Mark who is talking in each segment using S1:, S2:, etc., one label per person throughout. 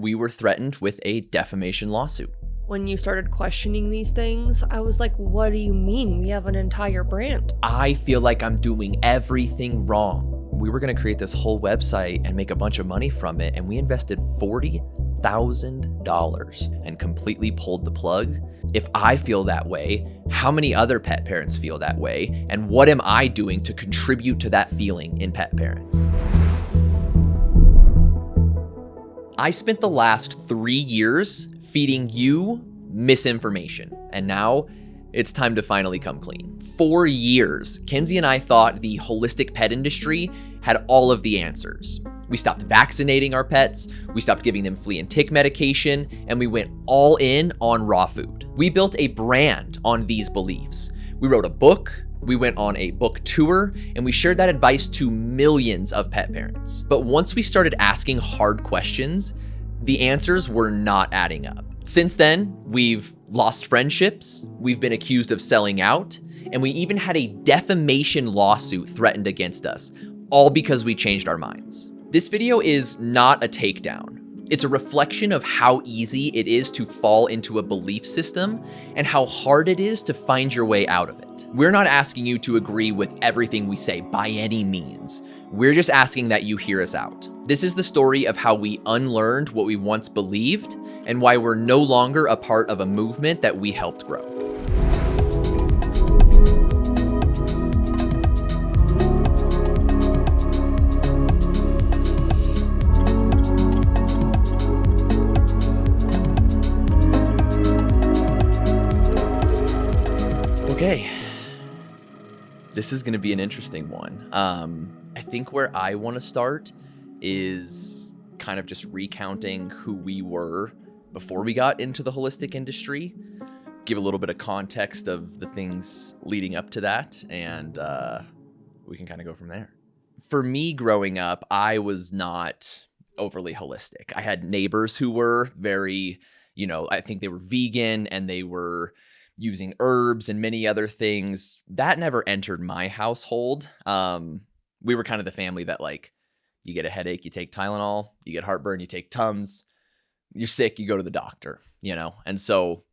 S1: we were threatened with a defamation lawsuit.
S2: When you started questioning these things, I was like, what do you mean? We have an entire brand.
S1: I feel like I'm doing everything wrong. We were going to create this whole website and make a bunch of money from it, and we invested $40,000 and completely pulled the plug. If I feel that way, how many other pet parents feel that way? And what am I doing to contribute to that feeling in pet parents? I spent the last 3 years feeding you misinformation, and now it's time to finally come clean. 4 years, Kenzie and I thought the holistic pet industry had all of the answers. We stopped vaccinating our pets, we stopped giving them flea and tick medication, and we went all in on raw food. We built a brand on these beliefs. We wrote a book, we went on a book tour, and we shared that advice to millions of pet parents. But once we started asking hard questions, the answers were not adding up. Since then, we've lost friendships, we've been accused of selling out, and we even had a defamation lawsuit threatened against us, all because we changed our minds. This video is not a takedown. It's a reflection of how easy it is to fall into a belief system and how hard it is to find your way out of it. We're not asking you to agree with everything we say by any means. We're just asking that you hear us out. This is the story of how we unlearned what we once believed and why we're no longer a part of a movement that we helped grow. Okay, this is going to be an interesting one. I think where I want to start is kind of just recounting who we were before we got into the holistic industry, give a little bit of context of the things leading up to that, and we can kind of go from there. For me growing up, I was not overly holistic. I had neighbors who were very, I think they were vegan and they were using herbs and many other things. That never entered my household. We were kind of the family that, like, you get a headache, you take Tylenol, you get heartburn, you take Tums, you're sick, you go to the doctor, And so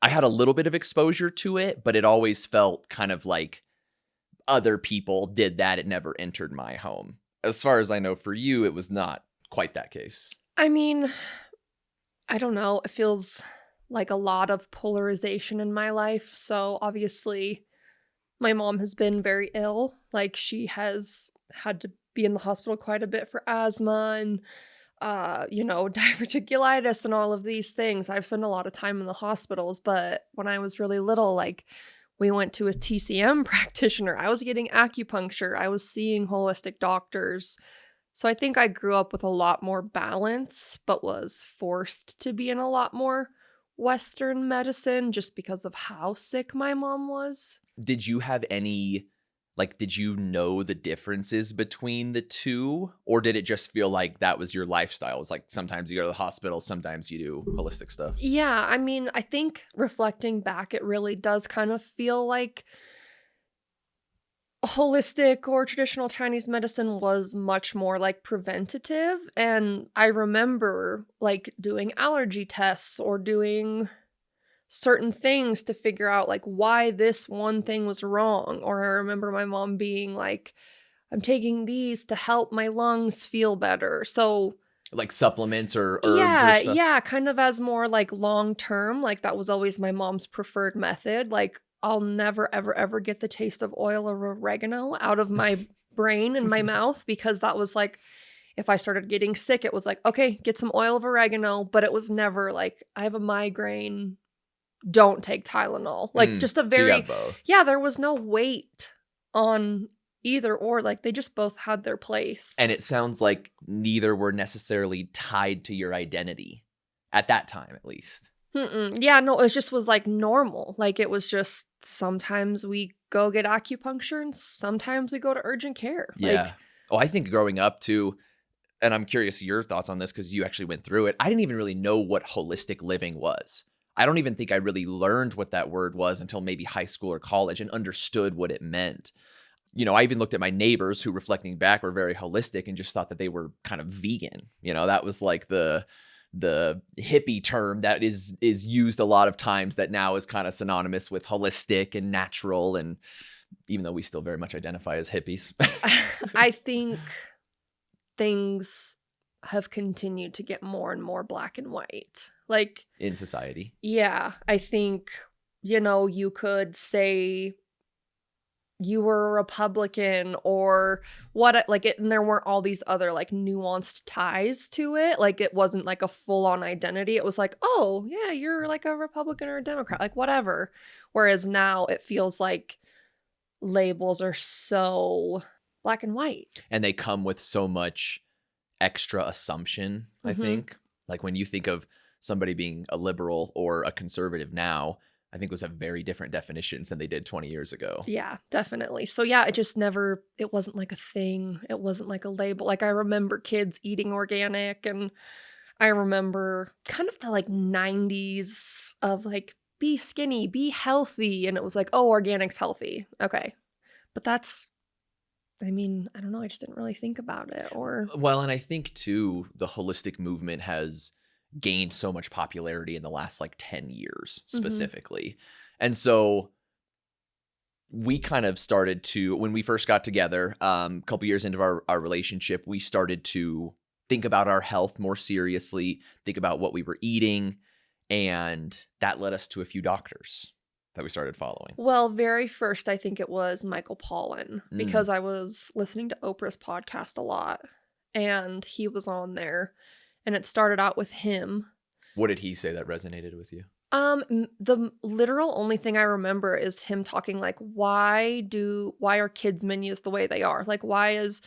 S1: I had a little bit of exposure to it, but it always felt kind of like other people did that. It never entered my home. As far as I know, for you, it was not quite that case.
S2: I mean, I don't know. It feels like a lot of polarization in my life. So obviously my mom has been very ill. Like, she has had to be in the hospital quite a bit for asthma and, diverticulitis and all of these things. I've spent a lot of time in the hospitals, but when I was really little, like, we went to a TCM practitioner. I was getting acupuncture. I was seeing holistic doctors. So I think I grew up with a lot more balance, but was forced to be in a lot more Western medicine just because of how sick my mom was.
S1: Did you have any, did you know the differences between the two? Or did it just feel like that was your lifestyle? It was like sometimes you go to the hospital, sometimes you do holistic stuff.
S2: Yeah, I mean, I think reflecting back, it really does kind of feel like holistic or traditional Chinese medicine was much more like preventative. And I remember like doing allergy tests or doing certain things to figure out like why this one thing was wrong. Or I remember my mom being like, I'm taking these to help my lungs feel better. So
S1: like supplements or herbs or stuff?
S2: Yeah, kind of as more like long term. Like that was always my mom's preferred method. Like, I'll never, ever, ever get the taste of oil or oregano out of my brain and my mouth, because that was like, if I started getting sick, it was like, okay, get some oil of oregano. But it was never like, I have a migraine, don't take Tylenol. Like just a very,
S1: so you got both.
S2: Yeah, there was no weight on either or. Like they just both had their place.
S1: And it sounds like neither were necessarily tied to your identity at that time, at least.
S2: Yeah, no, it just was like normal. Like it was just sometimes we go get acupuncture and sometimes we go to urgent care.
S1: Yeah. I think growing up too, and I'm curious your thoughts on this because you actually went through it. I didn't even really know what holistic living was. I don't even think I really learned what that word was until maybe high school or college and understood what it meant. I even looked at my neighbors who, reflecting back, were very holistic and just thought that they were kind of vegan. That was like the hippie term that is used a lot of times that now is kind of synonymous with holistic and natural, and even though we still very much identify as hippies.
S2: I think things have continued to get more and more black and white. Like,
S1: in society.
S2: yeah, I think, you could say you were a Republican or what, like it, and there weren't all these other like nuanced ties to it. Like it wasn't like a full on identity. It was like, oh yeah, you're like a Republican or a Democrat, like whatever. Whereas now it feels like labels are so black and white.
S1: And they come with so much extra assumption, I think. Like when you think of somebody being a liberal or a conservative now, I think those have very different definitions than they did 20 years ago.
S2: Yeah, definitely. So yeah, it wasn't like a thing. It wasn't like a label. Like I remember kids eating organic, and I remember kind of the like 90s of like be skinny, be healthy. And it was like, oh, organic's healthy. Okay. But I don't know. I just didn't really think about it
S1: Well, and I think too, the holistic movement has gained so much popularity in the last like 10 years specifically. And so we kind of started to, when we first got together, a couple years into our relationship, we started to think about our health more seriously, think about what we were eating. And that led us to a few doctors that we started following.
S2: Well, very first, I think it was Michael Pollan, because I was listening to Oprah's podcast a lot and he was on there. And it started out with him.
S1: What did he say that resonated with you?
S2: The literal only thing I remember is him talking like, why are kids' menus the way they are? Like, why is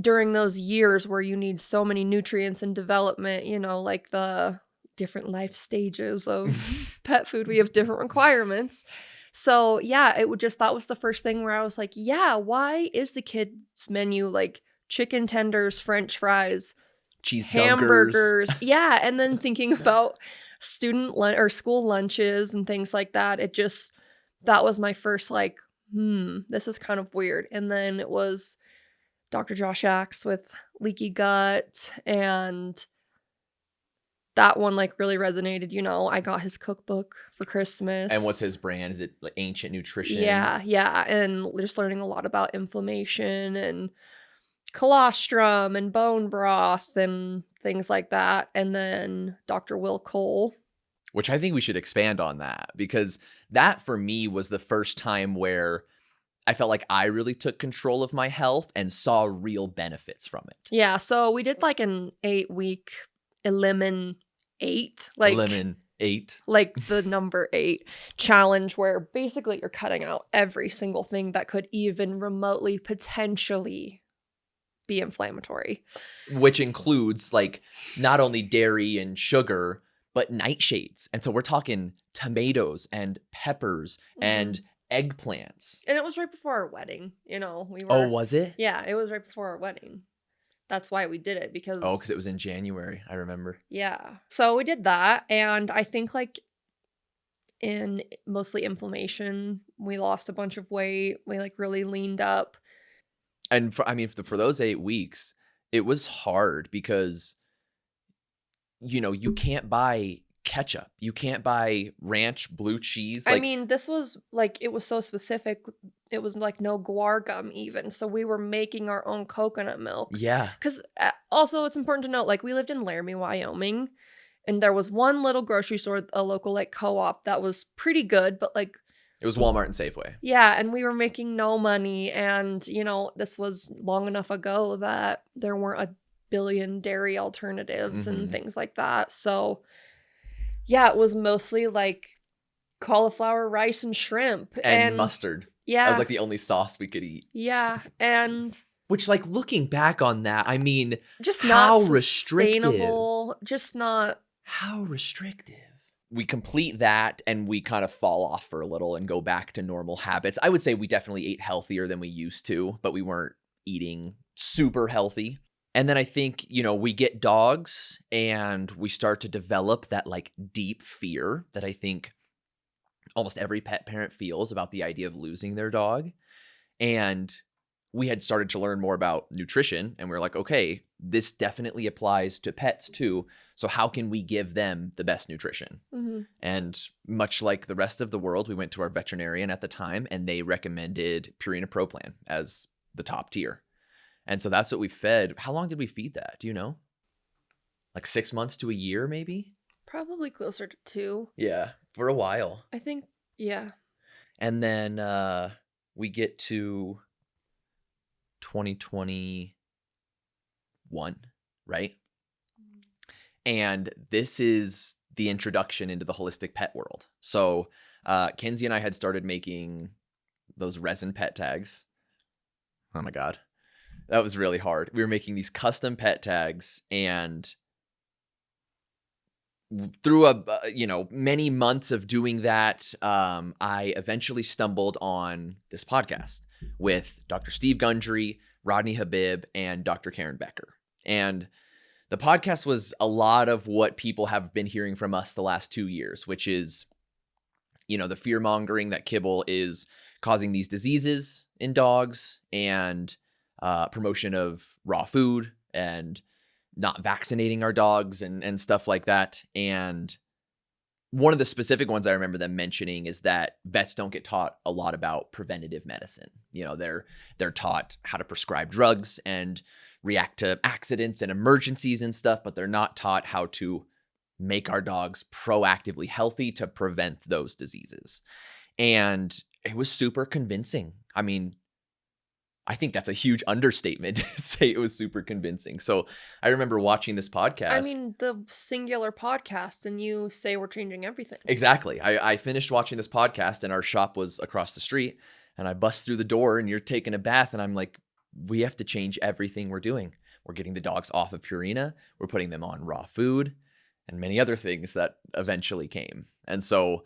S2: during those years where you need so many nutrients and development, like the different life stages of pet food, we have different requirements. So yeah, that was the first thing where I was like, yeah, why is the kids' menu like chicken tenders, French fries,
S1: cheese
S2: hamburgers? Yeah, and then thinking about student or school lunches and things like that, that was my first like, this is kind of weird. And then it was Dr. Josh Axe with leaky gut, and that one like really resonated. I got his cookbook for Christmas.
S1: And what's his brand? Is it like Ancient Nutrition?
S2: Yeah, and just learning a lot about inflammation and colostrum and bone broth and things like that. And then Dr. Will Cole.
S1: Which I think we should expand on that, because that for me was the first time where I felt like I really took control of my health and saw real benefits from it.
S2: Yeah, so we did like an 8-week eliminate. Like the number 8 challenge, where basically you're cutting out every single thing that could even remotely potentially be inflammatory,
S1: which includes like not only dairy and sugar but nightshades. And so we're talking tomatoes and peppers and eggplants.
S2: And it was right before our wedding.
S1: Oh, was it?
S2: Yeah, it was right before our wedding. That's why we did it, because
S1: it was in January, I remember.
S2: Yeah, so we did that, and I think like in mostly inflammation, we lost a bunch of weight. We like really leaned up.
S1: And for those 8 weeks, it was hard because, you can't buy ketchup. You can't buy ranch blue cheese.
S2: This was like, it was so specific. It was like no guar gum even. So we were making our own coconut milk.
S1: Yeah.
S2: Because also it's important to note, like we lived in Laramie, Wyoming, and there was one little grocery store, a local like co-op that was pretty good, but like
S1: it was Walmart and Safeway.
S2: Yeah, and we were making no money. And, this was long enough ago that there weren't a billion dairy alternatives and things like that. So, yeah, it was mostly like cauliflower, rice, and shrimp.
S1: And mustard.
S2: Yeah.
S1: That was like the only sauce we could eat.
S2: Yeah, and...
S1: Which, like, looking back on that,
S2: just
S1: how
S2: not
S1: restrictive.
S2: Just not...
S1: How restrictive. We complete that and we kind of fall off for a little and go back to normal habits. I would say we definitely ate healthier than we used to, but we weren't eating super healthy. And then I think, we get dogs and we start to develop that like deep fear that I think almost every pet parent feels about the idea of losing their dog. And we had started to learn more about nutrition, and we were like, okay, this definitely applies to pets too. So how can we give them the best nutrition?
S2: Mm-hmm.
S1: And much like the rest of the world, we went to our veterinarian at the time, and they recommended Purina Pro Plan as the top tier. And so that's what we fed. How long did we feed that? Do you know? Like 6 months to a year, maybe?
S2: Probably closer to 2.
S1: Yeah, for a while.
S2: I think, yeah.
S1: And then we get to 2021, right? And this is the introduction into the holistic pet world. So Kenzie and I had started making those resin pet tags. Oh my God. That was really hard. We were making these custom pet tags, and through many months of doing that, I eventually stumbled on this podcast with Dr. Steve Gundry, Rodney Habib, and Dr. Karen Becker. And the podcast was a lot of what people have been hearing from us the last 2 years, which is, the fear mongering that kibble is causing these diseases in dogs, and promotion of raw food and not vaccinating our dogs and stuff like that. And one of the specific ones I remember them mentioning is that vets don't get taught a lot about preventative medicine. They're taught how to prescribe drugs and react to accidents and emergencies and stuff, but they're not taught how to make our dogs proactively healthy to prevent those diseases. And it was super convincing. I mean, I think that's a huge understatement to say it was super convincing. So I remember watching this podcast.
S2: I mean, the singular podcast, and you say we're changing everything.
S1: Exactly. I finished watching this podcast, and our shop was across the street, and I bust through the door, and you're taking a bath, and I'm like, we have to change everything we're doing. We're getting the dogs off of Purina. We're putting them on raw food and many other things that eventually came. And so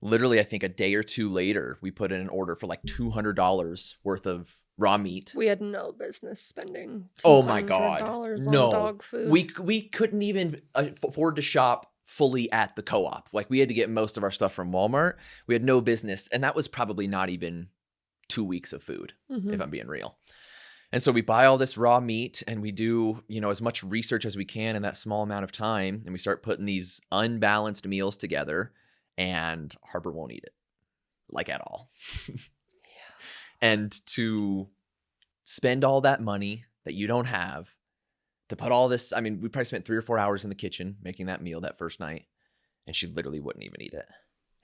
S1: literally, I think a day or two later, we put in an order for like $200 worth of raw meat.
S2: We had no business spending
S1: Oh my God.
S2: $200
S1: No.
S2: on dog food.
S1: We couldn't even afford to shop fully at the co-op. Like, we had to get most of our stuff from Walmart. We had no business. And that was probably not even 2 weeks of food, if I'm being real. And so we buy all this raw meat, and we do, as much research as we can in that small amount of time. And we start putting these unbalanced meals together, and Harper won't eat it, like, at all. And to spend all that money that you don't have to put all this, I mean, we probably spent 3 or 4 hours in the kitchen making that meal that first night, and she literally wouldn't even eat it.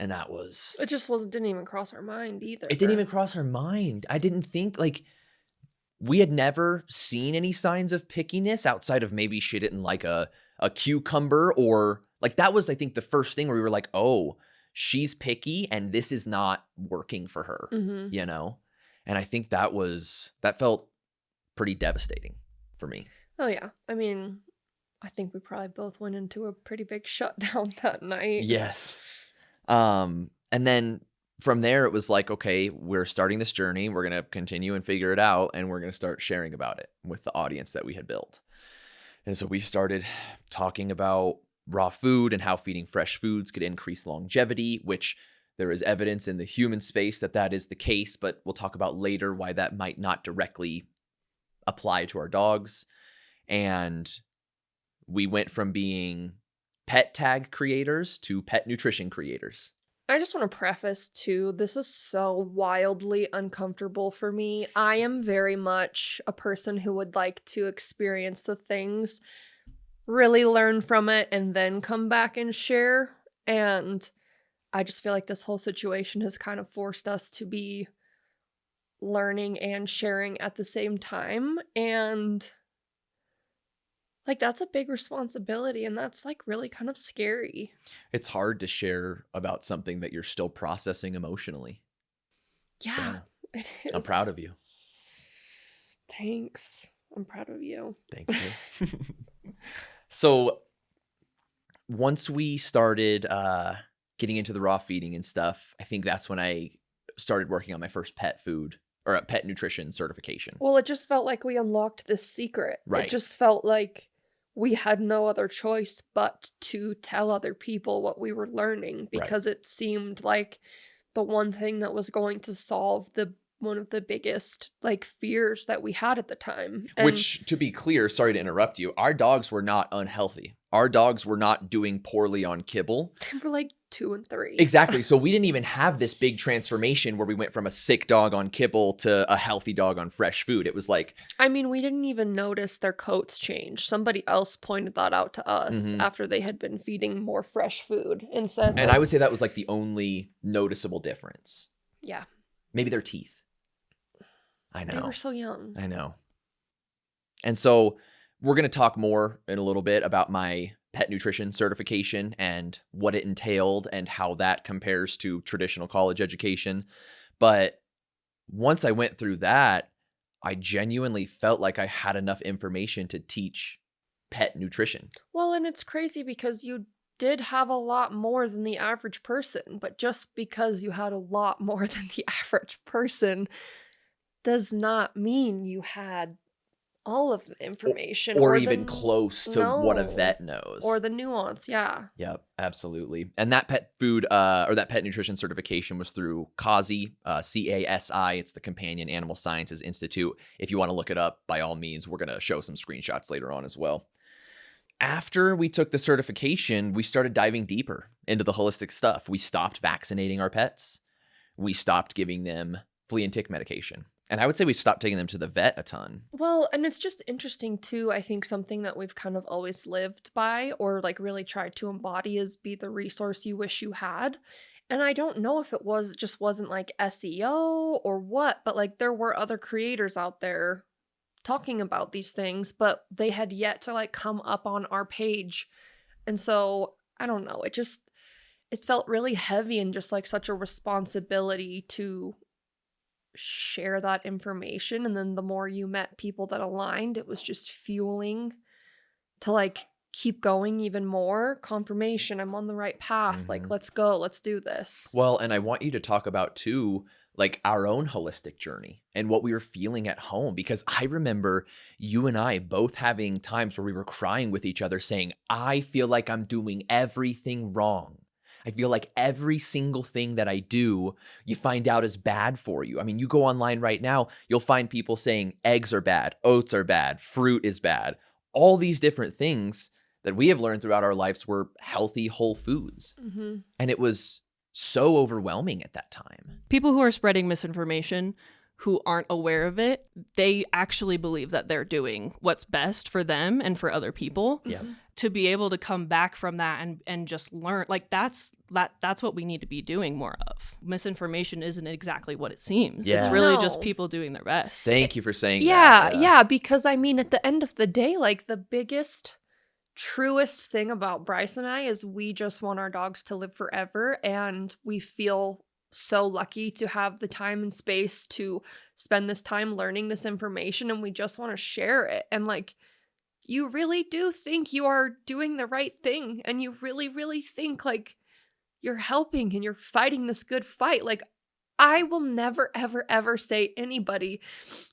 S1: And that was...
S2: It just didn't even cross our mind either.
S1: It didn't even cross our mind. I didn't think, we had never seen any signs of pickiness outside of maybe she didn't like a cucumber, or that was, I think, the first thing where we were like, oh, she's picky and this is not working for her, And I think that felt pretty devastating for me.
S2: Oh, yeah. I mean, I think we probably both went into a pretty big shutdown that night.
S1: Yes. And then from there, it was like, okay, we're starting this journey. We're going to continue and figure it out, and we're going to start sharing about it with the audience that we had built. And so we started talking about raw food and how feeding fresh foods could increase longevity, which there is evidence in the human space that is the case, but we'll talk about later why that might not directly apply to our dogs. And we went from being pet tag creators to pet nutrition creators.
S2: I just want to preface too, this is so wildly uncomfortable for me. I am very much a person who would like to experience the things, really learn from it, and then come back and share. And I just feel like this whole situation has kind of forced us to be learning and sharing at the same time. And that's a big responsibility, and that's really kind of scary.
S1: It's hard to share about something that you're still processing emotionally.
S2: Yeah,
S1: so,
S2: it is.
S1: I'm proud of you.
S2: Thanks. I'm proud of you.
S1: Thank you. So once we started getting into the raw feeding and stuff, I think that's when I started working on my first pet food or a pet nutrition certification.
S2: Well, it just felt like we unlocked this secret.
S1: Right.
S2: It just felt like we had no other choice but to tell other people what we were learning, because it seemed like the one thing that was going to solve the one of the biggest like fears that we had at the time. And
S1: Which, to be clear, sorry to interrupt you, our dogs were not unhealthy. Our dogs were not doing poorly on kibble.
S2: they were like 2 and 3.
S1: Exactly. So we didn't even have this big transformation where we went from a sick dog on kibble to a healthy dog on fresh food. It was like,
S2: I mean, we didn't even notice their coats change. Somebody else pointed that out to us after they had been feeding more fresh food and said,
S1: and I would say that was like the only noticeable difference.
S2: yeah,
S1: Maybe their teeth. I know.
S2: they were so young.
S1: I know. And so we're going to talk more in a little bit about my pet nutrition certification and what it entailed and how that compares to traditional college education. But once I went through that, I genuinely felt like I had enough information to teach pet nutrition.
S2: Well, and it's crazy because you did have a lot more than the average person, but just because you had a lot more than the average person does not mean you had all of the information
S1: Or even close to what a
S2: No.
S1: vet knows.
S2: or the nuance. Yeah.
S1: Yep, absolutely. And that pet food or that pet nutrition certification was through CASI, CASI. It's the Companion Animal Sciences Institute. If you want to look it up, by all means, we're going to show some screenshots later on as well. After we took the certification, we started diving deeper into the holistic stuff. We stopped vaccinating our pets. We stopped giving them flea and tick medication. And I would say we stopped taking them to the vet a ton.
S2: Well, and it's just interesting too. I think something that we've kind of always lived by or like really tried to embody is be the resource you wish you had. And I don't know if it just wasn't like SEO or what, but like there were other creators out there talking about these things, but they had yet to like come up on our page. And so I don't know, it felt really heavy and just like such a responsibility to share that information. And then the more you met people that aligned, it was just fueling to like keep going even more. Confirmation, I'm on the right path. Like, let's go, let's do this.
S1: Well, and I want you to talk about too, like our own holistic journey and what we were feeling at home, because I remember you and I both having times where we were crying with each other saying, I feel like I'm doing everything wrong. I feel like every single thing that I do, you find out is bad for you. I mean, you go online right now, you'll find people saying eggs are bad, oats are bad, fruit is bad. All these different things that we have learned throughout our lives were healthy, whole foods. And it was so overwhelming at that time.
S3: People who are spreading misinformation, who aren't aware of it, they actually believe that they're doing what's best for them and for other people.
S1: Yeah.
S3: To be able to come back from that and just learn, like that's what we need to be doing more of. Misinformation isn't exactly what it seems.
S1: Yeah.
S3: It's really
S2: No.
S3: just people doing their best.
S1: Thank you for saying
S2: Yeah,
S1: that.
S2: yeah, because I mean, at the end of the day, like the biggest, truest thing about Bryce and I is we just want our dogs to live forever. And we feel so lucky to have the time and space to spend this time learning this information. And we just want to share it. And like, you really do think you are doing the right thing. And you really, really think like you're helping and you're fighting this good fight. Like, I will never, ever, ever say anybody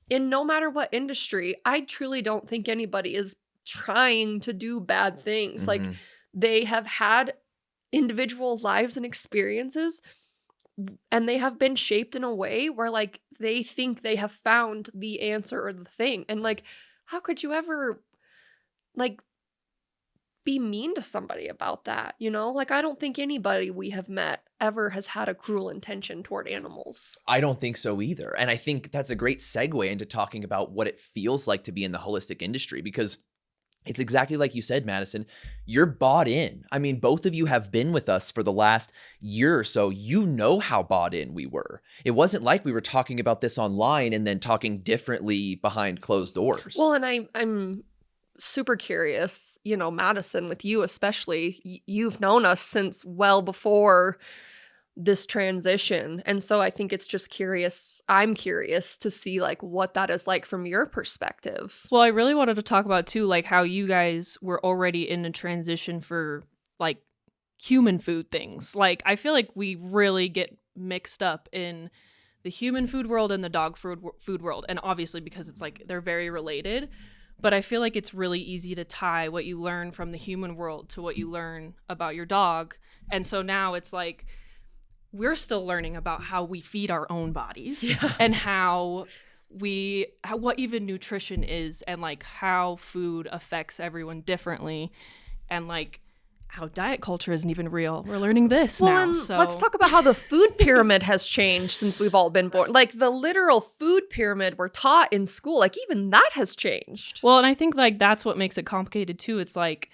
S2: in no matter what industry, I truly don't think anybody is trying to do bad things. Like, they have had individual lives and experiences, and they have been shaped in a way where like they think they have found the answer or the thing. And like, how could you ever like be mean to somebody about that? You know, like I don't think anybody we have met ever has had a cruel intention toward animals.
S1: I don't think so either. And I think that's a great segue into talking about what it feels like to be in the holistic industry, because it's exactly like you said, Madison. You're bought in. I mean, both of you have been with us for the last year or so. You know how bought in we were. It wasn't like we were talking about this online and then talking differently behind closed doors.
S2: Well, and I'm super curious, you know, Madison, with you especially, you've known us since well before this transition. And so I think it's just I'm curious to see like what that is like from your perspective.
S3: Well, I really wanted to talk about too, like how you guys were already in a transition for like human food things. Like I feel like we really get mixed up in the human food world and the dog food world. And obviously because it's like they're very related, but I feel like it's really easy to tie what you learn from the human world to what you learn about your dog. And so now it's like we're still learning about how we feed our own bodies
S2: Yeah.
S3: and what even nutrition is, and like how food affects everyone differently, and like how diet culture isn't even real. We're learning this now.
S2: And
S3: So
S2: let's talk about how the food pyramid has changed since we've all been born. Like the literal food pyramid we're taught in school, like even that has changed.
S3: Well, and I think like that's what makes it complicated too. It's like,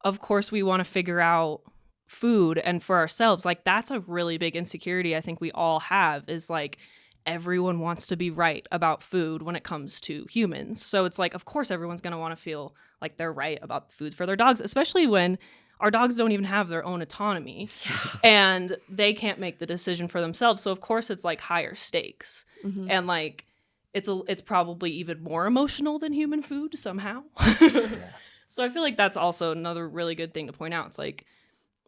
S3: of course we want to figure out food and for ourselves. Like that's a really big insecurity I think we all have, is like everyone wants to be right about food when it comes to humans. So it's like, of course everyone's going to want to feel like they're right about food for their dogs, especially when our dogs don't even have their own autonomy and they can't make the decision for themselves. So of course it's like higher stakes.
S2: Mhm.
S3: And like it's probably even more emotional than human food somehow. So I feel like that's also another really good thing to point out. It's like,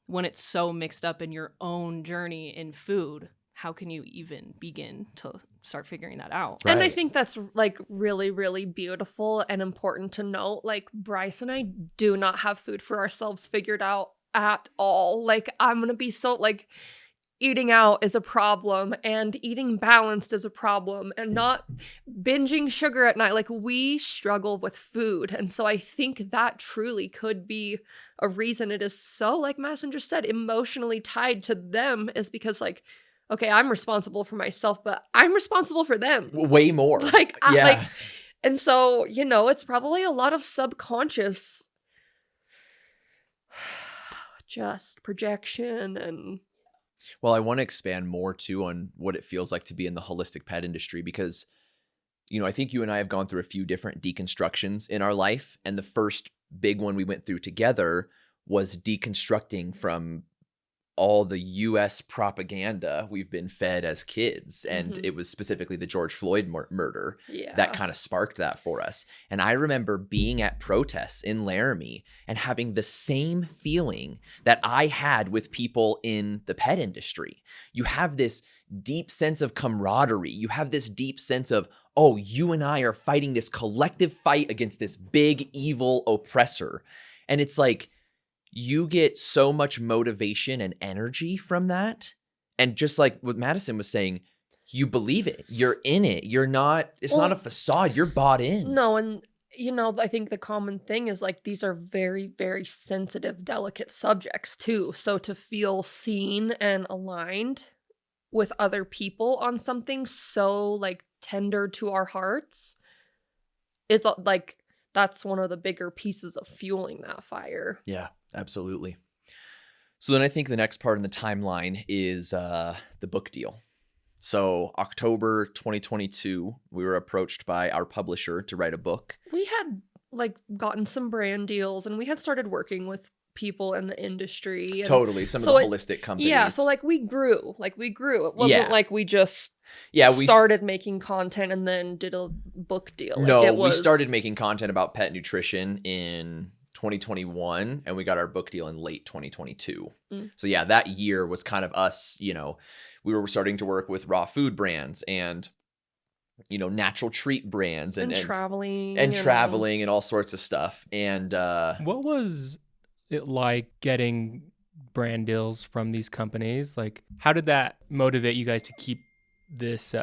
S3: when it's so mixed up in your own journey in food, how can you even begin to start figuring that out?
S2: And I
S1: Right.
S2: think that's like really, really beautiful and important to note. Like Bryce and I do not have food for ourselves figured out at all. Like I'm going to be so like eating out is a problem and eating balanced is a problem and not binging sugar at night. Like we struggle with food. And so I think that truly could be a reason it is so, like Madison just said, emotionally tied to them, is because like, okay, I'm responsible for myself, but I'm responsible for them.
S1: Way more.
S2: Like,
S1: Yeah.
S2: and so, you know, it's probably a lot of subconscious just projection and
S1: Well, I want to expand more too on what it feels like to be in the holistic pet industry, because, you know, I think you and I have gone through a few different deconstructions in our life. And the first big one we went through together was deconstructing from all the US propaganda we've been fed as kids. And
S2: Mhm.
S1: it was specifically the George Floyd murder
S2: yeah.
S1: that kind of sparked that for us. And I remember being at protests in Laramie and having the same feeling that I had with people in the pet industry. You have this deep sense of camaraderie. You have this deep sense of, oh, you and I are fighting this collective fight against this big evil oppressor. And it's like, you get so much motivation and energy from that. And just like what Madison was saying, you believe it. You're in it. You're not, it's not a facade. You're bought in.
S2: No, and you know, I think the common thing is like these are very, very sensitive, delicate subjects too. So to feel seen and aligned with other people on something so like tender to our hearts is like, that's one of the bigger pieces of fueling that fire.
S1: Yeah, absolutely. So then I think the next part in the timeline is the book deal. So October 2022, we were approached by our publisher to write a book.
S2: We had like gotten some brand deals and we had started working with people in the industry. And
S1: Totally. Some
S2: so
S1: of the holistic companies.
S2: yeah, so like we grew. It wasn't like we just
S1: we
S2: started making content and then did a book deal. Like
S1: No,
S2: it
S1: we
S2: was,
S1: started making content about pet nutrition in 2021 and we got our book deal in late 2022.
S2: Mm.
S1: So yeah, that year was kind of us, you know, we were starting to work with raw food brands and, you know, natural treat brands and
S2: traveling
S1: and all sorts of stuff. And
S4: what was it like getting brand deals from these companies? Like, how did that motivate you guys to keep this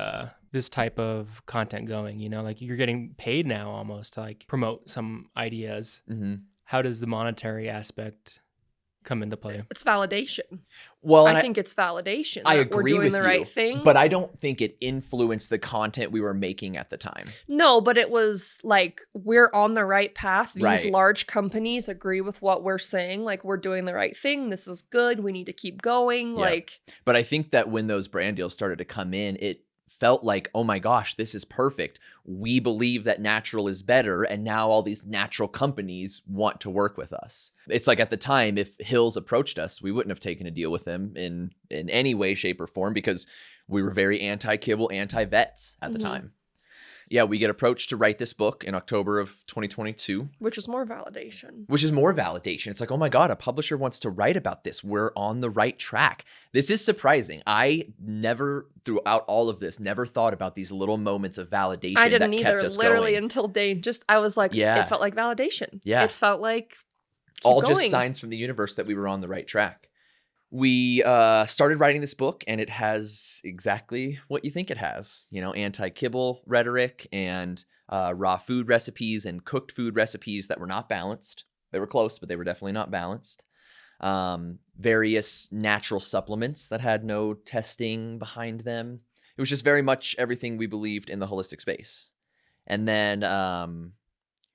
S4: this type of content going? You know, like you're getting paid now almost to like promote some ideas.
S1: mhm.
S4: How does the monetary aspect come into play?
S2: It's validation.
S1: Well,
S2: I think it's validation.
S1: I
S2: that we're
S1: agree
S2: doing
S1: with
S2: the
S1: you,
S2: right thing.
S1: but I don't think it influenced the content we were making at the time.
S2: No, but it was like we're on the right path. These
S1: Right.
S2: large companies agree with what we're saying. Like we're doing the right thing. This is good. We need to keep going.
S1: Yeah.
S2: Like
S1: But I think that when those brand deals started to come in, it felt like, oh my gosh, this is perfect. We believe that natural is better. And now all these natural companies want to work with us. It's like at the time, if Hills approached us, we wouldn't have taken a deal with them in any way, shape, or form because we were very anti-kibble, anti-vets at the
S2: Mhm.
S1: time. Yeah, we get approached to write this book in October of 2022.
S2: which is more validation.
S1: Which is more validation. It's like, oh my God, a publisher wants to write about this. We're on the right track. This is surprising. I never, throughout all of this, never thought about these little moments of validation
S2: I didn't
S1: that
S2: either.
S1: kept us
S2: Literally
S1: going.
S2: until Dane I was like,
S1: Yeah.
S2: it felt like validation.
S1: Yeah.
S2: It felt like keep
S1: All
S2: going.
S1: just signs from the universe that we were on the right track. we started writing this book, and it has exactly what you think it has. You know, anti-kibble rhetoric and raw food recipes and cooked food recipes that were not balanced. They were close, but they were definitely not balanced. Various natural supplements that had no testing behind them. It was just very much everything we believed in the holistic space. And then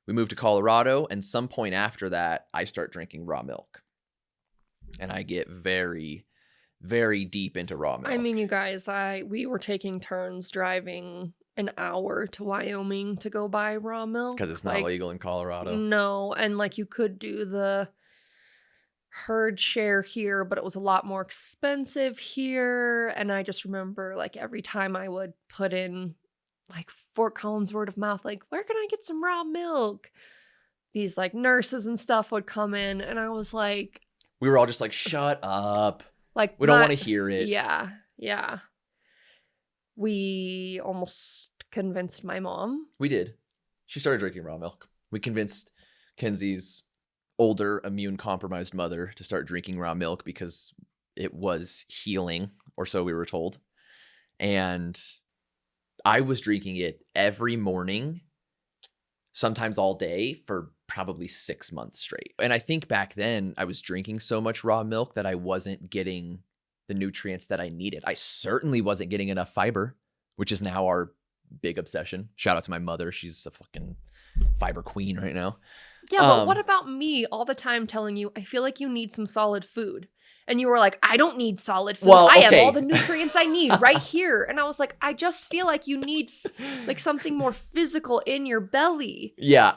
S1: we moved to Colorado, and some point after that, I start drinking raw milk. And I get very, very deep into raw milk.
S2: I mean, you guys, we were taking turns driving an hour to Wyoming to go buy raw milk.
S1: Because it's not legal in Colorado.
S2: No, and like you could do the herd share here, but it was a lot more expensive here. And I just remember like every time I would put in like Fort Collins word of mouth, like, where can I get some raw milk? These like nurses and stuff would come in, and I was like,
S1: we were all just like, shut up.
S2: Like,
S1: we don't want to hear it.
S2: Yeah. Yeah. We almost convinced my mom.
S1: We did. She started drinking raw milk. We convinced Kenzie's older immune compromised mother to start drinking raw milk because it was healing, or so we were told. And I was drinking it every morning, sometimes all day, for probably 6 months straight. And I think back then I was drinking so much raw milk that I wasn't getting the nutrients that I needed. I certainly wasn't getting enough fiber, which is now our big obsession. Shout out to my mother. She's a fucking fiber queen right now.
S2: Yeah, but what about me all the time telling you, I feel like you need some solid food? And you were like, I don't need solid food.
S1: Well,
S2: I have
S1: okay.
S2: all the nutrients I need right here. And I was like, I just feel like you need like something more physical in your belly.
S1: Yeah,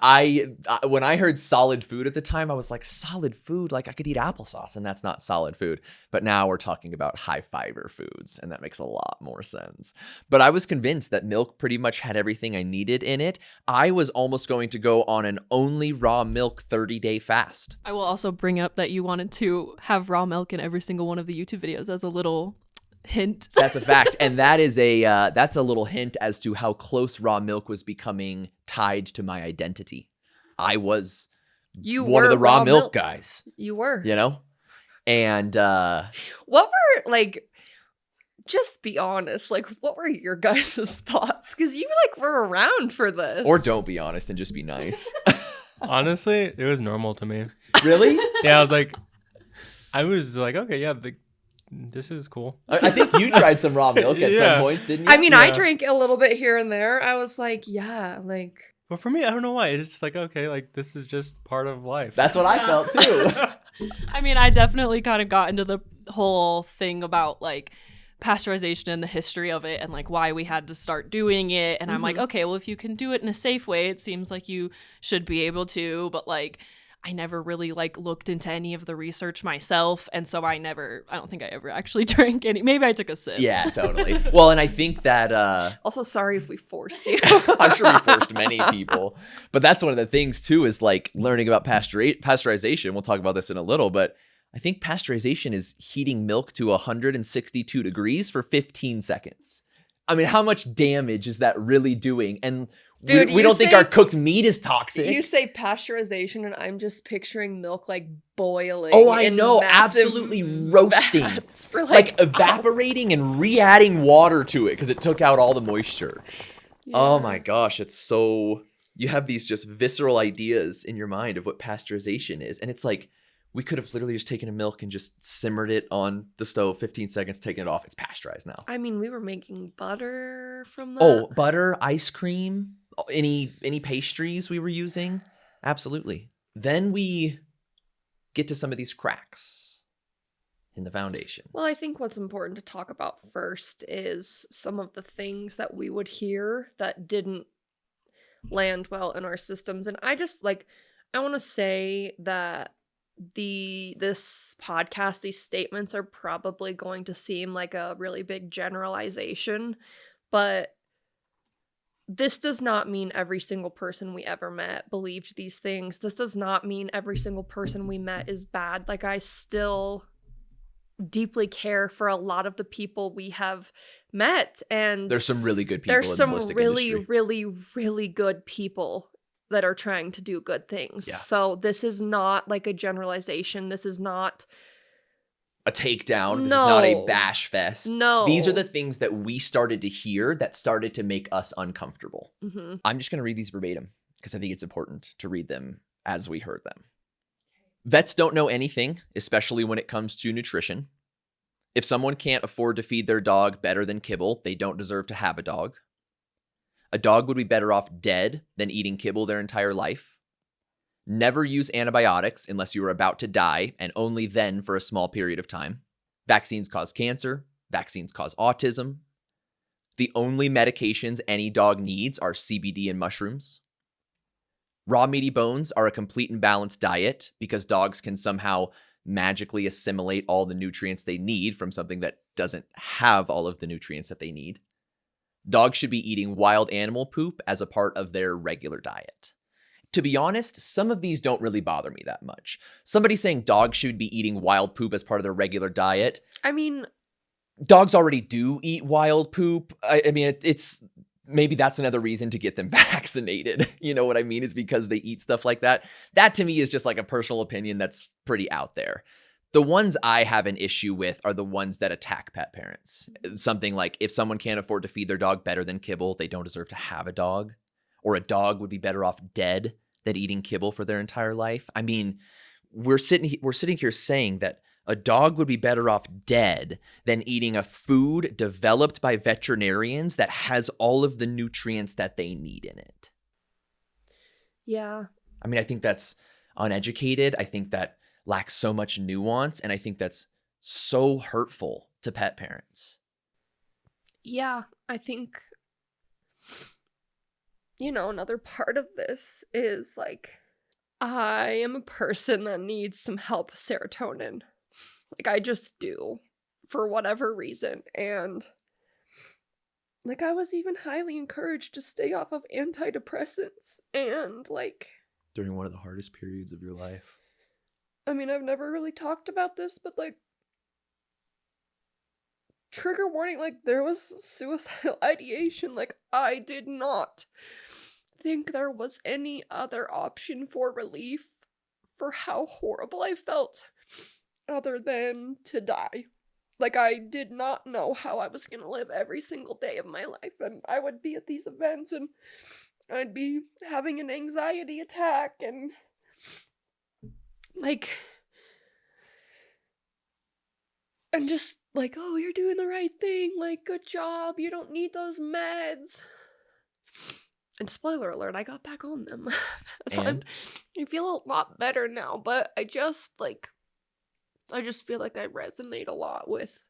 S1: when I heard solid food at the time, I was like, solid food? Like I could eat applesauce, and that's not solid food. But now we're talking about high fiber foods, and that makes a lot more sense. But I was convinced that milk pretty much had everything I needed in it. I was almost going to go on an only raw milk 30-day fast.
S3: I will also bring up that you wanted to have raw milk in every single one of the YouTube videos as a little hint.
S1: That's a fact. And that is that's a little hint as to how close raw milk was becoming tied to my identity. I was one of the raw milk guys.
S2: You were.
S1: You know? And
S2: what were like, just be honest, like what were your guys' thoughts? Because you like were around for this.
S1: Or don't be honest and just be nice.
S4: Honestly, it was normal to me.
S1: Really?
S4: Yeah, I was like, okay, yeah, this is cool.
S1: I think you tried some raw milk at some points, didn't you?
S2: I mean, I drank a little bit here and there. I was like, yeah, like.
S4: But for me, I don't know why. It's just like, okay, like this is just part of life.
S1: That's what I felt too.
S3: I mean, I definitely kind of got into the whole thing about like pasteurization and the history of it and like why we had to start doing it. And I'm like, okay, well, if you can do it in a safe way, it seems like you should be able to. But like, I never really like looked into any of the research myself. And so I don't think I ever actually drank any. Maybe I took a sip.
S1: Yeah, totally. Well, and I think that
S2: also, sorry if we forced you.
S1: I'm sure we forced many people. But that's one of the things too, is like learning about pasteurization. We'll talk about this in a little, but I think pasteurization is heating milk to 162 degrees for 15 seconds. I mean, how much damage is that really doing? And dude, we don't think our cooked meat is toxic.
S2: You say pasteurization, and I'm just picturing milk like boiling.
S1: Oh, I know. Absolutely roasting.
S2: For
S1: like evaporating and re-adding water to it because it took out all the moisture. Yeah. Oh my gosh. It's so... You have these just visceral ideas in your mind of what pasteurization is. And it's like, we could have literally just taken a milk and just simmered it on the stove, 15 seconds, taken it off. It's pasteurized now.
S2: I mean, we were making butter from that.
S1: Oh, butter, ice cream, any pastries we were using. Absolutely. Then we get to some of these cracks in the foundation.
S2: Well, I think what's important to talk about first is some of the things that we would hear that didn't land well in our systems. And I just I want to say that this podcast, these statements are probably going to seem like a really big generalization, but this does not mean every single person we ever met believed these things. This does not mean every single person we met is bad. Like, I still deeply care for a lot of the people we have met, and
S1: there's some really good people.
S2: There's some
S1: in the holistic
S2: really,
S1: industry.
S2: really, really good people that are trying to do good things. Yeah. So this is not like a generalization. This is not
S1: a takedown. This is not a
S2: No.
S1: bash fest.
S2: No.
S1: These are the things that we started to hear that started to make us uncomfortable.
S2: Mhm.
S1: I'm just going to read these verbatim because I think it's important to read them as we heard them. Vets don't know anything, especially when it comes to nutrition. If someone can't afford to feed their dog better than kibble, they don't deserve to have a dog. A dog would be better off dead than eating kibble their entire life. Never use antibiotics unless you are about to die, and only then for a small period of time. Vaccines cause cancer. Vaccines cause autism. The only medications any dog needs are CBD and mushrooms. Raw meaty bones are a complete and balanced diet because dogs can somehow magically assimilate all the nutrients they need from something that doesn't have all of the nutrients that they need. Dogs should be eating wild animal poop as a part of their regular diet. To be honest, some of these don't really bother me that much. Somebody saying dogs should be eating wild poop as part of their regular diet.
S2: I mean,
S1: Dogs already do eat wild poop. I mean, it's maybe that's another reason to get them vaccinated. You know what I mean? Is because they eat stuff like that. That to me is just like a personal opinion that's pretty out there. The ones I have an issue with are the ones that attack pet parents. Something like if someone can't afford to feed their dog better than kibble, they don't deserve to have a dog. Or a dog would be better off dead than eating kibble for their entire life. I mean, we're sitting here saying that a dog would be better off dead than eating a food developed by veterinarians that has all of the nutrients that they need in it.
S2: yeah.
S1: I mean, I think that's uneducated. I think that lacks so much nuance, and I think that's so hurtful to pet parents.
S2: Yeah, I think, another part of this is like, I am a person that needs some help with serotonin. Like, I just do, for whatever reason. And, like, I was even highly encouraged to stay off of antidepressants. And, like,
S1: During one of the hardest periods of your life.
S2: I mean, I've never really talked about this, but, like, trigger warning, like, there was suicidal ideation. Like, I did not think there was any other option for relief for how horrible I felt other than to die. Like, I did not know how I was gonna live every single day of my life, and I would be at these events and I'd be having an anxiety attack and like, and just like, oh, you're doing the right thing, like, good job, you don't need those meds. And spoiler alert, I got back on them.
S1: And
S2: I feel a lot better now, but I just feel like I resonate a lot with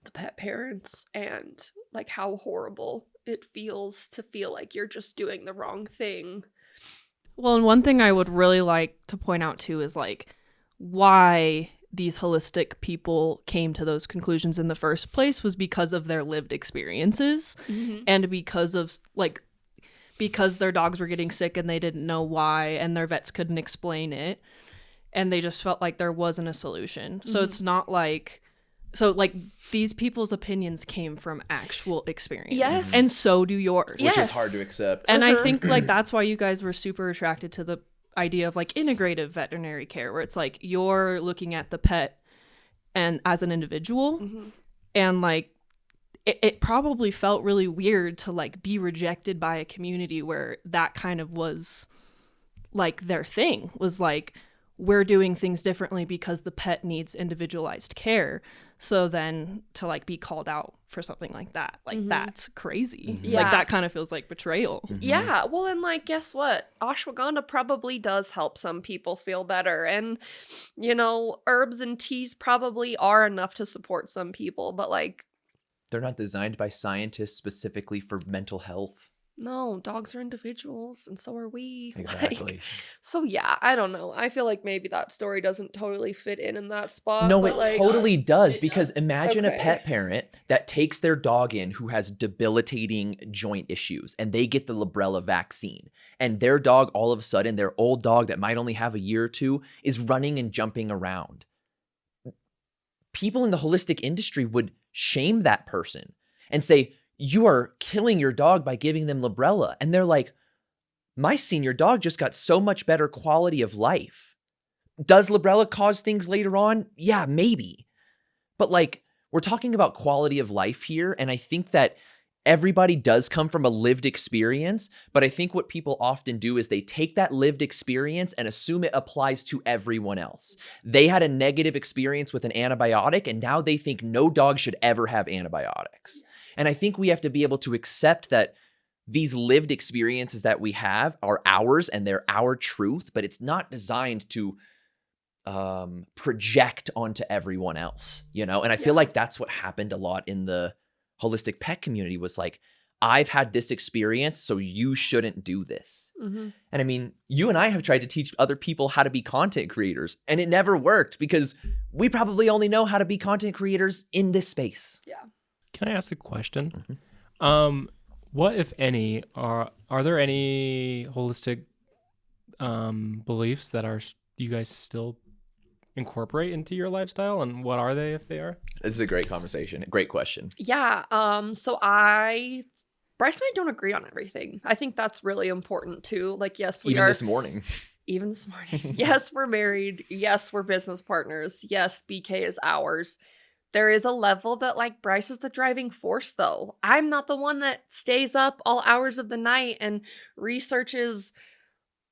S2: the pet parents and like how horrible it feels to feel like you're just doing the wrong thing.
S3: Well, and one thing I would really like to point out too is like why these holistic people came to those conclusions in the first place was because of their lived experiences and because their dogs were getting sick and they didn't know why and their vets couldn't explain it and they just felt like there wasn't a solution. So it's not like these people's opinions came from actual experience.
S2: Yes.
S3: And so do yours.
S1: which is
S2: Yes.
S1: hard to accept.
S3: And I think like that's why you guys were super attracted to the idea of like integrative veterinary care, where it's like you're looking at the pet and as an individual and like it probably felt really weird to like be rejected by a community where that kind of was like their thing, was like we're doing things differently because the pet needs individualized care. So then to like be called out for something like that, like that's crazy.
S2: Yeah.
S3: Like that kind of feels like betrayal.
S2: Yeah, well, and like, guess what? Ashwagandha probably does help some people feel better. And, herbs and teas probably are enough to support some people. But, like,
S1: They're not designed by scientists specifically for mental health.
S2: no, dogs are individuals, and so are we.
S1: Exactly.
S2: Like, so, yeah, I don't know. I feel like maybe that story doesn't totally fit in that spot.
S1: No,
S2: but,
S1: it
S2: like,
S1: totally does, because imagine a
S2: Okay.
S1: pet parent that takes their dog in who has debilitating joint issues and they get the Librela vaccine, and their dog, all of a sudden, their old dog that might only have a year or two, is running and jumping around. People in the holistic industry would shame that person and say, you are killing your dog by giving them Librela. And they're like, my senior dog just got so much better quality of life. Does Librela cause things later on? Yeah, maybe. But like, we're talking about quality of life here. And I think that everybody does come from a lived experience. But I think what people often do is they take that lived experience and assume it applies to everyone else. They had a negative experience with an antibiotic, and now they think no dog should ever have antibiotics. And I think we have to be able to accept that these lived experiences that we have are ours and they're our truth, but it's not designed to project onto everyone else, you know? And I feel like that's what happened a lot in the holistic pet community was like, I've had this experience, so you shouldn't do this.
S2: Mm-hmm.
S1: And I mean, you and I have tried to teach other people how to be content creators, and it never worked because we probably only know how to be content creators in this space.
S2: Yeah.
S4: Can I ask a question?
S1: Mm-hmm.
S4: What, if any, are there any holistic beliefs that you guys still incorporate into your lifestyle, and what are they if they are?
S1: This is a great conversation. Great question.
S2: Yeah. So Bryce and I don't agree on everything. I think that's really important too. Like, yes, we
S1: Even
S2: are.
S1: this morning.
S2: Even this morning. Yes, we're married. Yes, we're business partners. Yes, BK is ours. There is a level that like Bryce is the driving force though. I'm not the one that stays up all hours of the night and researches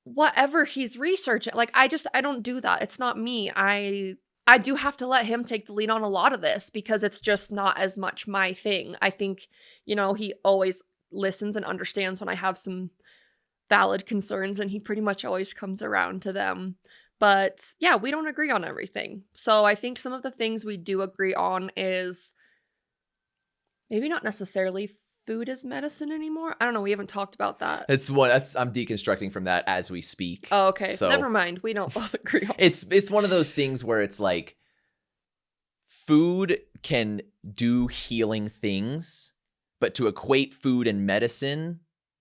S2: whatever he's researching. Like I don't do that. It's not me. I do have to let him take the lead on a lot of this because it's just not as much my thing. I think, you know, he always listens and understands when I have some valid concerns and he pretty much always comes around to them. But yeah, we don't agree on everything. So I think some of the things we do agree on is maybe not necessarily food as medicine anymore. I don't know. We haven't talked about that.
S1: I'm deconstructing from that as we speak.
S2: Oh, okay.
S1: So
S2: never mind. We don't both agree on
S1: it's one of those things where it's like food can do healing things, but to equate food and medicine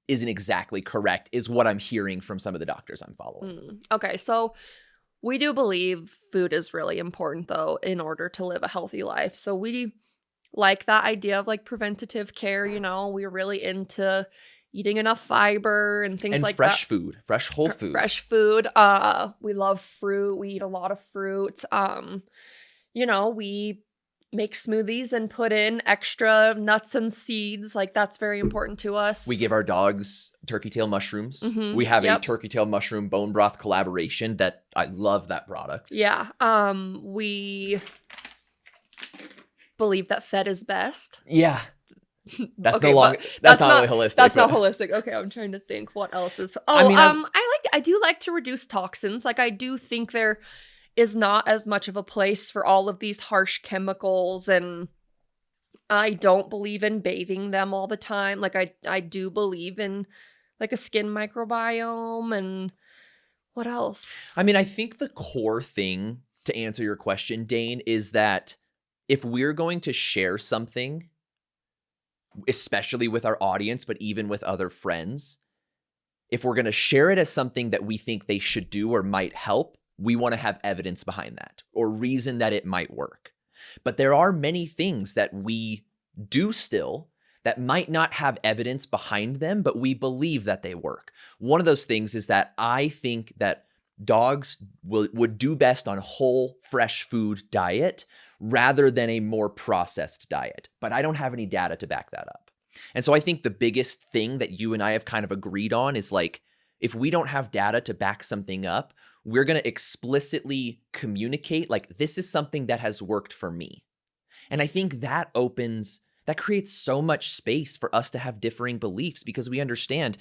S1: isn't exactly correct, is what I'm hearing from some of the doctors I'm following.
S2: Okay, so we do believe food is really important, though, in order to live a healthy life. So we like that idea of like preventative care. You know, we're really into eating enough fiber and things
S1: And
S2: like
S1: fresh
S2: that.
S1: food, fresh whole food.
S2: Fresh food. We love fruit. We eat a lot of fruit. You know, we make smoothies and put in extra nuts and seeds. Like that's very important to us.
S1: We give our dogs turkey tail mushrooms.
S2: Mhm,
S1: We have a
S2: yep.
S1: turkey tail mushroom bone broth collaboration that I love that product.
S2: Yeah. We believe that fed is best.
S1: Yeah. That's
S2: Okay,
S1: no longer
S2: but
S1: that's not really holistic.
S2: That's not
S1: but-
S2: holistic. Okay, I'm trying to think what else is. I do like to reduce toxins. Like I do think there is not as much of a place for all of these harsh chemicals, and I don't believe in bathing them all the time. Like I do believe in like a skin microbiome and what else?
S1: I mean, I think the core thing to answer your question, Dane, is that if we're going to share something, especially with our audience, but even with other friends, if we're going to share it as something that we think they should do or might help, we want to have evidence behind that or reason that it might work. But there are many things that we do still that might not have evidence behind them, but we believe that they work. One of those things is that I think that dogs would do best on whole, fresh food diet rather than a more processed diet. But I don't have any data to back that up. And so I think the biggest thing that you and I have kind of agreed on is like, if we don't have data to back something up, we're going to explicitly communicate like, this is something that has worked for me. And I think that creates so much space for us to have differing beliefs because we understand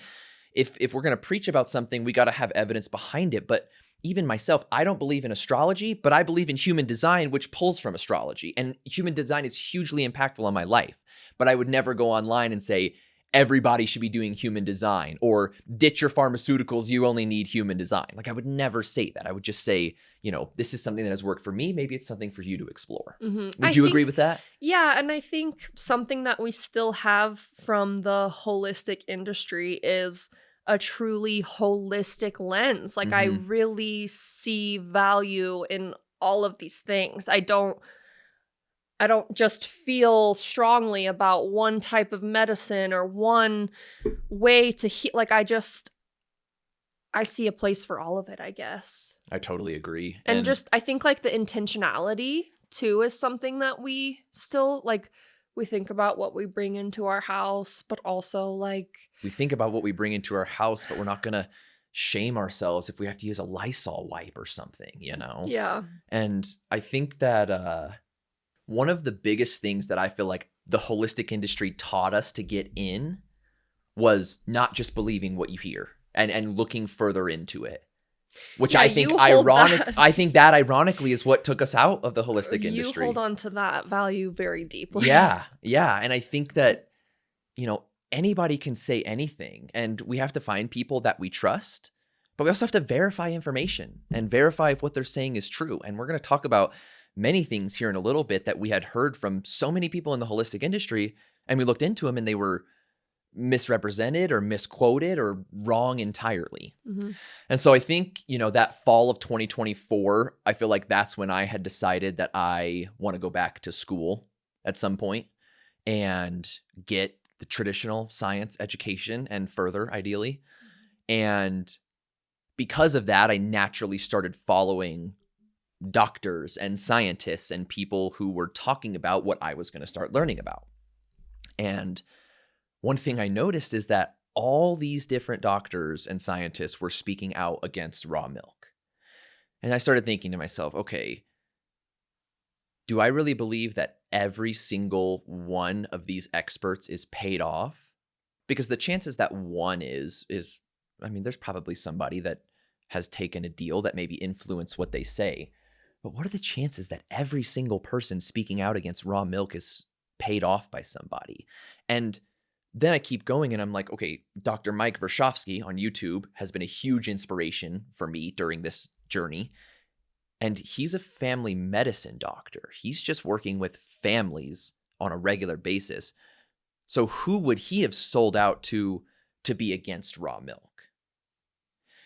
S1: if we're going to preach about something, we got to have evidence behind it. But even myself, I don't believe in astrology, but I believe in human design, which pulls from astrology. And human design is hugely impactful on my life. But I would never go online and say, everybody should be doing human design or ditch your pharmaceuticals, you only need human design. Like I would never say that. I would just say, you know, this is something that has worked for me. Maybe it's something for you to explore.
S2: Mm-hmm.
S1: Would you agree with that?
S2: Yeah, and I think something that we still have from the holistic industry is a truly holistic lens. Like I really see value in all of these things. I don't just feel strongly about one type of medicine or one way to heal. Like I see a place for all of it, I guess.
S1: I totally agree.
S2: And just, I think like the intentionality too is something that we still like. We think about what we bring into our house, but also like
S1: we think about what we bring into our house, but we're not going to shame ourselves if we have to use a Lysol wipe or something, you know?
S2: yeah.
S1: And I think that one of the biggest things that I feel like the holistic industry taught us to get in was not just believing what you hear and looking further into it. Which
S2: Yeah,
S1: I think
S2: you hold that.
S1: I think that ironically is what took us out of the holistic industry.
S2: You hold on to that value very deeply.
S1: Yeah. Yeah. And I think that, you know, anybody can say anything, and we have to find people that we trust, but we also have to verify information and verify if what they're saying is true. And we're going to talk about many things here in a little bit that we had heard from so many people in the holistic industry, and we looked into them and they were misrepresented or misquoted or wrong entirely.
S2: Mm-hmm.
S1: And so I think, you know, that fall of 2024, I feel like that's when I had decided that I want to go back to school at some point and get the traditional science education and further, ideally. And because of that, I naturally started following doctors and scientists and people who were talking about what I was going to start learning about. And one thing I noticed is that all these different doctors and scientists were speaking out against raw milk. And I started thinking to myself, okay, do I really believe that every single one of these experts is paid off? Because the chances that one is, I mean, there's probably somebody that has taken a deal that maybe influenced what they say. But what are the chances that every single person speaking out against raw milk is paid off by somebody? And then I keep going and I'm like, okay, Dr. Mike Vershovsky on YouTube has been a huge inspiration for me during this journey. And he's a family medicine doctor. He's just working with families on a regular basis. So who would he have sold out to be against raw milk?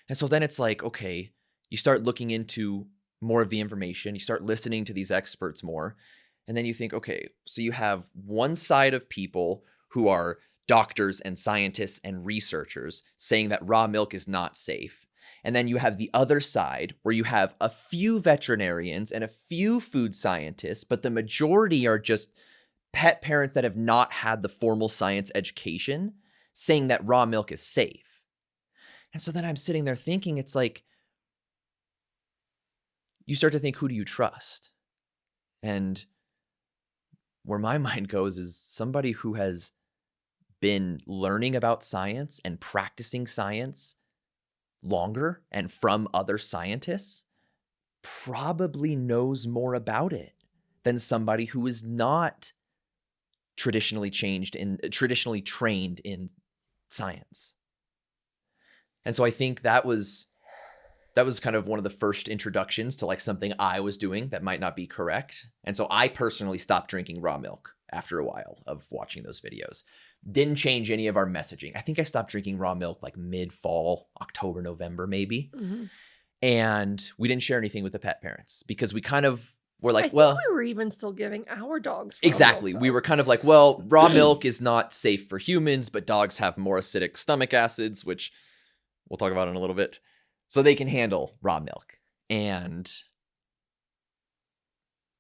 S1: And so then it's like, okay, you start looking into more of the information. You start listening to these experts more. And then you think, okay, so you have one side of people who are doctors and scientists and researchers saying that raw milk is not safe. And then you have the other side where you have a few veterinarians and a few food scientists, but the majority are just pet parents that have not had the formal science education saying that raw milk is safe. And so then I'm sitting there thinking, it's like, you start to think, who do you trust? And where my mind goes is somebody who has been learning about science and practicing science longer and from other scientists probably knows more about it than somebody who is not traditionally trained in science. And so I think that was kind of one of the first introductions to like something I was doing that might not be correct. And so I personally stopped drinking raw milk after a while of watching those videos. Didn't change any of our messaging. I think I stopped drinking raw milk like mid-fall, October, November, maybe.
S2: Mm-hmm.
S1: And we didn't share anything with the pet parents because we kind of were like,
S2: I think
S1: well,
S2: we were even still giving our dogs raw
S1: exactly.
S2: milk,
S1: We
S2: though.
S1: were kind of like, well, raw milk is not safe for humans, but dogs have more acidic stomach acids, which we'll talk about in a little bit. So they can handle raw milk. And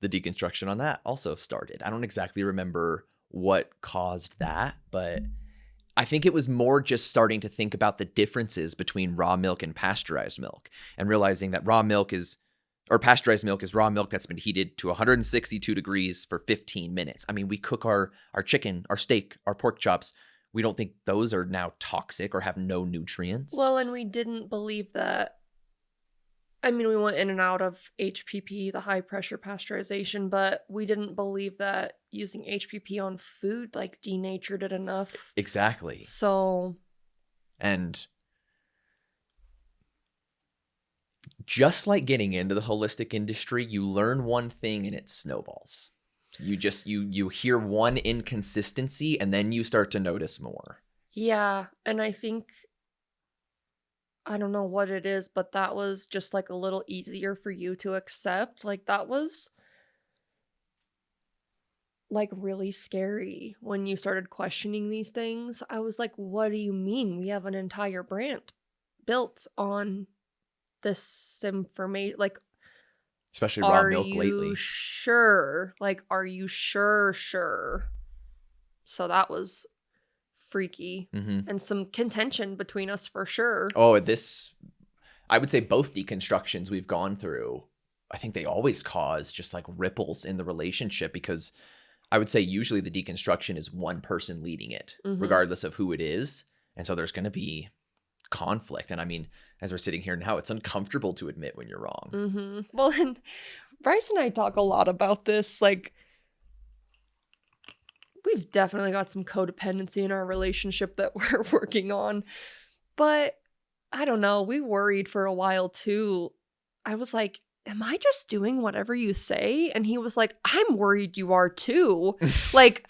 S1: the deconstruction on that also started. I don't exactly remember what caused that, but I think it was more just starting to think about the differences between raw milk and pasteurized milk and realizing that pasteurized milk is raw milk that's been heated to 162 degrees for 15 minutes. I mean, we cook our chicken, our steak, our pork chops. We don't think those are now toxic or have no nutrients.
S2: Well, and we didn't believe that. I mean, we went in and out of HPP, the high pressure pasteurization, but we didn't believe that using HPP on food like denatured it enough.
S1: Exactly.
S2: So,
S1: and just like getting into the holistic industry, you learn one thing and it snowballs. You hear one inconsistency and then you start to notice more.
S2: yeah, and I think, I don't know what it is, but that was just like a little easier for you to accept. Like that was like really scary when you started questioning these things. I was like, what do you mean? We have an entire brand built on this information. Like,
S1: Especially raw
S2: are
S1: milk
S2: you
S1: lately.
S2: sure? Like, are you sure? So that was freaky, and some contention between us for sure.
S1: Oh, I would say both deconstructions we've gone through, I think they always cause just like ripples in the relationship, because I would say usually the deconstruction is one person leading it, regardless of who it is. And so there's going to be conflict. And I mean, as we're sitting here now, it's uncomfortable to admit when you're wrong.
S2: Well, and Bryce and I talk a lot about this. Like, we've definitely got some codependency in our relationship that we're working on. But I don't know. We worried for a while too. I was like, am I just doing whatever you say? And he was like, I'm worried you are too. like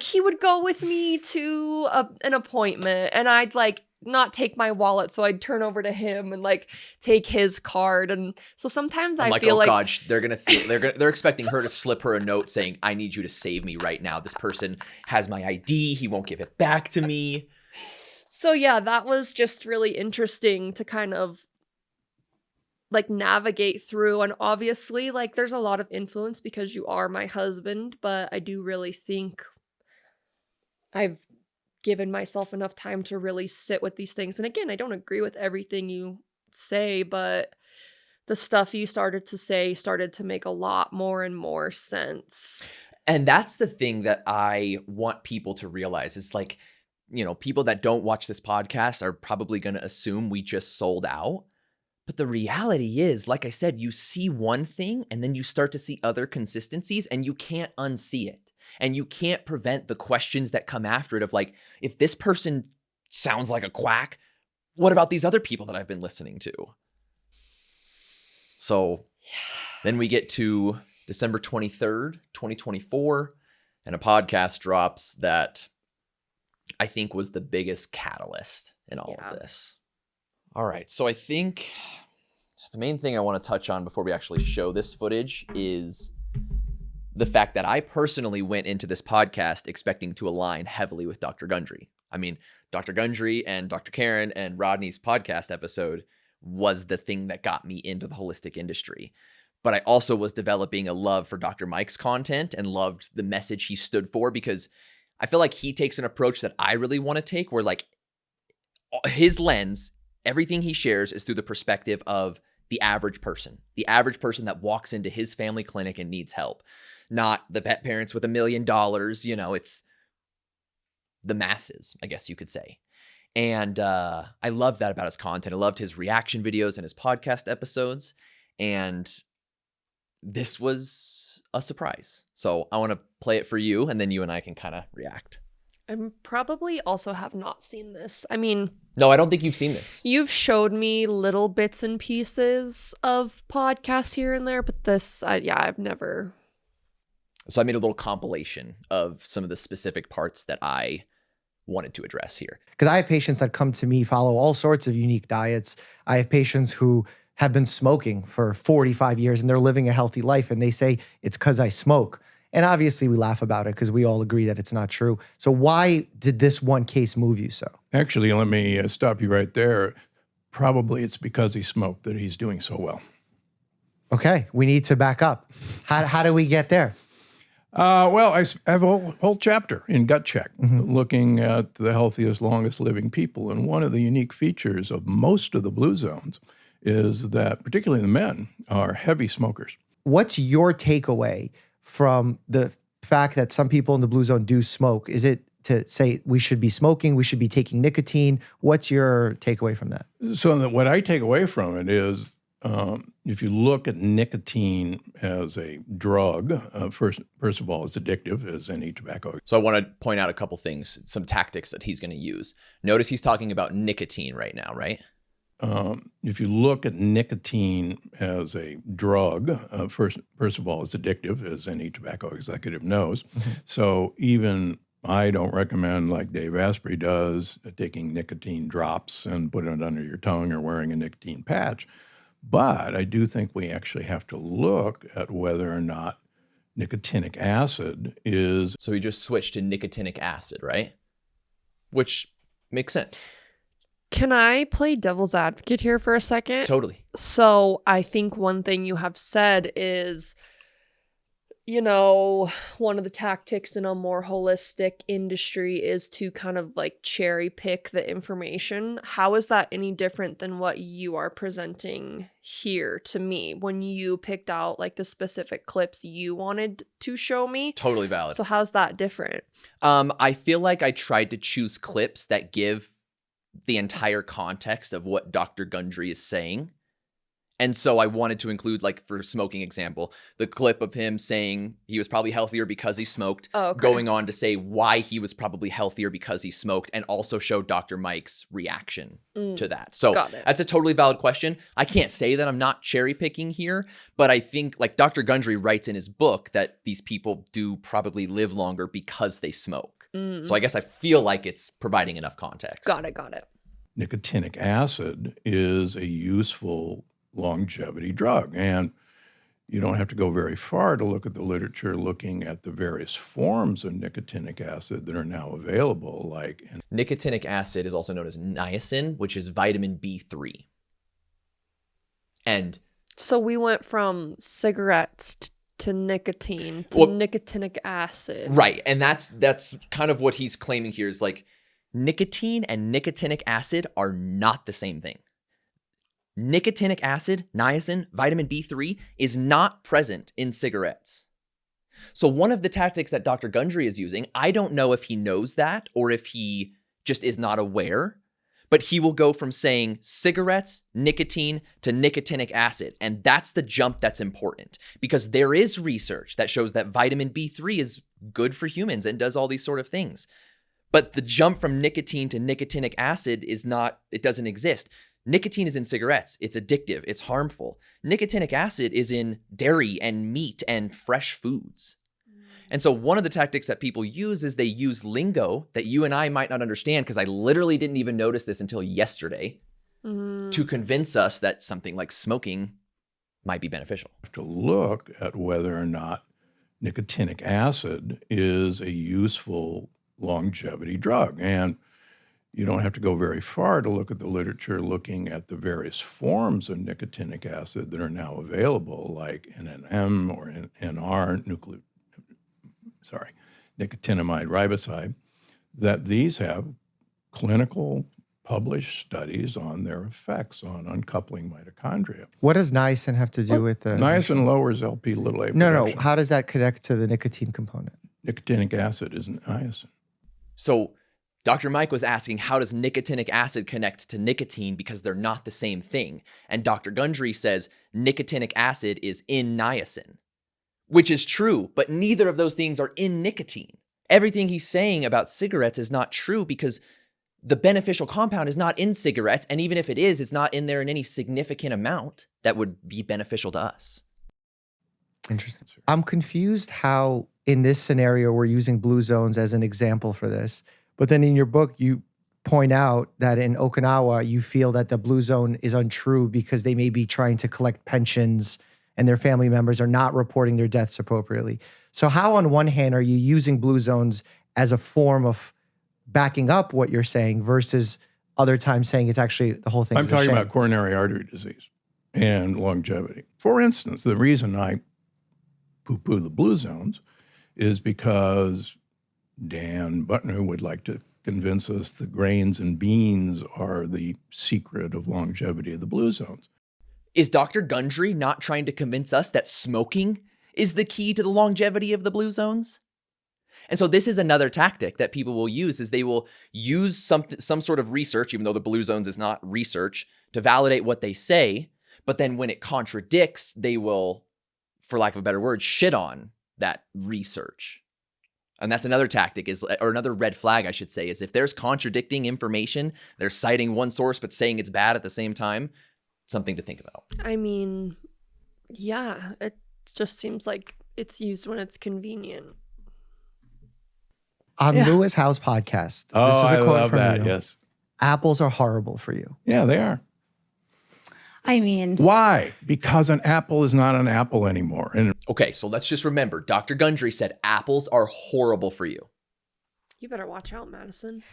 S2: he would go with me to an appointment, and I'd like not take my wallet, so I'd turn over to him and like take his card. And so sometimes
S1: I'm
S2: I
S1: like,
S2: feel
S1: oh
S2: like
S1: God, they're expecting her to slip her a note saying, I need you to save me right now. This person has my ID. He won't give it back to me.
S2: So yeah, that was just really interesting to kind of like navigate through. And obviously, like, there's a lot of influence because you are my husband, but I do really think I've given myself enough time to really sit with these things. And again, I don't agree with everything you say, but the stuff you started to say started to make a lot more and more sense.
S1: And that's the thing that I want people to realize. It's like, you know, people that don't watch this podcast are probably going to assume we just sold out. But the reality is, like I said, you see one thing and then you start to see other consistencies and you can't unsee it. And you can't prevent the questions that come after it of like, if this person sounds like a quack, what about these other people that I've been listening to? So then we get to December 23rd, 2024, and a podcast drops that I think was the biggest catalyst in all of this. All right. So I think the main thing I want to touch on before we actually show this footage is the fact that I personally went into this podcast expecting to align heavily with Dr. Gundry. I mean, Dr. Gundry and Dr. Karen and Rodney's podcast episode was the thing that got me into the holistic industry. But I also was developing a love for Dr. Mike's content and loved the message he stood for, because I feel like he takes an approach that I really want to take, where like his lens, everything he shares is through the perspective of the average person that walks into his family clinic and needs help. Not the pet parents with $1 million, you know, it's the masses, I guess you could say. And I loved that about his content. I loved his reaction videos and his podcast episodes. And this was a surprise. So I want to play it for you, and then you and I can kind of react.
S2: I probably also have not seen this. I mean,
S1: no, I don't think you've seen this.
S2: You've showed me little bits and pieces of podcasts here and there, but this, I've never.
S1: So I made a little compilation of some of the specific parts that I wanted to address here.
S5: Because I have patients that come to me, follow all sorts of unique diets. I have patients who have been smoking for 45 years and they're living a healthy life, and they say it's because I smoke. And obviously we laugh about it because we all agree that it's not true. So why did this one case move you so?
S6: Actually, let me stop you right there. Probably it's because he smoked that he's doing so well.
S5: Okay, we need to back up. How do we get there?
S6: Well, I have a whole chapter in Gut Check looking at the healthiest, longest living people. And one of the unique features of most of the blue zones is that particularly the men are heavy smokers.
S5: What's your takeaway from the fact that some people in the blue zone do smoke? Is it to say we should be smoking, we should be taking nicotine? What's your takeaway from that?
S6: So what I take away from it is if you look at nicotine as a drug, first of all, it's addictive as any tobacco.
S1: So I want to point out a couple things, some tactics that he's going to use. Notice he's talking about nicotine right now, right?
S6: If you look at nicotine as a drug, first of all, it's addictive, as any tobacco executive knows. So even I don't recommend, like Dave Asprey does, taking nicotine drops and putting it under your tongue or wearing a nicotine patch. But I do think we actually have to look at whether or not nicotinic acid is...
S1: So he just switched to nicotinic acid, right? Which makes sense.
S2: Can I play devil's advocate here for a second?
S1: Totally.
S2: So I think one thing you have said is, you know, one of the tactics in a more holistic industry is to kind of like cherry pick the information. How is that any different than what you are presenting here to me when you picked out like the specific clips you wanted to show me?
S1: Totally valid.
S2: So how's that different?
S1: I feel like I tried to choose clips that give the entire context of what Dr. Gundry is saying. And so I wanted to include, like, for smoking example, the clip of him saying he was probably healthier because he smoked, going on to say why he was probably healthier because he smoked, and also show Dr. Mike's reaction to that. So that's a totally valid question. I can't say that I'm not cherry picking here, but I think, like, Dr. Gundry writes in his book that these people do probably live longer because they smoke. So I guess I feel like it's providing enough context.
S2: Got it.
S6: Nicotinic acid is a useful longevity drug. And you don't have to go very far to look at the literature looking at the various forms of nicotinic acid that are now available. Like
S1: nicotinic acid is also known as niacin, which is vitamin B3. And
S2: so we went from cigarettes to nicotine to nicotinic acid.
S1: Right. And that's kind of what he's claiming here is like nicotine and nicotinic acid are not the same thing. Nicotinic acid, niacin, vitamin B3 is not present in cigarettes. So one of the tactics that Dr. Gundry is using, I don't know if he knows that or if he just is not aware, but he will go from saying cigarettes, nicotine to nicotinic acid. And that's the jump that's important because there is research that shows that vitamin B3 is good for humans and does all these sort of things. But the jump from nicotine to nicotinic acid is not, it doesn't exist. Nicotine is in cigarettes. It's addictive. It's harmful. Nicotinic acid is in dairy and meat and fresh foods. And so one of the tactics that people use is they use lingo that you and I might not understand because I literally didn't even notice this until yesterday to convince us that something like smoking might be beneficial.
S6: You have to look at whether or not nicotinic acid is a useful longevity drug. And you don't have to go very far to look at the literature looking at the various forms of nicotinic acid that are now available, like NNM or NR, nicotinamide riboside, that these have clinical published studies on their effects on uncoupling mitochondria.
S5: What does niacin have to do with the...
S6: Niacin lowers LP little a production.
S5: No. How does that connect to the nicotine component?
S6: Nicotinic acid is niacin.
S1: So Dr. Mike was asking, how does nicotinic acid connect to nicotine because they're not the same thing? And Dr. Gundry says nicotinic acid is in niacin, which is true, but neither of those things are in nicotine. Everything he's saying about cigarettes is not true because the beneficial compound is not in cigarettes, and even if it is, it's not in there in any significant amount that would be beneficial to us.
S5: Interesting. I'm confused how in this scenario we're using blue zones as an example for this. But then in your book, you point out that in Okinawa, you feel that the blue zone is untrue because they may be trying to collect pensions and their family members are not reporting their deaths appropriately. So how on one hand are you using blue zones as a form of backing up what you're saying versus other times saying it's actually the whole thing?
S6: I'm talking about coronary artery disease and longevity. For instance, the reason I poo-poo the blue zones is because Dan Butner would like to convince us the grains and beans are the secret of longevity of the blue zones.
S1: Is Dr. Gundry not trying to convince us that smoking is the key to the longevity of the blue zones? And so this is another tactic that people will use is they will use some sort of research, even though the blue zones is not research, to validate what they say. But then when it contradicts, they will, for lack of a better word, shit on that research. And that's another tactic or another red flag, I should say, is if there's contradicting information, they're citing one source but saying it's bad at the same time, something to think about.
S2: I mean, yeah, it just seems like it's used when it's convenient.
S5: On Lewis Howe's podcast,
S6: this is a quote
S5: from
S6: that,
S5: you.
S6: yes.
S5: Apples are horrible for you.
S6: Yeah, they are.
S7: I mean...
S6: Why? Because an apple is not an apple anymore. And
S1: okay, so let's just remember, Dr. Gundry said apples are horrible for you.
S2: You better watch out, Madison.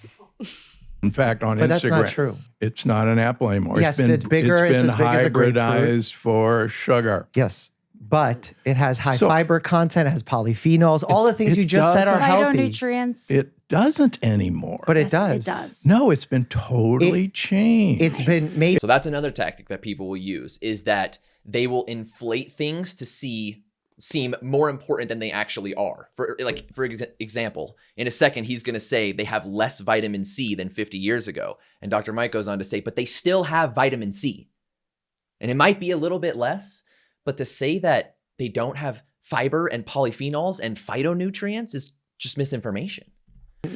S6: In fact, on
S5: But
S6: Instagram,
S5: that's not true.
S6: it's not an apple anymore.
S5: Yes, it's bigger.
S6: It's
S5: It's
S6: been
S5: as big as a grapefruit.
S6: hybridized for sugar.
S5: Yes. But it has high
S6: So-
S5: fiber content, it has polyphenols, all the things
S6: it
S5: you just said are
S6: doesn't.
S5: healthy.
S7: Phytonutrients.
S6: It doesn't anymore.
S5: But it
S7: Yes,
S5: does.
S7: It does.
S6: No, it's been totally changed.
S5: It's been made.
S1: So that's another tactic that people will use, is that they will inflate things to seem more important than they actually are. For example, in a second, he's going to say they have less vitamin C than 50 years ago. And Dr. Mike goes on to say, but they still have vitamin C. And it might be a little bit less, but to say that they don't have fiber and polyphenols and phytonutrients is just misinformation.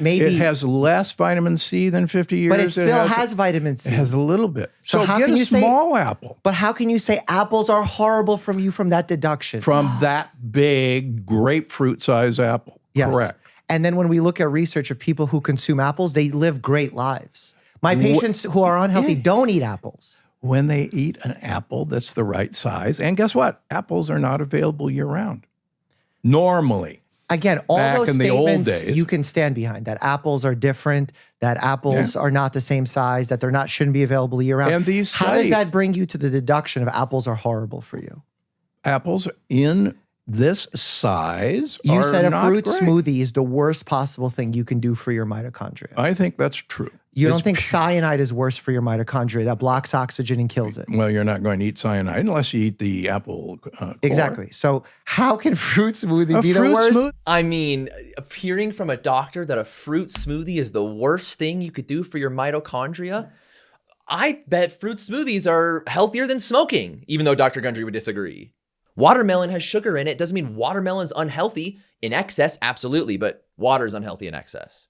S5: Maybe,
S6: it has less vitamin C than 50 years.
S5: but it still has vitamin C.
S6: It has a little bit.
S5: So
S6: So,
S5: how
S6: get
S5: can
S6: a
S5: you say-
S6: small apple
S5: But how can you say apples are horrible from that deduction?
S6: from that big grapefruit size apple.
S5: Yes.
S6: Correct.
S5: And then when we look at research of people who consume apples, they live great lives. My patients who are unhealthy don't eat apples.
S6: When they eat an apple that's the right size, and guess what? Apples are not available year round. Normally.
S5: Again, all
S6: Back
S5: those
S6: in the old
S5: statements
S6: days.
S5: you can stand behind, that apples are different, that apples are not the same size, that shouldn't be available year round.
S6: And these
S5: How does
S6: studies-
S5: that bring you to the deduction of apples are horrible for you?
S6: Apples in this size
S5: You
S6: are
S5: said a
S6: not
S5: fruit
S6: great.
S5: smoothie is the worst possible thing you can do for your mitochondria.
S6: I think that's true.
S5: You don't
S6: It's
S5: think
S6: pu-
S5: cyanide is worse for your mitochondria, that blocks oxygen and kills it?
S6: Well, you're not going to eat cyanide unless you eat the apple core.
S5: Exactly. So how can fruit smoothie
S6: A
S5: be the
S6: fruit
S5: worst?
S6: smoothie.
S1: I mean, hearing from a doctor that a fruit smoothie is the worst thing you could do for your mitochondria, I bet fruit smoothies are healthier than smoking, even though Dr. Gundry would disagree. Watermelon has sugar in it. Doesn't mean watermelon's unhealthy. In excess, absolutely, but water's unhealthy in excess.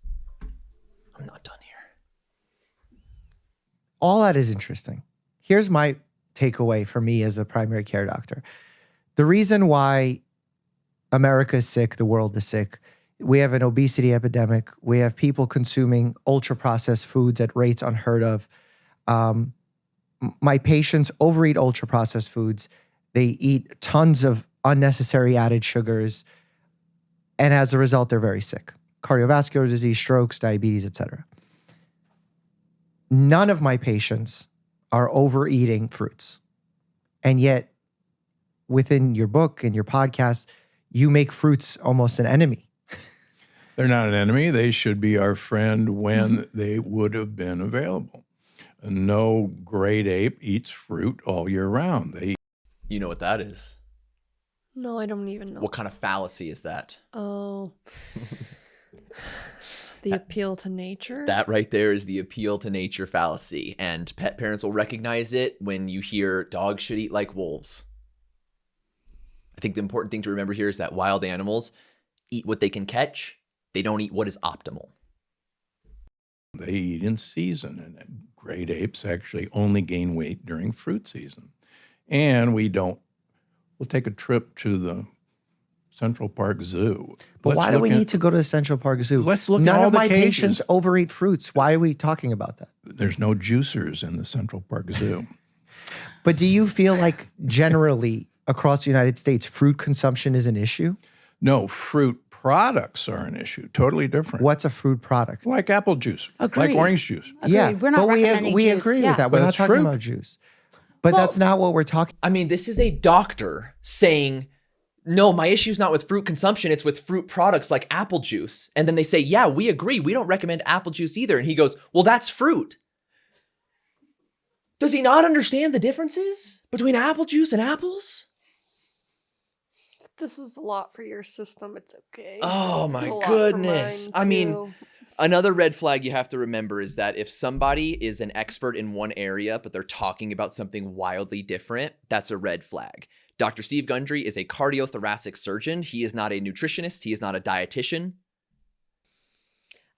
S1: I'm not done here.
S5: All that is interesting. Here's my takeaway for me as a primary care doctor. The reason why America is sick, the world is sick, we have an obesity epidemic. We have people consuming ultra-processed foods at rates unheard of. My patients overeat ultra-processed foods. They eat tons of unnecessary added sugars. And as a result, they're very sick. Cardiovascular disease, strokes, diabetes, etc. None of my patients are overeating fruits. And yet, within your book and your podcast, you make fruits almost an enemy.
S6: They're not an enemy. They should be our friend when they would have been available. No great ape eats fruit all year round. They
S1: You know what that is.
S2: No, I don't even know.
S1: What kind of fallacy is that?
S2: Oh. The appeal to nature?
S1: That right there is the appeal to nature fallacy. And pet parents will recognize it when you hear dogs should eat like wolves. I think the important thing to remember here is that wild animals eat what they can catch. They don't eat what is optimal.
S6: They eat in season, and great apes actually only gain weight during fruit season. And we'll take a trip to the Central Park Zoo.
S5: But why do we need to go to the Central Park Zoo?
S6: Let's look at
S5: None
S6: all
S5: of
S6: the
S5: my
S6: cages.
S5: patients overeat fruits. Why are we talking about that?
S6: There's no juicers in the Central Park Zoo.
S5: But do you feel like generally across the United States, fruit consumption is an issue?
S6: No, fruit products are an issue. Totally different.
S5: What's a fruit product?
S6: Like apple juice,
S7: Agreed.
S6: like orange juice.
S7: Agreed.
S5: Yeah,
S7: We're not
S5: but
S7: recommending
S5: we
S7: juice.
S5: agree
S7: Yeah.
S5: with that.
S6: But
S5: We're not
S6: it's
S5: talking
S6: fruit.
S5: about juice. But that's not what we're talking.
S1: I mean, this is a doctor saying, no, my issue's not with fruit consumption. It's with fruit products like apple juice. And then they say, yeah, we agree. We don't recommend apple juice either. And he goes, well, that's fruit. Does he not understand the differences between apple juice and apples?
S2: This is a lot for your system. It's okay.
S1: Oh
S2: It's
S1: my
S2: a lot for
S1: goodness.
S2: mine,
S1: I mean,
S2: too.
S1: another red flag you have to remember is that if somebody is an expert in one area, but they're talking about something wildly different, that's a red flag. Dr. Steve Gundry is a cardiothoracic surgeon. He is not a nutritionist. He is not a dietitian.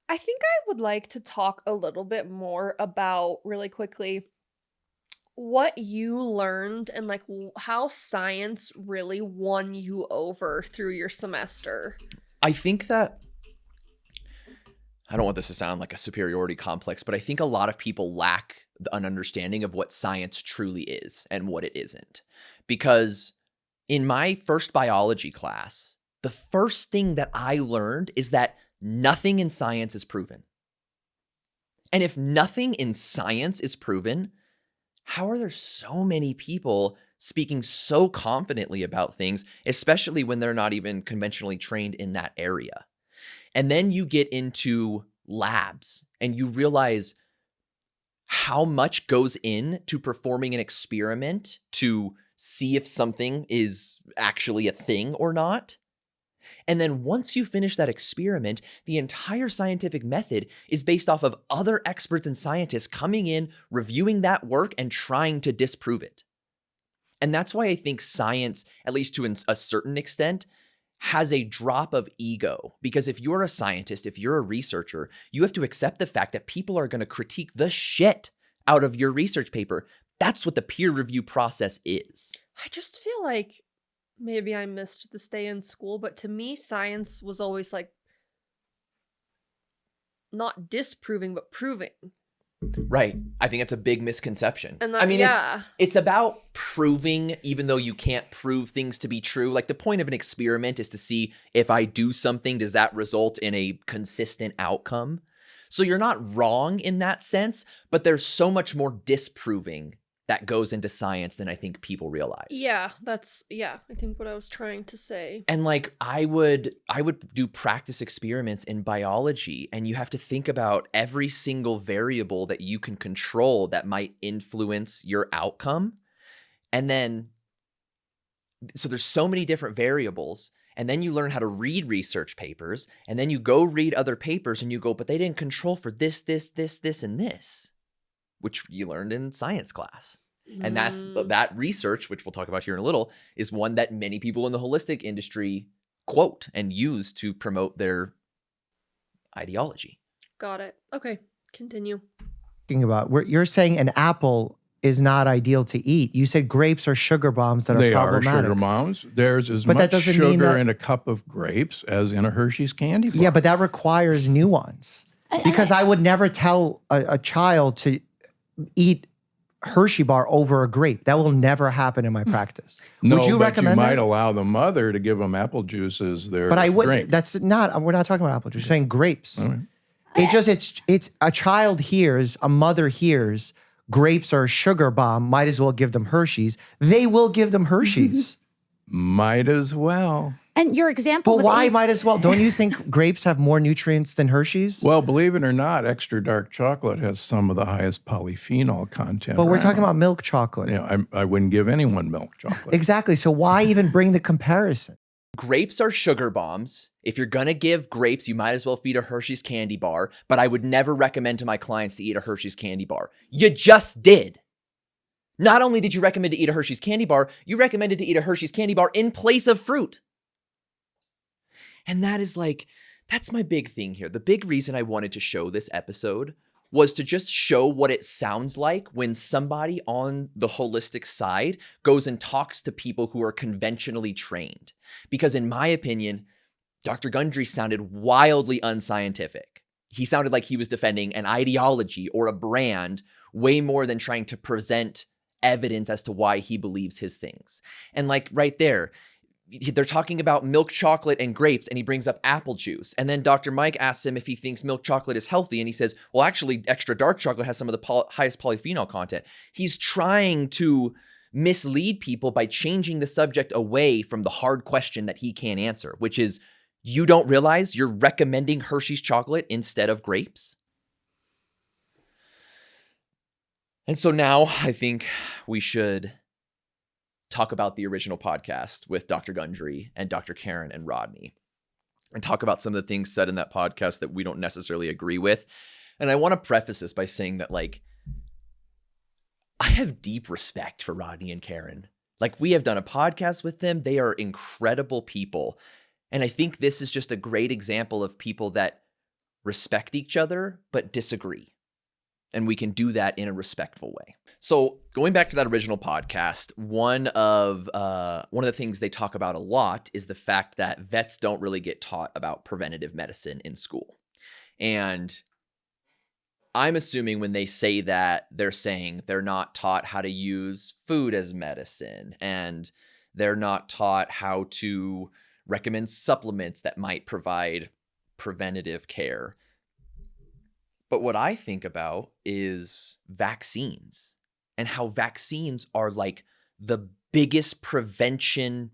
S2: I think I would like to talk a little bit more about, really quickly, what you learned and like how science really won you over through your semester.
S1: I think that, I don't want this to sound like a superiority complex, but I think a lot of people lack an understanding of what science truly is and what it isn't. Because in my first biology class, the first thing that I learned is that nothing in science is proven. And if nothing in science is proven, how are there so many people speaking so confidently about things, especially when they're not even conventionally trained in that area? And then you get into labs and you realize how much goes into performing an experiment to see if something is actually a thing or not. And then once you finish that experiment, the entire scientific method is based off of other experts and scientists coming in, reviewing that work, and trying to disprove it. And that's why I think science, at least to a certain extent, has a drop of ego. Because if you're a scientist, if you're a researcher, you have to accept the fact that people are going to critique the shit out of your research paper. That's what the peer review process is.
S2: I just feel like maybe I missed this day in school, but to me, science was always like not disproving, but proving.
S1: Right. I think that's a big misconception.
S2: And that,
S1: I mean,
S2: yeah.
S1: it's about proving, even though you can't prove things to be true. Like, the point of an experiment is to see if I do something, does that result in a consistent outcome? So you're not wrong in that sense, but there's so much more disproving that goes into science than I think people realize.
S2: Yeah, I think what I was trying to say.
S1: And like, I would do practice experiments in biology, and you have to think about every single variable that you can control that might influence your outcome. And then, so there's so many different variables, and then you learn how to read research papers, and then you go read other papers and you go, but they didn't control for this, and this, which you learned in science class. And that's that research, which we'll talk about here in a little, is one that many people in the holistic industry quote and use to promote their ideology.
S2: Got it. Okay, continue.
S5: You're saying an apple is not ideal to eat. You said grapes are sugar bombs that are problematic.
S6: They are sugar bombs. There's as
S5: But that
S6: much
S5: doesn't mean
S6: sugar
S5: that-
S6: in a cup of grapes as in a Hershey's candy bar.
S5: Yeah, but that requires nuance. Because I would never tell a child to eat Hershey bar over a grape. That will never happen in my practice.
S6: No,
S5: would you
S6: but
S5: recommend
S6: you might
S5: that?
S6: allow the mother to give them apple juice as their
S5: But I would.
S6: drink.
S5: That's not. We're not talking about apple juice. We're saying grapes.
S6: All right.
S5: It's a child hears, a mother hears, grapes are a sugar bomb. Might as well give them Hershey's. They will give them Hershey's.
S6: Might as well.
S7: And your example
S5: But
S7: with
S5: why
S7: apes-
S5: might as well? Don't you think grapes have more nutrients than Hershey's?
S6: Well, believe it or not, extra dark chocolate has some of the highest polyphenol content.
S5: But we're
S6: around.
S5: talking about milk chocolate.
S6: Yeah, I wouldn't give anyone milk chocolate.
S5: Exactly. So why even bring the comparison?
S1: Grapes are sugar bombs. If you're going to give grapes, you might as well feed a Hershey's candy bar, but I would never recommend to my clients to eat a Hershey's candy bar. You just did. Not only did you recommend to eat a Hershey's candy bar, you recommended to eat a Hershey's candy bar in place of fruit. And that is like, that's my big thing here. The big reason I wanted to show this episode was to just show what it sounds like when somebody on the holistic side goes and talks to people who are conventionally trained. Because in my opinion, Dr. Gundry sounded wildly unscientific. He sounded like he was defending an ideology or a brand way more than trying to present evidence as to why he believes his things. And like right there, they're talking about milk chocolate and grapes, and he brings up apple juice. And then Dr. Mike asks him if he thinks milk chocolate is healthy, and he says, well, actually, extra dark chocolate has some of the highest polyphenol content. He's trying to mislead people by changing the subject away from the hard question that he can't answer, which is, you don't realize you're recommending Hershey's chocolate instead of grapes? And so now I think we should talk about the original podcast with Dr. Gundry and Dr. Karen and Rodney, and talk about some of the things said in that podcast that we don't necessarily agree with. And I want to preface this by saying that, like, I have deep respect for Rodney and Karen. Like, we have done a podcast with them. They are incredible people. And I think this is just a great example of people that respect each other, but disagree. And we can do that in a respectful way. So going back to that original podcast, one of the things they talk about a lot is the fact that vets don't really get taught about preventative medicine in school. And I'm assuming when they say that, they're saying they're not taught how to use food as medicine, and they're not taught how to recommend supplements that might provide preventative care. But what I think about is vaccines and how vaccines are like the biggest prevention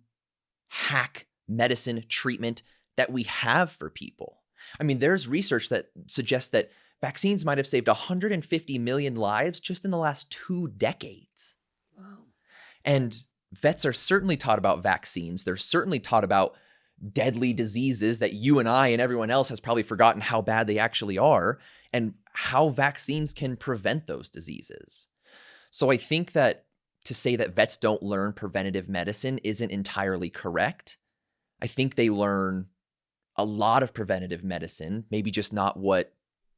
S1: hack medicine treatment that we have for people. I mean, there's research that suggests that vaccines might have saved 150 million lives just in the last 2 decades.
S2: Wow.
S1: And vets are certainly taught about vaccines. They're certainly taught about deadly diseases that you and I and everyone else has probably forgotten how bad they actually are and how vaccines can prevent those diseases. So I think that to say that vets don't learn preventative medicine isn't entirely correct. I think they learn a lot of preventative medicine, maybe just not what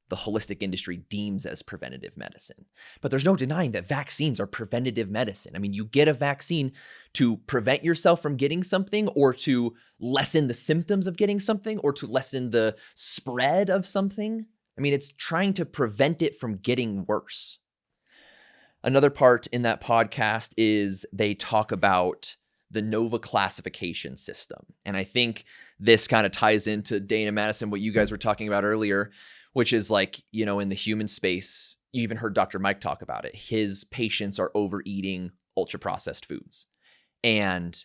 S1: the holistic industry deems as preventative medicine. But there's no denying that vaccines are preventative medicine. I mean, you get a vaccine to prevent yourself from getting something, or to lessen the symptoms of getting something, or to lessen the spread of something. I mean, it's trying to prevent it from getting worse. Another part in that podcast is they talk about the NOVA classification system. And I think this kind of ties into Dana Madison, what you guys were talking about earlier, which is like, you know, in the human space, you even heard Dr. Mike talk about it. His patients are overeating ultra-processed foods. And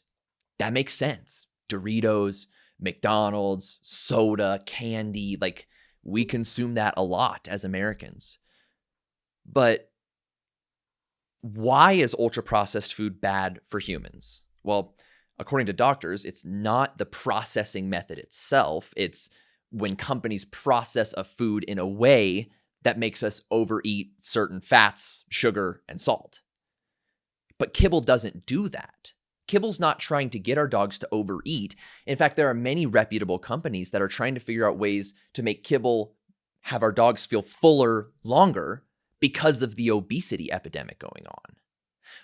S1: that makes sense. Doritos, McDonald's, soda, candy, like we consume that a lot as Americans. But why is ultra-processed food bad for humans? Well, according to doctors, it's not the processing method itself. It's when companies process a food in a way that makes us overeat certain fats, sugar, and salt. But kibble doesn't do that. Kibble's not trying to get our dogs to overeat. In fact, there are many reputable companies that are trying to figure out ways to make kibble have our dogs feel fuller longer because of the obesity epidemic going on.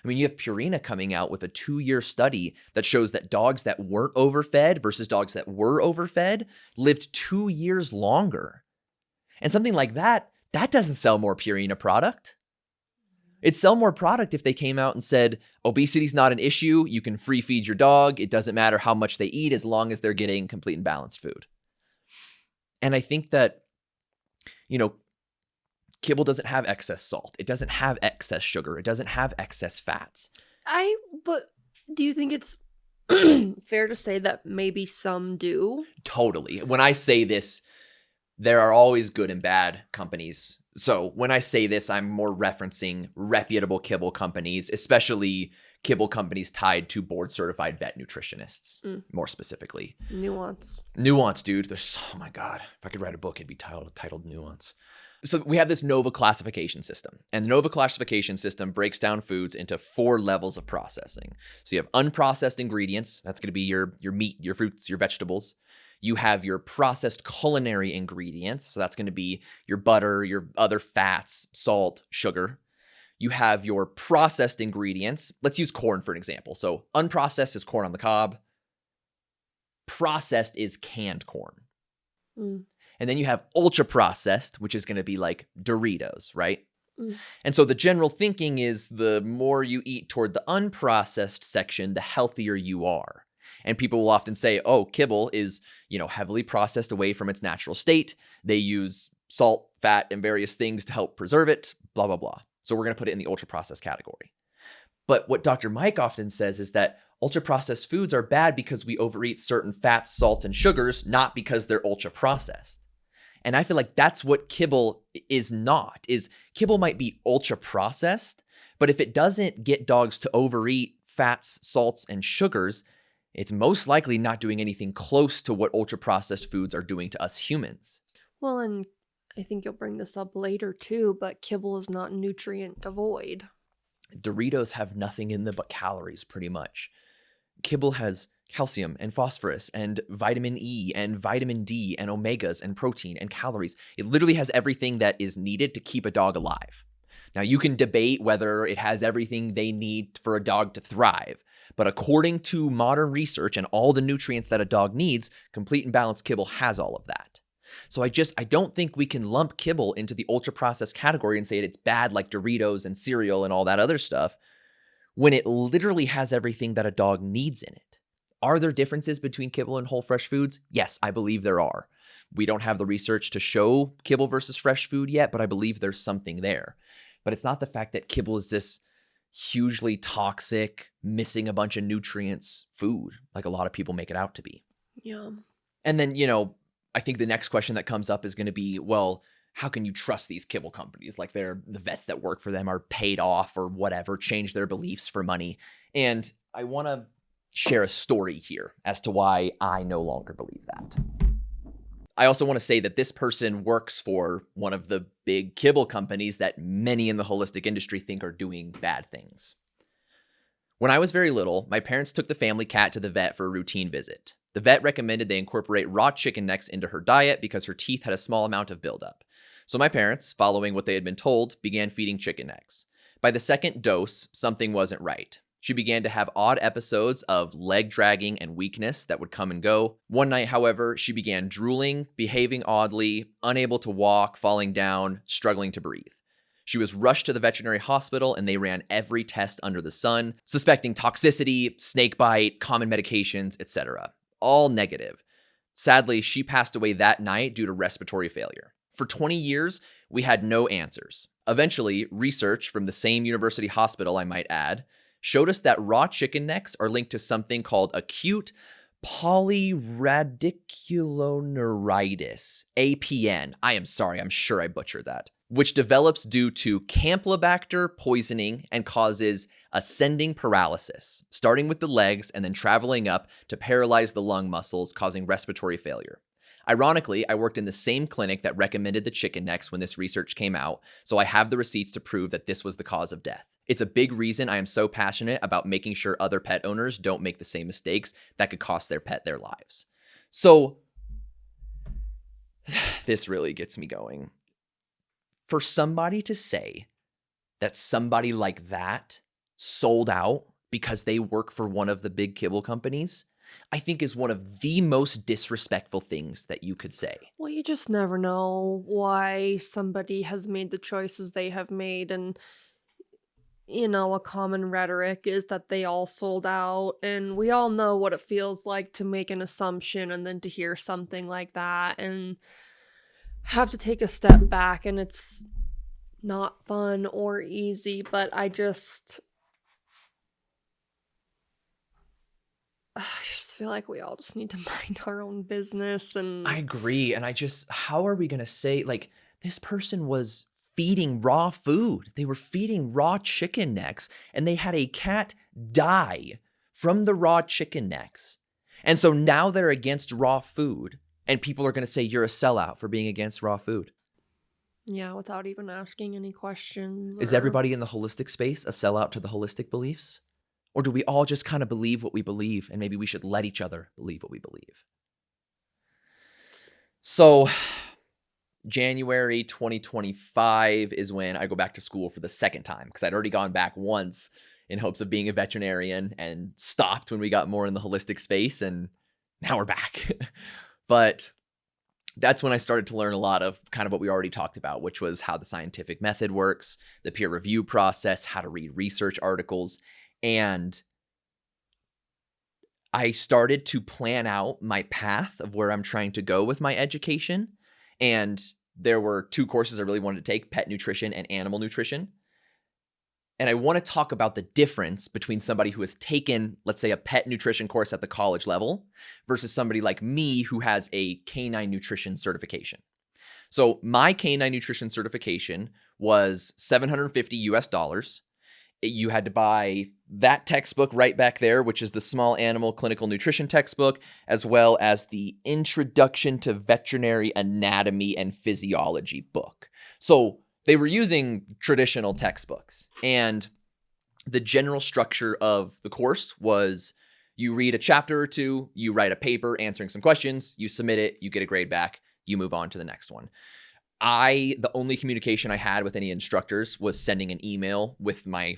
S1: I mean, you have Purina coming out with a 2-year study that shows that dogs that weren't overfed versus dogs that were overfed lived 2 years longer. And something like that doesn't sell more Purina product. It'd sell more product if they came out and said, obesity's not an issue. You can free feed your dog. It doesn't matter how much they eat as long as they're getting complete and balanced food. And I think that, you know, kibble doesn't have excess salt. It doesn't have excess sugar. It doesn't have excess fats.
S2: But do you think it's fair to say that maybe some do?
S1: Totally. When I say this, there are always good and bad companies. So when I say this, I'm more referencing reputable kibble companies, especially kibble companies tied to board certified vet nutritionists, more specifically.
S2: Nuance, dude.
S1: There's, oh my God, if I could write a book, it'd be titled Nuance. So we have this NOVA classification system, and the NOVA classification system breaks down foods into 4 levels of processing. So you have unprocessed ingredients. That's going to be your meat, your fruits, your vegetables. You have your processed culinary ingredients. So that's going to be your butter, your other fats, salt, sugar. You have your processed ingredients. Let's use corn for an example. So unprocessed is corn on the cob. Processed is canned corn. And then you have ultra processed, which is going to be like Doritos, right? And so the general thinking is the more you eat toward the unprocessed section, the healthier you are. And people will often say, oh, kibble is, you know, heavily processed away from its natural state. They use salt, fat, and various things to help preserve it, blah, blah, blah. So we're going to put it in the ultra processed category. But what Dr. Mike often says is that ultra processed foods are bad because we overeat certain fats, salts, and sugars, not because they're ultra processed. And I feel like that's what kibble is not, is kibble might be ultra processed, but if it doesn't get dogs to overeat fats, salts, and sugars, it's most likely not doing anything close to what ultra processed foods are doing to us humans.
S2: Well, and I think you'll bring this up later too, but kibble is not nutrient devoid.
S1: Doritos have nothing in them but calories, pretty much. Kibble has calcium and phosphorus and vitamin E and vitamin D and omegas and protein and calories. It literally has everything that is needed to keep a dog alive. Now, you can debate whether it has everything they need for a dog to thrive, but according to modern research and all the nutrients that a dog needs, complete and balanced kibble has all of that. So I don't think we can lump kibble into the ultra-processed category and say it's bad like Doritos and cereal and all that other stuff when it literally has everything that a dog needs in it. Are there differences between kibble and whole fresh foods? Yes, I believe there are. We don't have the research to show kibble versus fresh food yet, but I believe there's something there. But it's not the fact that kibble is this hugely toxic, missing a bunch of nutrients food, like a lot of people make it out to be.
S2: Yeah.
S1: And then, I think the next question that comes up is going to be, well, how can you trust these kibble companies? Like the vets that work for them are paid off or whatever, change their beliefs for money. And I want to share a story here as to why I no longer believe that. I also want to say that this person works for one of the big kibble companies that many in the holistic industry think are doing bad things. When I was very little, my parents took the family cat to the vet for a routine visit. The vet recommended they incorporate raw chicken necks into her diet because her teeth had a small amount of buildup. So my parents, following what they had been told, began feeding chicken necks. By the second dose, something wasn't right. She began to have odd episodes of leg dragging and weakness that would come and go. One night, however, she began drooling, behaving oddly, unable to walk, falling down, struggling to breathe. She was rushed to the veterinary hospital and they ran every test under the sun, suspecting toxicity, snake bite, common medications, etc. All negative. Sadly, she passed away that night due to respiratory failure. For 20 years, we had no answers. Eventually, research from the same university hospital, I might add, showed us that raw chicken necks are linked to something called acute polyradiculoneuritis, APN. I am sorry, I'm sure I butchered that, which develops due to Campylobacter poisoning and causes ascending paralysis, starting with the legs and then traveling up to paralyze the lung muscles, causing respiratory failure. Ironically, I worked in the same clinic that recommended the chicken necks when this research came out, so I have the receipts to prove that this was the cause of death. It's a big reason I am so passionate about making sure other pet owners don't make the same mistakes that could cost their pet their lives. So, this really gets me going. For somebody to say that somebody like that sold out because they work for one of the big kibble companies, I think is one of the most disrespectful things that you could say.
S2: Well, you just never know why somebody has made the choices they have made. And, a common rhetoric is that they all sold out. And we all know what it feels like to make an assumption and then to hear something like that and have to take a step back. And it's not fun or easy, but I just feel like we all just need to mind our own business. And
S1: I agree. And how are we going to say, this person was feeding raw food. They were feeding raw chicken necks and they had a cat die from the raw chicken necks. And so now they're against raw food and people are going to say you're a sellout for being against raw food.
S2: yeah, without even asking any questions.
S1: Is everybody in the holistic space a sellout to the holistic beliefs? Or do we all just kind of believe what we believe and maybe we should let each other believe what we believe? So January 2025 is when I go back to school for the second time because I'd already gone back once in hopes of being a veterinarian and stopped when we got more in the holistic space, and now we're back. But that's when I started to learn a lot of kind of what we already talked about, which was how the scientific method works, the peer review process, how to read research articles. And I started to plan out my path of where I'm trying to go with my education. And there were two courses I really wanted to take, pet nutrition and animal nutrition. And I want to talk about the difference between somebody who has taken, let's say, a pet nutrition course at the college level versus somebody like me who has a canine nutrition certification. So my canine nutrition certification was $750 US. You had to buy that textbook right back there, which is the Small Animal Clinical Nutrition textbook, as well as the Introduction to Veterinary Anatomy and Physiology book. So they were using traditional textbooks, and the general structure of the course was you read a chapter or two, you write a paper answering some questions, you submit it, you get a grade back, you move on to the next one. The only communication I had with any instructors was sending an email with my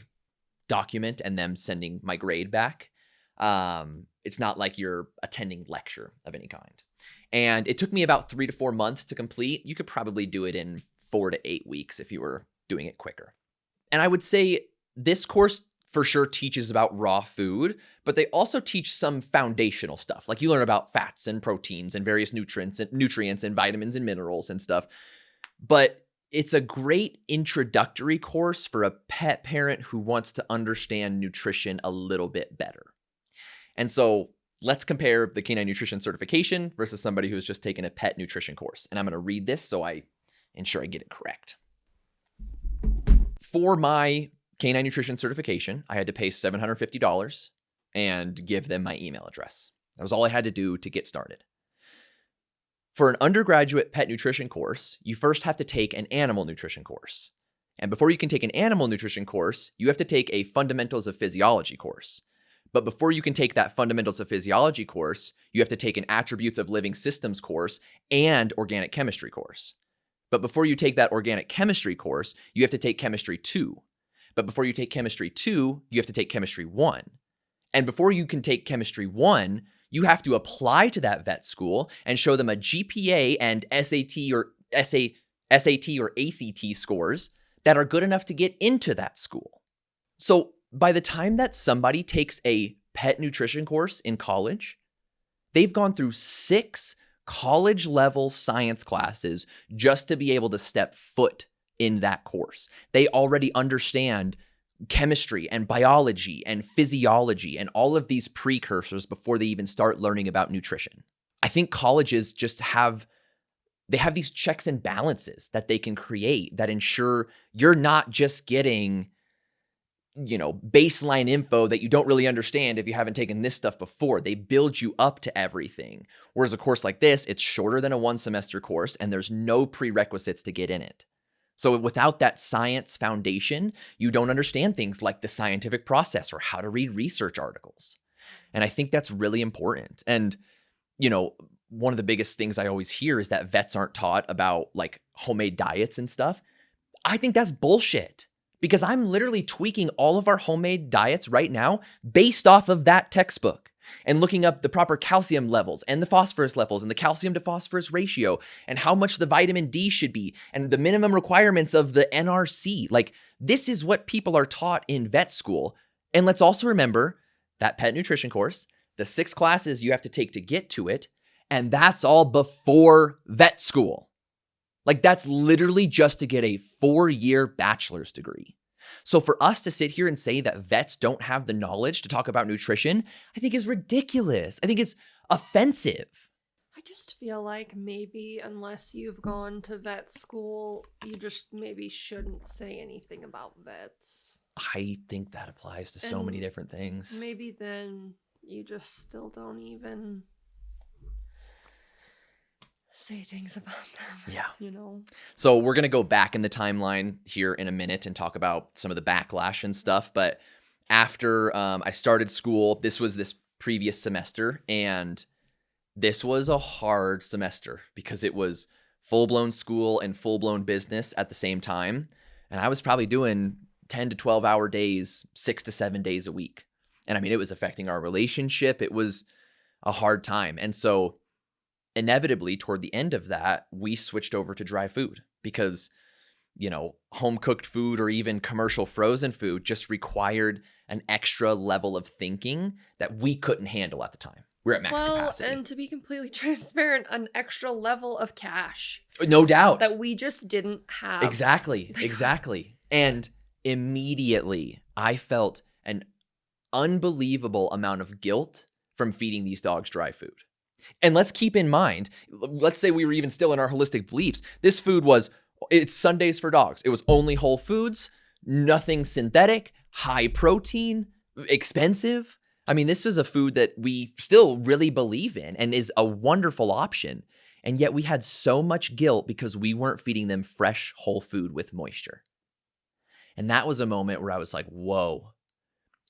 S1: document and them sending my grade back. It's not like you're attending lecture of any kind. And it took me about 3 to 4 months to complete. You could probably do it in 4 to 8 weeks if you were doing it quicker. And I would say this course for sure teaches about raw food, but they also teach some foundational stuff. Like you learn about fats and proteins and various nutrients and vitamins and minerals and stuff. But it's a great introductory course for a pet parent who wants to understand nutrition a little bit better. And so let's compare the canine nutrition certification versus somebody who's just taken a pet nutrition course. And I'm going to read this so I ensure I get it correct. For my canine nutrition certification, I had to pay $750 and give them my email address. That was all I had to do to get started. For an undergraduate pet nutrition course, you first have to take an animal nutrition course. And before you can take an animal nutrition course, you have to take a Fundamentals of Physiology course. But before you can take that Fundamentals of Physiology course, you have to take an Attributes of Living Systems course and Organic Chemistry course. But before you take that Organic Chemistry course, you have to take Chemistry 2. But before you take Chemistry 2, you have to take Chemistry 1. And before you can take Chemistry 1, you have to apply to that vet school and show them a GPA and SAT or ACT scores that are good enough to get into that school. So by the time that somebody takes a pet nutrition course in college, they've gone through 6 college-level science classes just to be able to step foot in that course. They already understand chemistry and biology and physiology and all of these precursors before they even start learning about nutrition. I think colleges just have these checks and balances that they can create that ensure you're not just getting, baseline info that you don't really understand if you haven't taken this stuff before. They build you up to everything. Whereas a course like this, it's shorter than a 1-semester course and there's no prerequisites to get in it. So without that science foundation, you don't understand things like the scientific process or how to read research articles. And I think that's really important. And, one of the biggest things I always hear is that vets aren't taught about like homemade diets and stuff. I think that's bullshit because I'm literally tweaking all of our homemade diets right now based off of that textbook and looking up the proper calcium levels and the phosphorus levels and the calcium to phosphorus ratio and how much the vitamin D should be and the minimum requirements of the NRC. Like this is what people are taught in vet school. And let's also remember that pet nutrition course, the 6 classes you have to take to get to it. And that's all before vet school. Like that's literally just to get a 4-year bachelor's degree. So for us to sit here and say that vets don't have the knowledge to talk about nutrition, I think is ridiculous. I think it's offensive.
S2: I just feel like maybe unless you've gone to vet school, you just maybe shouldn't say anything about vets.
S1: I think that applies to so many different things.
S2: Maybe then you just still don't even say things about them.
S1: Yeah. So we're going to go back in the timeline here in a minute and talk about some of the backlash and stuff. But after I started school, this was this previous semester, and this was a hard semester because it was full-blown school and full-blown business at the same time. And I was probably doing 10 to 12-hour days, 6 to 7 days a week. And I mean, it was affecting our relationship. It was a hard time. And so inevitably, toward the end of that, we switched over to dry food because, home cooked food or even commercial frozen food just required an extra level of thinking that we couldn't handle at the time. We're at max capacity.
S2: And to be completely transparent, an extra level of cash.
S1: No doubt.
S2: That we just didn't have.
S1: Exactly. And immediately, I felt an unbelievable amount of guilt from feeding these dogs dry food. And let's keep in mind, let's say we were even still in our holistic beliefs. This food it's Sundays for dogs. It was only whole foods, nothing synthetic, high protein, expensive. I mean, this is a food that we still really believe in and is a wonderful option. And yet we had so much guilt because we weren't feeding them fresh, whole food with moisture. And that was a moment where I was like, whoa,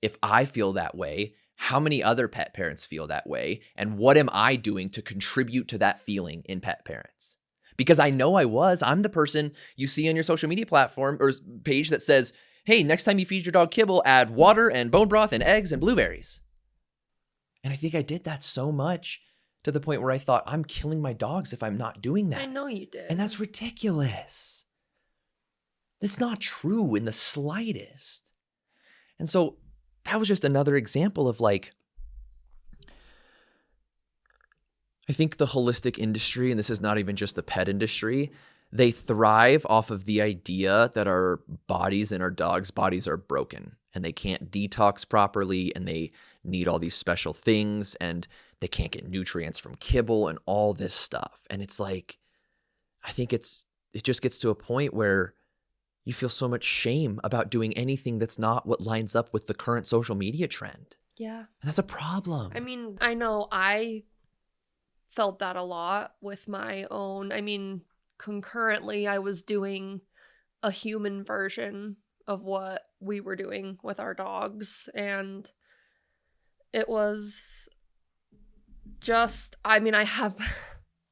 S1: if I feel that way, how many other pet parents feel that way? And what am I doing to contribute to that feeling in pet parents? Because I know I'm the person you see on your social media platform or page that says, hey, next time you feed your dog kibble, add water and bone broth and eggs and blueberries. And I think I did that so much to the point where I thought, I'm killing my dogs if I'm not doing that.
S2: I know you did.
S1: And that's ridiculous. That's not true in the slightest. And so that was just another example of like, I think the holistic industry, and this is not even just the pet industry, they thrive off of the idea that our bodies and our dogs' bodies are broken and they can't detox properly and they need all these special things and they can't get nutrients from kibble and all this stuff. And it's like, I think it just gets to a point where you feel so much shame about doing anything that's not what lines up with the current social media trend.
S2: Yeah.
S1: And that's a problem.
S2: I mean, I know I felt that a lot with my own. I mean, concurrently, I was doing a human version of what we were doing with our dogs. And it was just, I mean, I have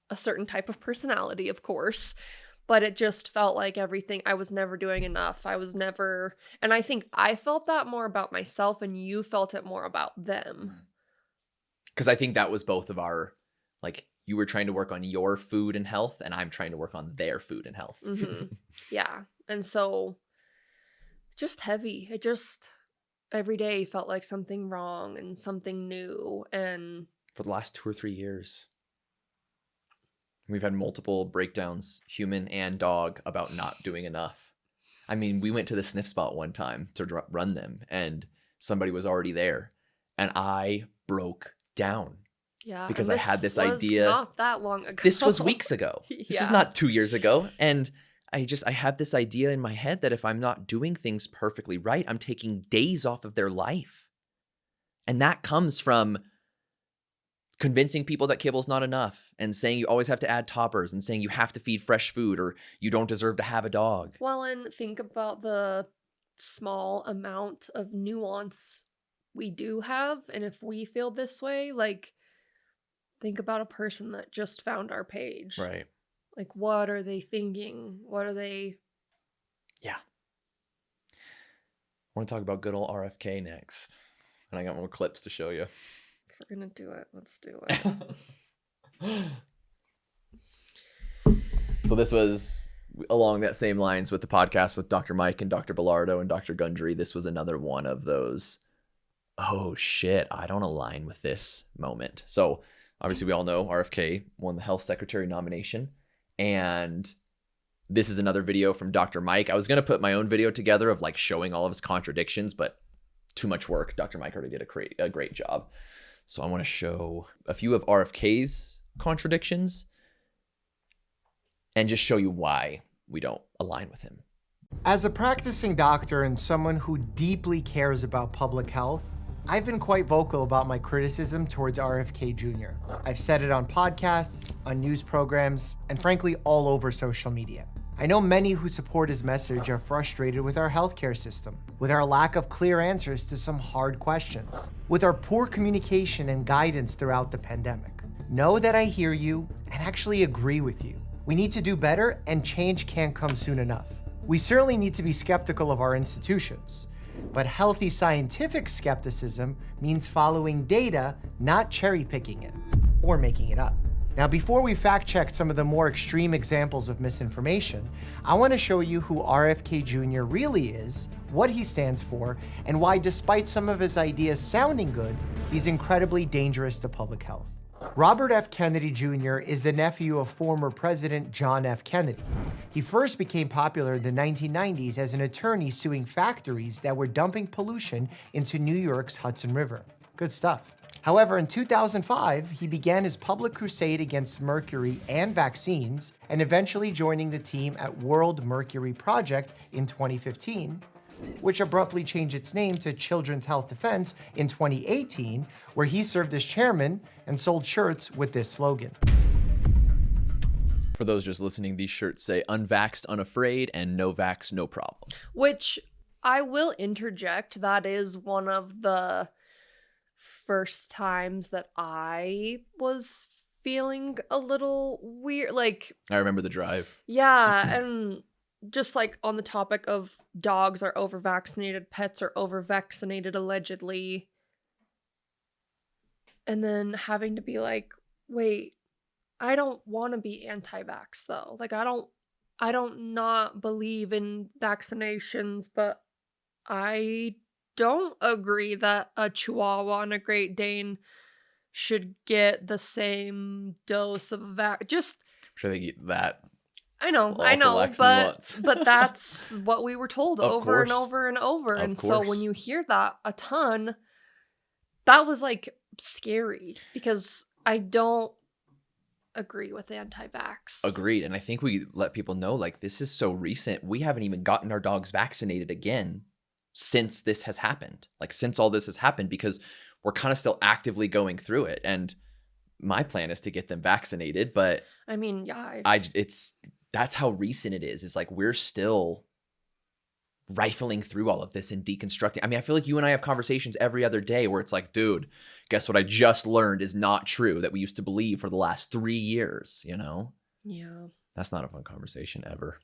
S2: a certain type of personality, of course, but it just felt like everything, I was never doing enough. I was never, and I think I felt that more about myself and you felt it more about them.
S1: Because I think that was both of our, like, you were trying to work on your food and health, and I'm trying to work on their food and health.
S2: Mm-hmm. Yeah. And so just heavy. It just every day felt like something wrong and something new. And
S1: For the last 2 or 3 years, we've had multiple breakdowns, human and dog, about not doing enough. I mean, we went to the sniff spot one time to run them, and somebody was already there, and I broke down.
S2: yeah,
S1: Because
S2: and
S1: I had this
S2: was
S1: idea-
S2: not that long ago.
S1: This was weeks ago. This
S2: Yeah.
S1: was not 2 years ago. And I had this idea in my head that if I'm not doing things perfectly right, I'm taking days off of their life. And that comes from convincing people that kibble's not enough and saying you always have to add toppers and saying you have to feed fresh food or you don't deserve to have a dog.
S2: Well, and think about the small amount of nuance we do have. And if we feel this way, like, think about a person that just found our page.
S1: Right.
S2: Like, what are they thinking? What are they?
S1: Yeah. I want to talk about good old RFK next. And I got more clips to show you.
S2: If we're going to do it, let's do it.
S1: So this was along that same lines with the podcast with Dr. Mike and Dr. Bellardo and Dr. Gundry. This was another one of those, oh shit, I don't align with this moment. So obviously we all know RFK won the health secretary nomination. And this is another video from Dr. Mike. I was going to put my own video together of like showing all of his contradictions, but too much work. Dr. Mike already did a great job. So I want to show a few of RFK's contradictions and just show you why we don't align with him.
S5: As a practicing doctor and someone who deeply cares about public health, I've been quite vocal about my criticism towards RFK Jr. I've said it on podcasts, on news programs, and frankly, all over social media. I know many who support his message are frustrated with our healthcare system, with our lack of clear answers to some hard questions, with our poor communication and guidance throughout the pandemic. Know that I hear you and actually agree with you. We need to do better, and change can't come soon enough. We certainly need to be skeptical of our institutions, but healthy scientific skepticism means following data, not cherry-picking it or making it up. Now, before we fact-check some of the more extreme examples of misinformation, I want to show you who RFK Jr. really is, what he stands for, and why, despite some of his ideas sounding good, he's incredibly dangerous to public health. Robert F. Kennedy Jr. is the nephew of former President John F. Kennedy. He first became popular in the 1990s as an attorney suing factories that were dumping pollution into New York's Hudson River. Good stuff. However, in 2005, he began his public crusade against mercury and vaccines, and eventually joining the team at World Mercury Project in 2015, which abruptly changed its name to Children's Health Defense in 2018, where he served as chairman and sold shirts with this slogan.
S1: For those just listening, these shirts say unvaxxed, unafraid, and no vax, no problem.
S2: Which I will interject. That is one of the first times that I was feeling a little weird. Like,
S1: I remember the drive.
S2: yeah, and just like on the topic of dogs are over vaccinated, pets are over vaccinated allegedly. And then having to be like, wait, I don't want to be anti-vax though. Like, I don't not believe in vaccinations, but I don't agree that a Chihuahua and a Great Dane should get the same dose of just
S1: I'm sure they get that.
S2: I know,
S1: Also lacks
S2: but
S1: nuance.
S2: but that's what we were told
S1: Of
S2: over and
S1: course.
S2: over and over.
S1: Of
S2: And so when
S1: course.
S2: you hear that a ton, that was like scary because I don't agree with anti-vax.
S1: Agreed. And I think we let people know, like, this is so recent. We haven't even gotten our dogs vaccinated again since this has happened. Like, since all this has happened, because we're kind of still actively going through it. And my plan is to get them vaccinated, but
S2: I mean, yeah,
S1: that's how recent it is. It's like we're still rifling through all of this and deconstructing. I mean, I feel like you and I have conversations every other day where it's like, dude, guess what I just learned is not true that we used to believe for the last 3 years, you know?
S2: yeah.
S1: That's not a fun conversation ever.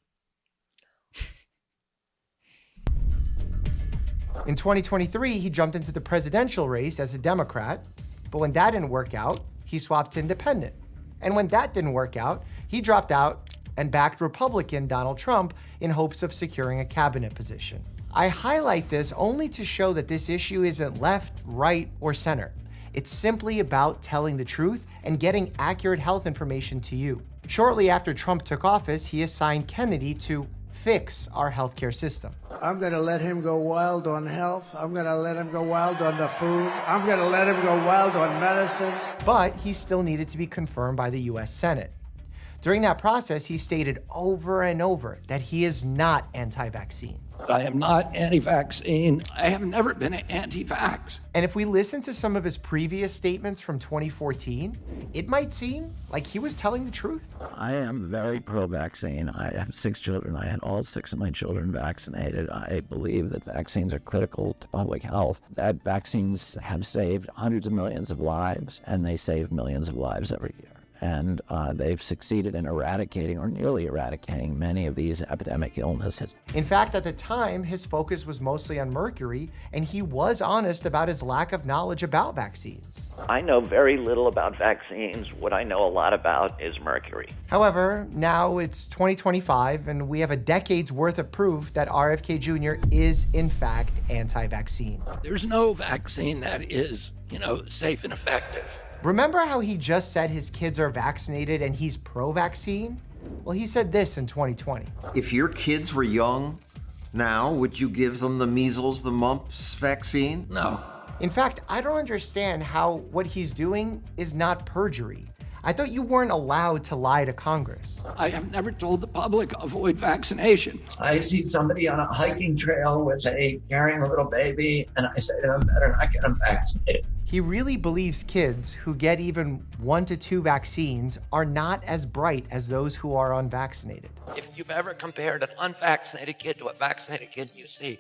S5: In 2023, he jumped into the presidential race as a Democrat, but when that didn't work out, he swapped to independent. And when that didn't work out, he dropped out and backed Republican Donald Trump in hopes of securing a cabinet position. I highlight this only to show that this issue isn't left, right, or center. It's simply about telling the truth and getting accurate health information to you. Shortly after Trump took office, he assigned Kennedy to fix our healthcare system.
S8: I'm going to let him go wild on health. I'm going to let him go wild on the food. I'm going to let him go wild on medicines.
S5: But he still needed to be confirmed by the US Senate. During that process, he stated over and over that he is not anti-vaccine.
S9: I am not anti-vaccine. I have never been anti-vax.
S5: And if we listen to some of his previous statements from 2014, it might seem like he was telling the truth.
S9: I am very pro-vaccine. I have 6 children. I had all 6 of my children vaccinated. I believe that vaccines are critical to public health, that vaccines have saved hundreds of millions of lives, and they save millions of lives every year. And they've succeeded in eradicating or nearly eradicating many of these epidemic illnesses.
S5: In fact, at the time, his focus was mostly on mercury, and he was honest about his lack of knowledge about vaccines.
S10: I know very little about vaccines. What I know a lot about is mercury.
S5: However, now it's 2025, and we have a decade's worth of proof that RFK Jr. is, in fact, anti-vaccine.
S9: There's no vaccine that is, safe and effective.
S5: Remember how he just said his kids are vaccinated and he's pro-vaccine? Well, he said this in 2020.
S11: If your kids were young now, would you give them the measles, the mumps vaccine?
S9: No.
S5: In fact, I don't understand how what he's doing is not perjury. I thought you weren't allowed to lie to Congress.
S9: I have never told the public avoid vaccination. I see somebody on a hiking trail carrying a little baby, and I say to them, better not get them vaccinated.
S5: He really believes kids who get even 1 to 2 vaccines are not as bright as those who are unvaccinated.
S9: If you've ever compared an unvaccinated kid to a vaccinated kid, you see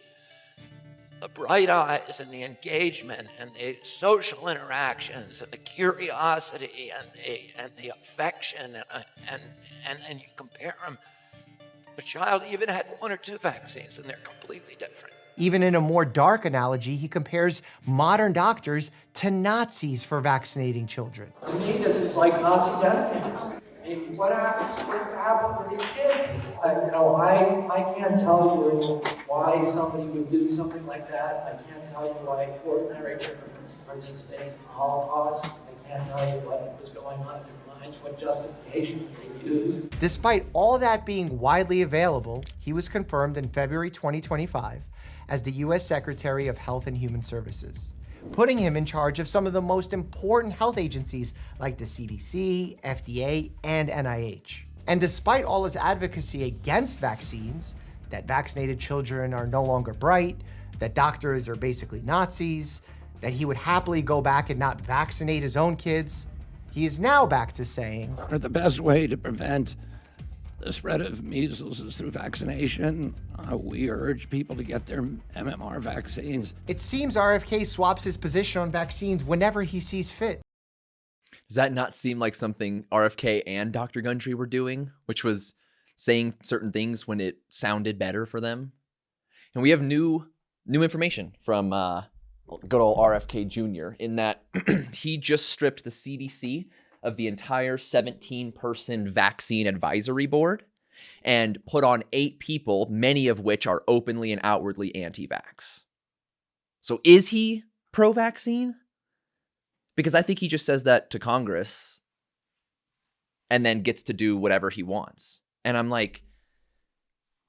S9: the bright eyes and the engagement and the social interactions and the curiosity and the affection and you compare them. The child even had 1 or 2 vaccines and they're completely different.
S5: Even in a more dark analogy, he compares modern doctors to Nazis for vaccinating children.
S9: To me, this is like Nazi death camp. I mean, what happens to these kids? I can't tell you why somebody would do something like that. I can't tell you why ordinary criminals participate in the Holocaust. I can't tell you what was going on in their minds, what justifications they used.
S5: Despite all that being widely available, he was confirmed in February 2025 as the U.S. Secretary of Health and Human Services, putting him in charge of some of the most important health agencies like the CDC, FDA, and NIH. And despite all his advocacy against vaccines, that vaccinated children are no longer bright, that doctors are basically Nazis, that he would happily go back and not vaccinate his own kids, he is now back to saying,
S9: The best way to prevent the spread of measles is through vaccination. We urge people to get their MMR vaccines.
S5: It seems RFK swaps his position on vaccines whenever he sees fit.
S1: Does that not seem like something RFK and Dr. Gundry were doing, which was saying certain things when it sounded better for them? And we have new information from good old RFK Jr. in that he just stripped the CDC of the entire 17-person vaccine advisory board and put on 8 people, many of which are openly and outwardly anti-vax. So is he pro-vaccine? Because I think he just says that to Congress and then gets to do whatever he wants. And I'm like,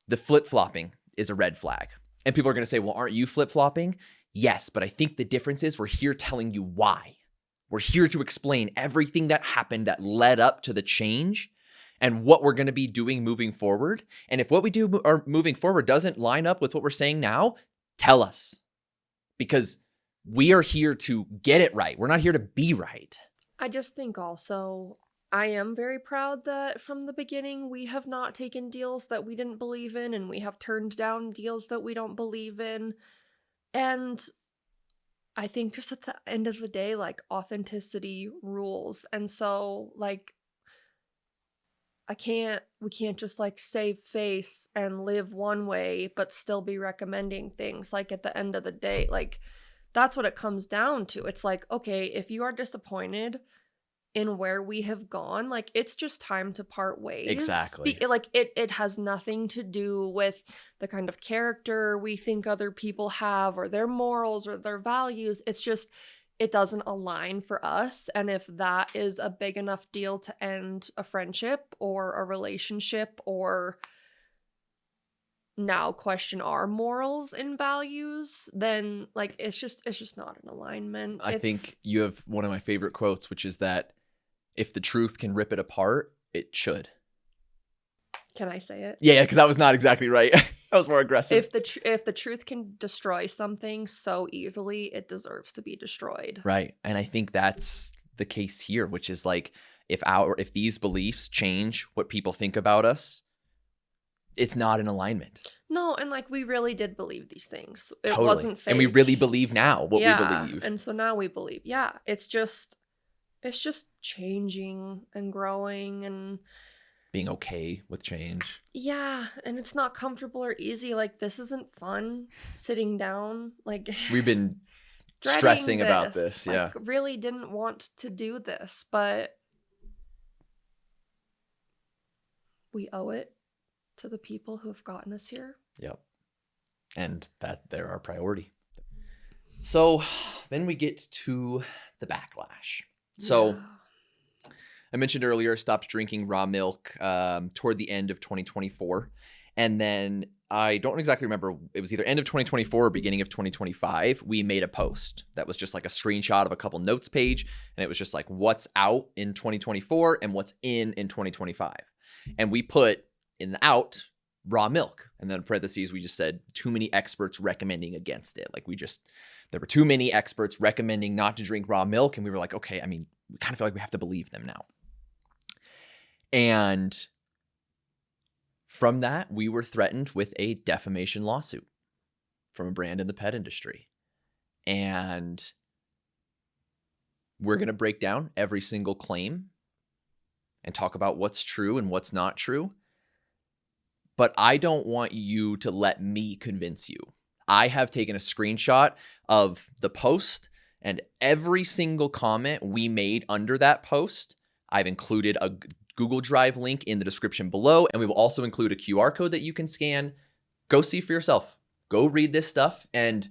S1: the flip-flopping is a red flag. And people are going to say, well, aren't you flip-flopping? Yes, but I think the difference is we're here telling you why. We're here to explain everything that happened that led up to the change and what we're going to be doing moving forward. And if what we do moving forward doesn't line up with what we're saying now, tell us. Because we are here to get it right. We're not here to be right.
S2: I just think also, I am very proud that from the beginning we have not taken deals that we didn't believe in, and we have turned down deals that we don't believe in. And I think just at the end of the day, like, authenticity rules. And so, like, we can't just like save face and live one way, but still be recommending things. Like, at the end of the day, like, that's what it comes down to. It's like, okay, if you are disappointed in where we have gone, like, it's just time to part ways.
S1: Exactly.
S2: Like, it has nothing to do with the kind of character we think other people have or their morals or their values. It's just, it doesn't align for us. And if that is a big enough deal to end a friendship or a relationship, or now question our morals and values, then like it's just not an alignment.
S1: I think you have one of my favorite quotes, which is that if the truth can rip it apart, it should.
S2: Can I say it?
S1: Yeah, because that was not exactly right. That was more aggressive.
S2: If the truth can destroy something so easily, it deserves to be destroyed.
S1: Right. And I think that's the case here, which is like, if these beliefs change what people think about us, it's not in alignment.
S2: No, and like, we really did believe these things. It
S1: Totally.
S2: wasn't fake.
S1: And we really believe now what we believe.
S2: And so now we believe. Yeah. It's just changing and growing and
S1: being okay with change.
S2: yeah, and it's not comfortable or easy. Like, this isn't fun sitting down. Like,
S1: We've been
S2: dreading
S1: stressing about this. Yeah.
S2: Like, really didn't want to do this, but we owe it to the people who have gotten us here.
S1: Yep. And that they're our priority. So then we get to the backlash. So
S2: Yeah.
S1: I mentioned earlier, stopped drinking raw milk toward the end of 2024. And then I don't exactly remember, it was either end of 2024 or beginning of 2025. We made a post that was just like a screenshot of a couple notes page. And it was just like what's out in 2024 and what's in 2025. And we put in the out raw milk. And then in parentheses, we just said too many experts recommending against it. Like there were too many experts recommending not to drink raw milk. And we were like, okay, I mean, we kind of feel like we have to believe them now. And from that, we were threatened with a defamation lawsuit from a brand in the pet industry. And we're going to break down every single claim and talk about what's true and what's not true. But I don't want you to let me convince you. I have taken a screenshot of the post, and every single comment we made under that post, I've included a Google Drive link in the description below, and we will also include a QR code that you can scan. Go see for yourself. Go read this stuff and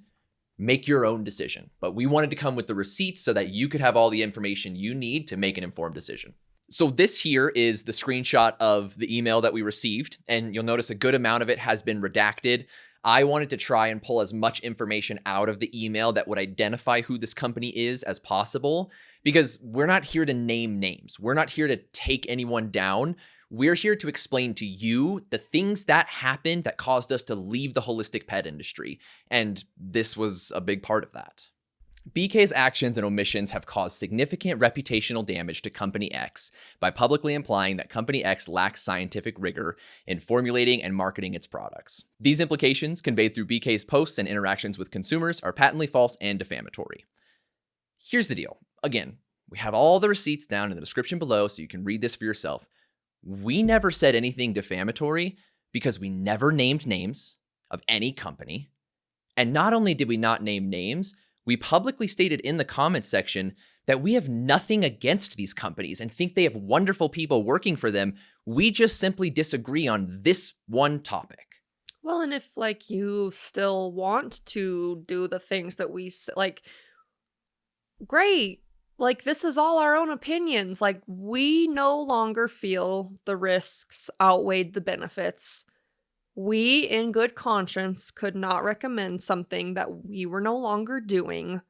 S1: make your own decision. But we wanted to come with the receipts so that you could have all the information you need to make an informed decision. So this here is the screenshot of the email that we received, and you'll notice a good amount of it has been redacted. I wanted to try and pull as much information out of the email that would identify who this company is as possible, because we're not here to name names. We're not here to take anyone down. We're here to explain to you the things that happened that caused us to leave the holistic pet industry. And this was a big part of that. BK's actions and omissions have caused significant reputational damage to Company X by publicly implying that Company X lacks scientific rigor in formulating and marketing its products. These implications, conveyed through BK's posts and interactions with consumers, are patently false and defamatory. Here's the deal. Again, we have all the receipts down in the description below so you can read this for yourself. We never said anything defamatory because we never named names of any company. And not only did we not name names, we publicly stated in the comments section that we have nothing against these companies and think they have wonderful people working for them. We just simply disagree on this one topic.
S2: Well, and if like you still want to do the things that like, great. Like, this is all our own opinions. Like, we no longer feel the risks outweighed the benefits. We, in good conscience, could not recommend something that we were no longer doing.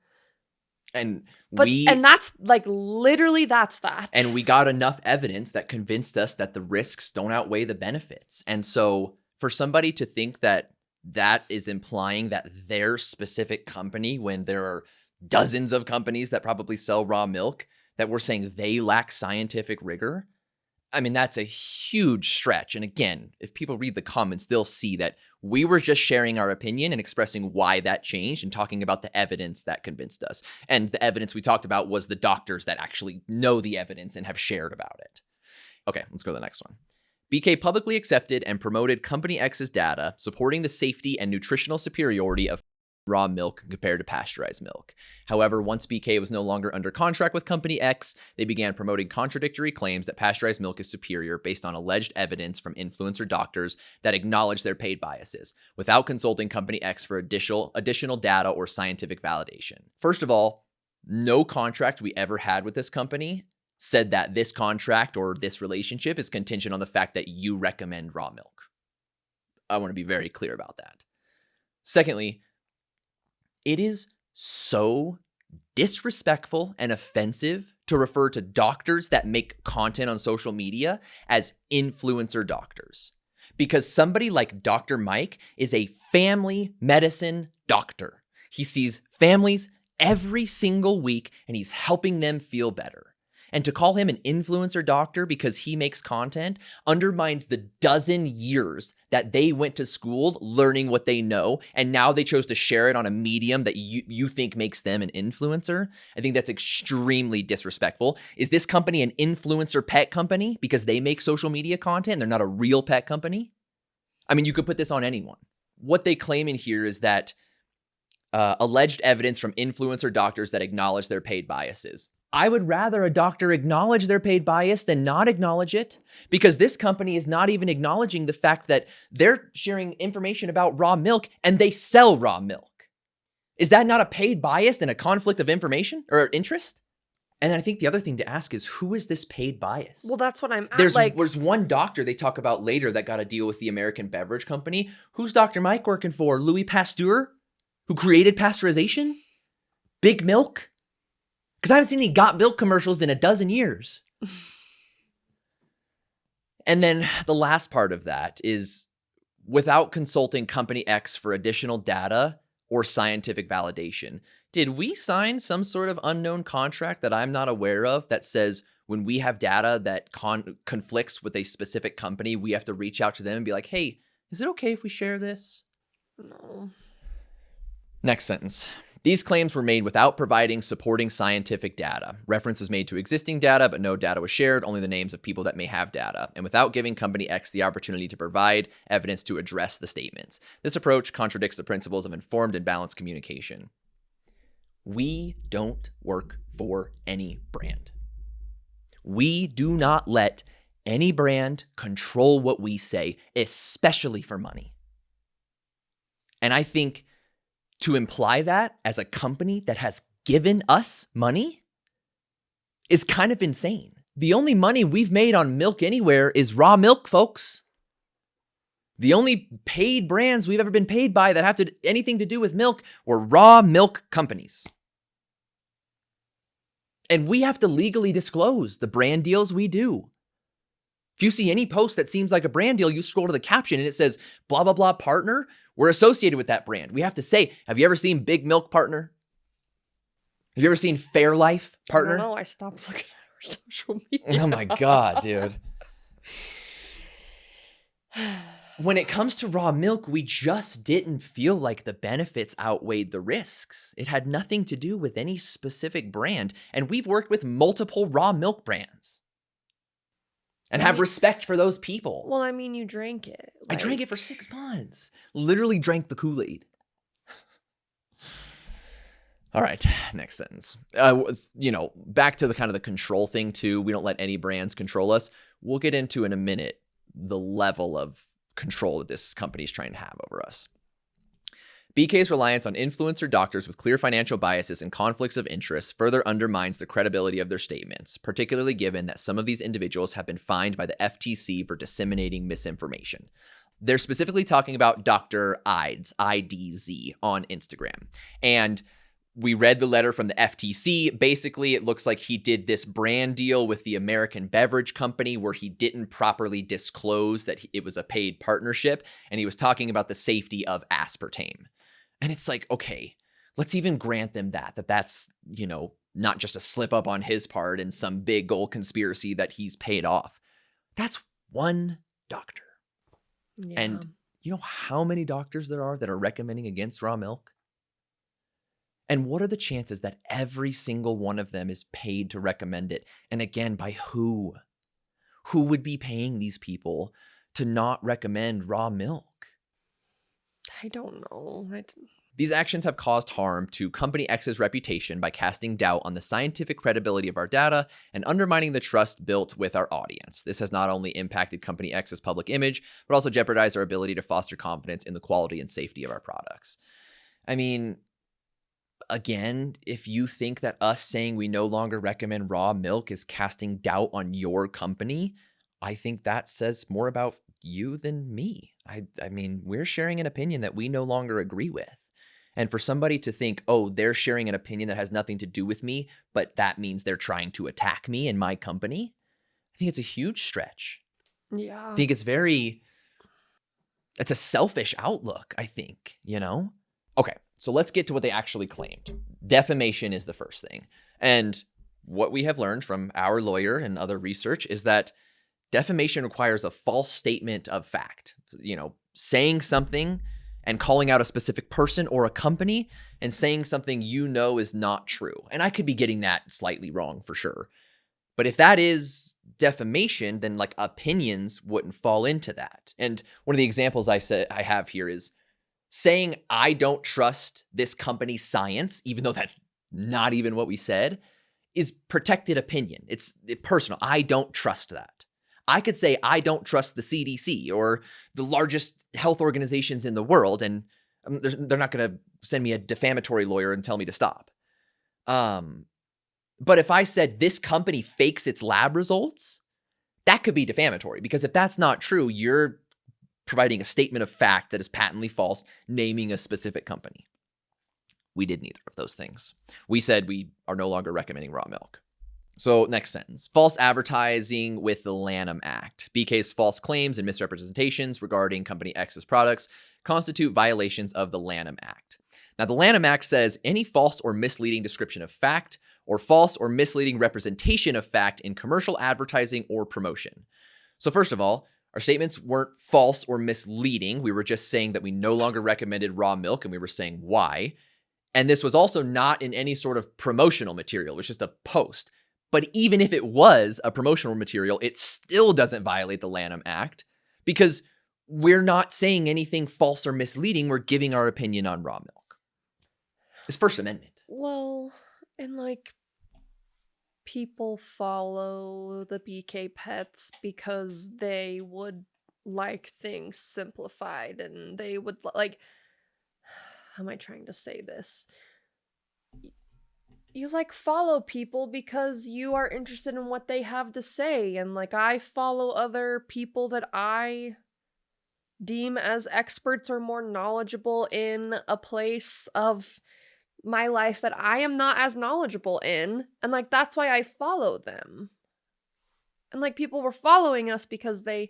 S1: And
S2: And that's like literally that's that.
S1: And we got enough evidence that convinced us that the risks don't outweigh the benefits. And so for somebody to think that that is implying that their specific company, when there are dozens of companies that probably sell raw milk, that we're saying they lack scientific rigor, I mean, that's a huge stretch. And again, if people read the comments, they'll see that we were just sharing our opinion and expressing why that changed and talking about the evidence that convinced us. And the evidence we talked about was the doctors that actually know the evidence and have shared about it. Okay, let's go to the next one. BK publicly accepted and promoted Company X's data supporting the safety and nutritional superiority of raw milk compared to pasteurized milk. However, once BK was no longer under contract with Company X, they began promoting contradictory claims that pasteurized milk is superior based on alleged evidence from influencer doctors that acknowledge their paid biases, without consulting Company X for additional data or scientific validation. First of all, no contract we ever had with this company said that this contract or this relationship is contingent on the fact that you recommend raw milk. I want to be very clear about that. Secondly, it is so disrespectful and offensive to refer to doctors that make content on social media as influencer doctors. Because somebody like Dr. Mike is a family medicine doctor. He sees families every single week and he's helping them feel better. And to call him an influencer doctor because he makes content undermines the dozen years that they went to school learning what they know, and now they chose to share it on a medium that you think makes them an influencer. I think that's extremely disrespectful. Is this company an influencer pet company because they make social media content and they're not a real pet company? I mean, you could put this on anyone. What they claim in here is that alleged evidence from influencer doctors that acknowledge their paid biases. I would rather a doctor acknowledge their paid bias than not acknowledge it, because this company is not even acknowledging the fact that they're sharing information about raw milk and they sell raw milk. Is that not a paid bias and a conflict of information or interest? And I think the other thing to ask is, who is this paid bias?
S2: Well, that's what I'm at.
S1: There's one doctor they talk about later that got a deal with the American Beverage Company. Who's Dr. Mike working for? Louis Pasteur, who created pasteurization? Big Milk? Because I haven't seen any Got Milk commercials in a dozen years. And then the last part of that is, without consulting Company X for additional data or scientific validation, did we sign some sort of unknown contract that I'm not aware of that says when we have data that conflicts with a specific company, we have to reach out to them and be like, hey, is it okay if we share this?
S2: No.
S1: Next sentence. These claims were made without providing supporting scientific data. Reference was made to existing data, but no data was shared, only the names of people that may have data, and without giving Company X the opportunity to provide evidence to address the statements. This approach contradicts the principles of informed and balanced communication. We don't work for any brand. We do not let any brand control what we say, especially for money. And I think to imply that as a company that has given us money is kind of insane. The only money we've made on Milk Anywhere is raw milk, folks. The only paid brands we've ever been paid by that have anything to do with milk were raw milk companies. And we have to legally disclose the brand deals we do. If you see any post that seems like a brand deal, you scroll to the caption and it says, blah, blah, blah, partner. We're associated with that brand. We have to say, have you ever seen Big Milk, partner? Have you ever seen Fairlife, partner?
S2: No, I stopped looking at our social media.
S1: Oh my God, dude. When it comes to raw milk, we just didn't feel like the benefits outweighed the risks. It had nothing to do with any specific brand. And we've worked with multiple raw milk brands and have respect for those people.
S2: Well, I mean, you drank it.
S1: I drank it for 6 months. Literally drank the Kool-Aid. All right, next sentence. Back to the kind of the control thing too. We don't let any brands control us. We'll get into in a minute the level of control that this company is trying to have over us. BK's reliance on influencer doctors with clear financial biases and conflicts of interest further undermines the credibility of their statements, particularly given that some of these individuals have been fined by the FTC for disseminating misinformation. They're specifically talking about Dr. Idz, IDZ, on Instagram. And we read the letter from the FTC. Basically, it looks like he did this brand deal with the American beverage company where he didn't properly disclose that it was a paid partnership. And he was talking about the safety of aspartame. And it's like, okay, let's even grant them that's, not just a slip up on his part and some big gold conspiracy that he's paid off. That's one doctor.
S2: Yeah.
S1: And you know how many doctors there are that are recommending against raw milk? And what are the chances that every single one of them is paid to recommend it? And again, by who? Who would be paying these people to not recommend raw milk?
S2: I don't know.
S1: These actions have caused harm to Company X's reputation by casting doubt on the scientific credibility of our data and undermining the trust built with our audience. This has not only impacted Company X's public image, but also jeopardized our ability to foster confidence in the quality and safety of our products. I mean, again, if you think that us saying we no longer recommend raw milk is casting doubt on your company, I think that says more about you than me. I mean, we're sharing an opinion that we no longer agree with. And for somebody to think, oh, they're sharing an opinion that has nothing to do with me, but that means they're trying to attack me and my company, I think it's a huge stretch.
S2: Yeah.
S1: I think it's a selfish outlook, I think, Okay, so let's get to what they actually claimed. Defamation is the first thing. And what we have learned from our lawyer and other research is that defamation requires a false statement of fact. Saying something and calling out a specific person or a company and saying something is not true. And I could be getting that slightly wrong for sure. But if that is defamation, then opinions wouldn't fall into that. And one of the examples I have here is saying I don't trust this company's science, even though that's not even what we said, is protected opinion. It's personal. I don't trust that. I could say I don't trust the CDC or the largest health organizations in the world, and they're not going to send me a defamatory lawyer and tell me to stop. But if I said this company fakes its lab results, that could be defamatory, because if that's not true, you're providing a statement of fact that is patently false, naming a specific company. We did neither of those things. We said we are no longer recommending raw milk. So next sentence, false advertising with the Lanham Act. BK's false claims and misrepresentations regarding Company X's products constitute violations of the Lanham Act. Now, the Lanham Act says any false or misleading description of fact or false or misleading representation of fact in commercial advertising or promotion. So first of all, our statements weren't false or misleading. We were just saying that we no longer recommended raw milk, and we were saying why. And this was also not in any sort of promotional material. It was just a post. But even if it was a promotional material, it still doesn't violate the Lanham Act, because we're not saying anything false or misleading. We're giving our opinion on raw milk. It's First Amendment.
S2: Well, and people follow the BK pets because they would like things simplified, and they would how am I trying to say this? You follow people because you are interested in what they have to say. And I follow other people that I deem as experts or more knowledgeable in a place of my life that I am not as knowledgeable in. And that's why I follow them. And people were following us because they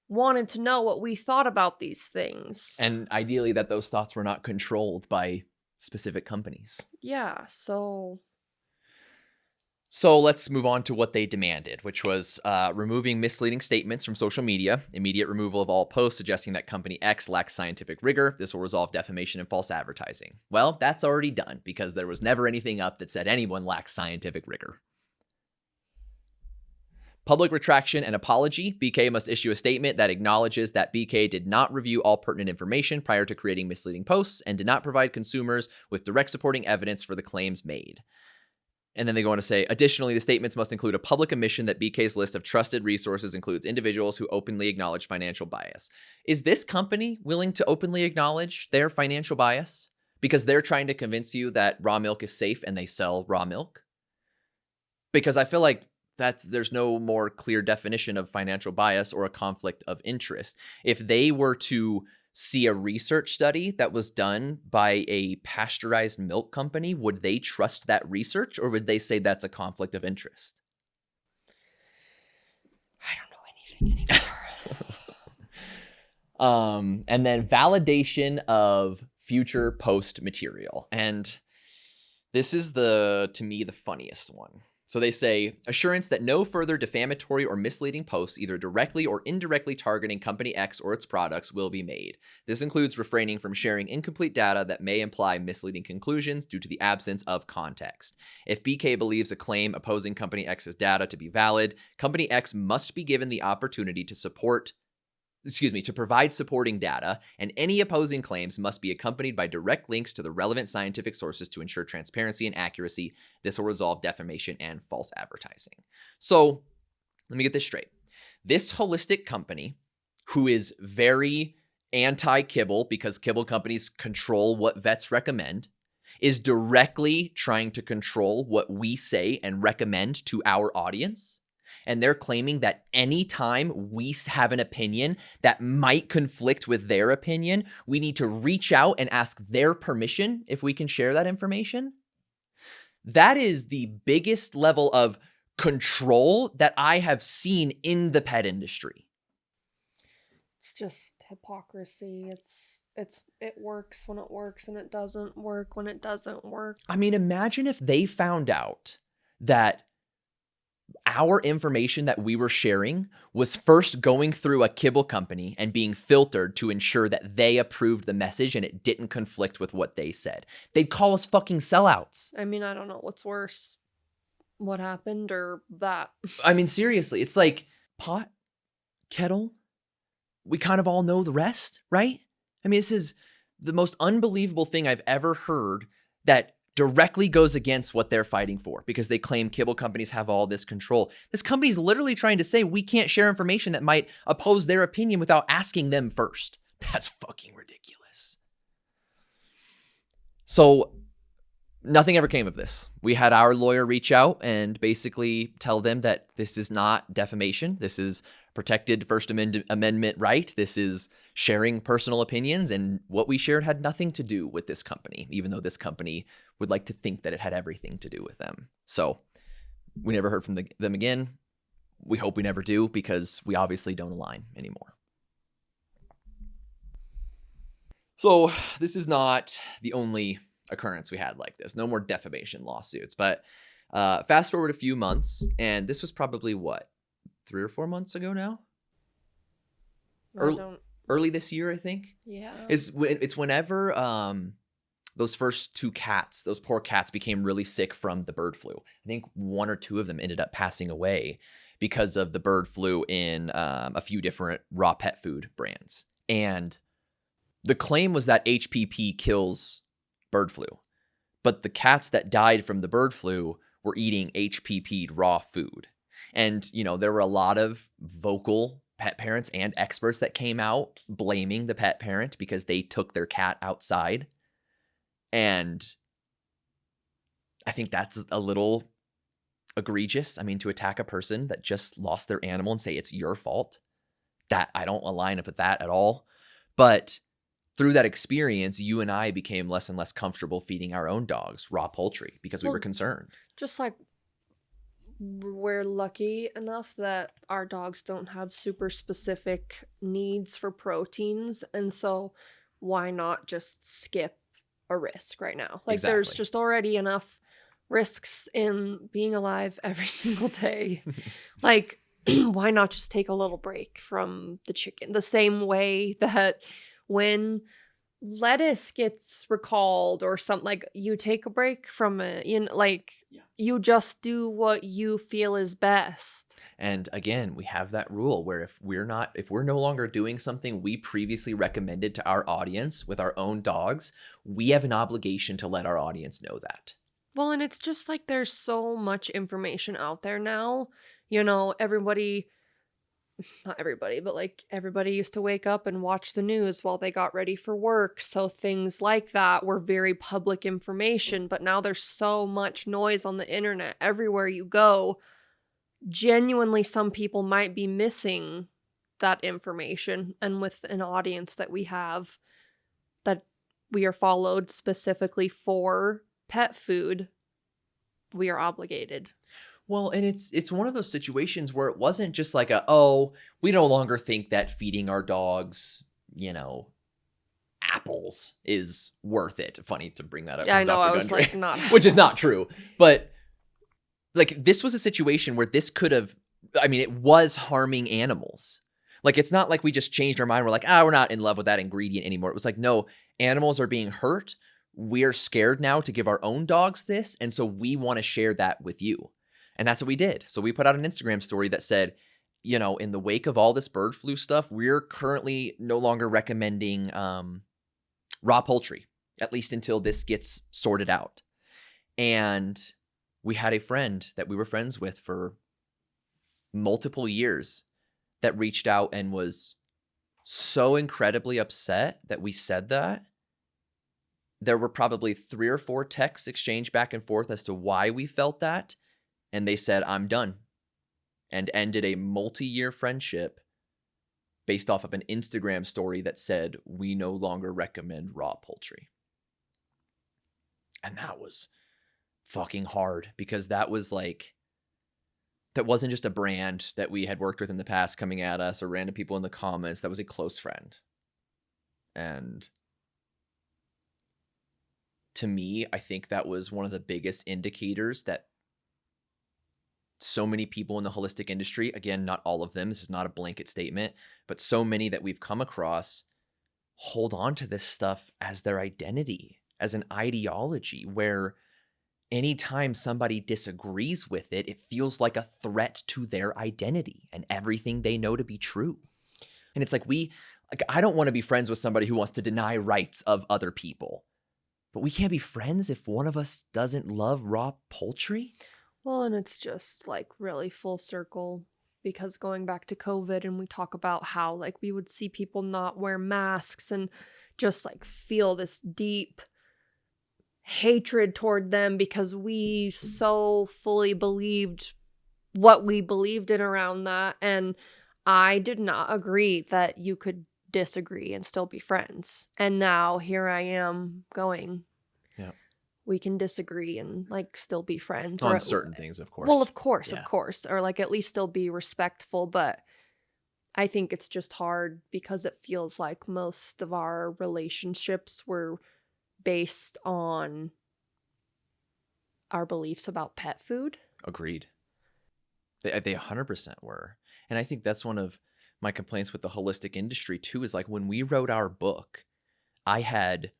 S2: wanted to know what we thought about these things.
S1: And ideally that those thoughts were not controlled by specific companies.
S2: Yeah, so
S1: let's move on to what they demanded, which was removing misleading statements from social media, immediate removal of all posts suggesting that Company X lacks scientific rigor. This will resolve defamation and false advertising. Well, that's already done, because there was never anything up that said anyone lacks scientific rigor. Public retraction and apology. BK must issue a statement that acknowledges that BK did not review all pertinent information prior to creating misleading posts and did not provide consumers with direct supporting evidence for the claims made. And then they go on to say, additionally, the statements must include a public admission that BK's list of trusted resources includes individuals who openly acknowledge financial bias. Is this company willing to openly acknowledge their financial bias? Because they're trying to convince you that raw milk is safe and they sell raw milk? Because I feel like there's no more clear definition of financial bias or a conflict of interest. If they were to see a research study that was done by a pasteurized milk company, would they trust that research, or would they say that's a conflict of interest?
S2: I don't know anything anymore.
S1: And then validation of future post material. And this is to me, the funniest one. So they say, assurance that no further defamatory or misleading posts, either directly or indirectly targeting company X or its products, will be made. This includes refraining from sharing incomplete data that may imply misleading conclusions due to the absence of context. If BK believes a claim opposing company X's data to be valid, company X must be given the opportunity to provide supporting data, and any opposing claims must be accompanied by direct links to the relevant scientific sources to ensure transparency and accuracy. This will resolve defamation and false advertising. So let me get this straight. This holistic company, who is very anti-kibble because kibble companies control what vets recommend, is directly trying to control what we say and recommend to our audience. And they're claiming that anytime we have an opinion that might conflict with their opinion, we need to reach out and ask their permission if we can share that information. That is the biggest level of control that I have seen in the pet industry.
S2: It's just hypocrisy. It works when it works and it doesn't work when it doesn't work.
S1: I mean, imagine if they found out that our information that we were sharing was first going through a kibble company and being filtered to ensure that they approved the message and it didn't conflict with what they said. They'd call us fucking sellouts.
S2: I mean, I don't know what's worse, what happened or that.
S1: I mean, seriously, it's like pot, kettle. We kind of all know the rest, right? I mean, this is the most unbelievable thing I've ever heard that directly goes against what they're fighting for, because they claim kibble companies have all this control. This company is literally trying to say we can't share information that might oppose their opinion without asking them first. That's fucking ridiculous. So nothing ever came of this. We had our lawyer reach out and basically tell them that this is not defamation. This is protected First Amendment right. This is sharing personal opinions, and what we shared had nothing to do with this company, even though this company would like to think that it had everything to do with them. So we never heard from them again. We hope we never do, because we obviously don't align anymore. So this is not the only occurrence we had like this. No more defamation lawsuits. But fast forward a few months, and this was probably what, 3 or 4 months ago now? Early this year, I think.
S2: Yeah.
S1: It's whenever those first 2 cats, those poor cats, became really sick from the bird flu. I think 1 or 2 of them ended up passing away because of the bird flu in a few different raw pet food brands. And the claim was that HPP kills bird flu, but the cats that died from the bird flu were eating HPP'd raw food. And, you know, there were a lot of vocal pet parents and experts that came out blaming the pet parent because they took their cat outside. And I think that's a little egregious. I mean, to attack a person that just lost their animal and say it's your fault, that I don't align with that at all. But through that experience, you and I became less and less comfortable feeding our own dogs raw poultry because we were concerned.
S2: Just like we're lucky enough that our dogs don't have super specific needs for proteins. And so why not just skip a risk right now? Like there's just already enough risks in being alive every single day. Like, why not just take a little break from the chicken? The same way that when lettuce gets recalled or something, like you take a break from it, you know, like you just do what you feel is best.
S1: And again, we have that rule where if we're no longer doing something we previously recommended to our audience with our own dogs, we have an obligation to let our audience know that.
S2: Well, and it's just like there's so much information out there now. You know, everybody, not everybody, but like everybody used to wake up and watch the news while they got ready for work. So things like that were very public information. But now there's so much noise on the internet everywhere you go. Genuinely, some people might be missing that information. And with an audience that we have, that we are followed specifically for pet food, we are obligated.
S1: Well, and it's one of those situations where it wasn't just like oh, we no longer think that feeding our dogs, apples is worth it. Funny to bring that up.
S2: Yeah, I know.
S1: Dr.
S2: I was
S1: Gundry,
S2: like, not
S1: which is not
S2: apples.
S1: true. But like this was a situation where this could have, it was harming animals. Like it's not like we just changed our mind. We're like, we're not in love with that ingredient anymore. It was like, no, animals are being hurt. We're scared now to give our own dogs this. And so we want to share that with you. And that's what we did. So we put out an Instagram story that said, in the wake of all this bird flu stuff, we're currently no longer recommending raw poultry, at least until this gets sorted out. And we had a friend that we were friends with for multiple years that reached out and was so incredibly upset that we said that. There were probably 3 or 4 texts exchanged back and forth as to why we felt that. And they said, I'm done. And ended a multi-year friendship based off of an Instagram story that said, we no longer recommend raw poultry. And that was fucking hard because that was like, that wasn't just a brand that we had worked with in the past coming at us or random people in the comments. That was a close friend. And to me, I think that was one of the biggest indicators that so many people in the holistic industry, again, not all of them, this is not a blanket statement, but so many that we've come across hold on to this stuff as their identity, as an ideology, where anytime somebody disagrees with it, it feels like a threat to their identity and everything they know to be true. And it's like I don't want to be friends with somebody who wants to deny rights of other people, but we can't be friends if one of us doesn't love raw poultry.
S2: Well, and it's just like really full circle because going back to COVID and we talk about how like we would see people not wear masks and just like feel this deep hatred toward them because we so fully believed what we believed in around that. And I did not agree that you could disagree and still be friends. And now here I am going, we can disagree and like still be friends
S1: on certain things, of course.
S2: Well, of course, or like at least still be respectful. But I think it's just hard because it feels like most of our relationships were based on our beliefs about pet food.
S1: Agreed. They 100% were. And I think that's one of my complaints with the holistic industry too, is like when we wrote our book, I had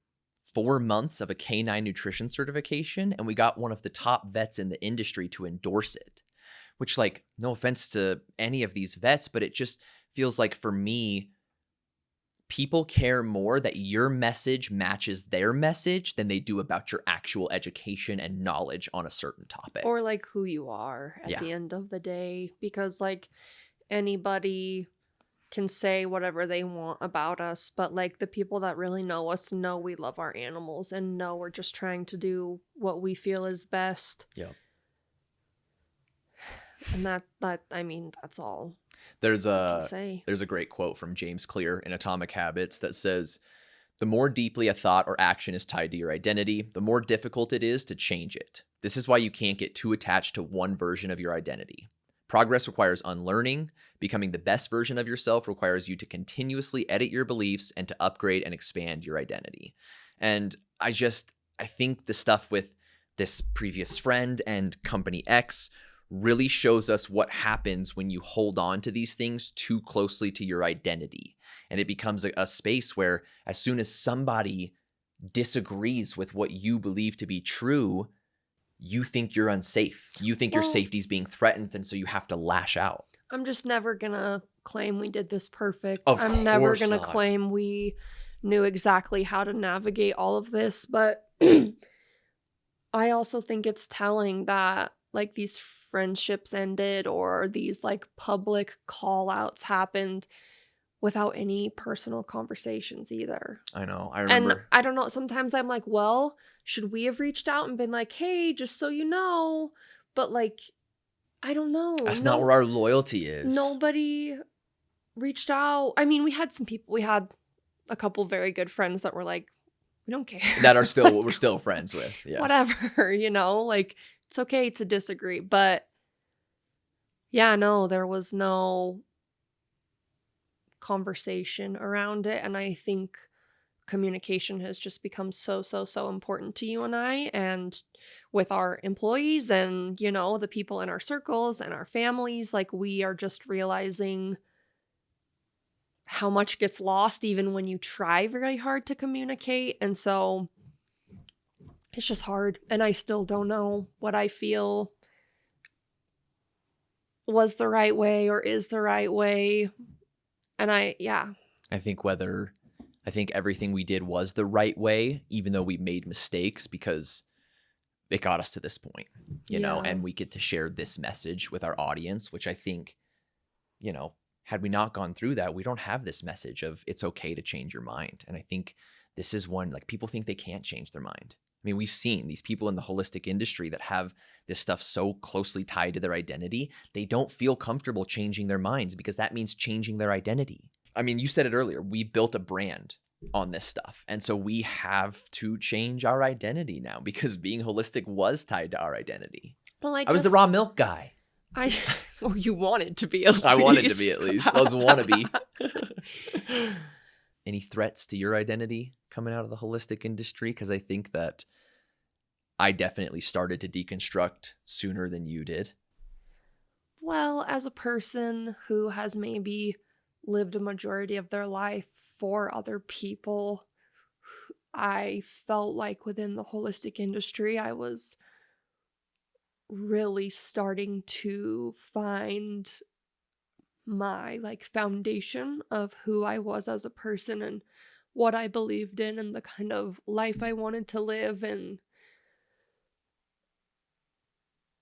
S1: 4 months of a canine nutrition certification, and we got one of the top vets in the industry to endorse it, which, like, no offense to any of these vets, but it just feels like for me, people care more that your message matches their message than they do about your actual education and knowledge on a certain topic.
S2: Or like who you are at the end of the day, because like anybody can say whatever they want about us, but like the people that really know us know we love our animals and know we're just trying to do what we feel is best.
S1: Yeah.
S2: And that's all.
S1: There's a great quote from James Clear in Atomic Habits that says, "The more deeply a thought or action is tied to your identity, the more difficult it is to change it. This is why you can't get too attached to one version of your identity. Progress requires unlearning. Becoming the best version of yourself requires you to continuously edit your beliefs and to upgrade and expand your identity." And I think the stuff with this previous friend and Company X really shows us what happens when you hold on to these things too closely to your identity. And it becomes a space where as soon as somebody disagrees with what you believe to be true, you think you're unsafe. You think your safety is being threatened, and so you have to lash out.
S2: I'm just never gonna claim we did this perfect.
S1: Of
S2: I'm never
S1: course
S2: gonna
S1: not.
S2: claim we knew exactly how to navigate all of this, but I also think it's telling that like these friendships ended or these like public call outs happened without any personal conversations either.
S1: I know. I
S2: And
S1: remember.
S2: I don't know, sometimes I'm like, well, should we have reached out and been like, hey, just so you know? But like, I don't know.
S1: That's not where our loyalty is.
S2: Nobody reached out. I mean, we had some people, we had a couple very good friends that were like, we don't care.
S1: That are still, we're still friends with. Yes.
S2: Whatever, you know, like it's okay to disagree. But yeah, no, there was no conversation around it. And I think communication has just become so important to you and I, and with our employees and, you know, the people in our circles and our families. Like, we are just realizing how much gets lost even when you try very hard to communicate. And so it's just hard. And I still don't know what I feel was the right way or is the right way. And I
S1: think everything we did was the right way, even though we made mistakes, because it got us to this point, you know, and we get to share this message with our audience, which I think, you know, had we not gone through that, we don't have this message of it's okay to change your mind. And I think this is one, like, people think they can't change their mind. I mean, we've seen these people in the holistic industry that have this stuff so closely tied to their identity, they don't feel comfortable changing their minds because that means changing their identity. I mean, you said it earlier, we built a brand on this stuff. And so we have to change our identity now because being holistic was tied to our identity.
S2: Well,
S1: I was the raw milk guy.
S2: Or you wanted to be at least.
S1: I wanted to be at least. I was wannabe. Any threats to your identity coming out of the holistic industry? Because I think that I definitely started to deconstruct sooner than you did.
S2: Well, as a person who has maybe lived a majority of their life for other people, I felt like within the holistic industry, I was really starting to find my like foundation of who I was as a person and what I believed in and the kind of life I wanted to live. And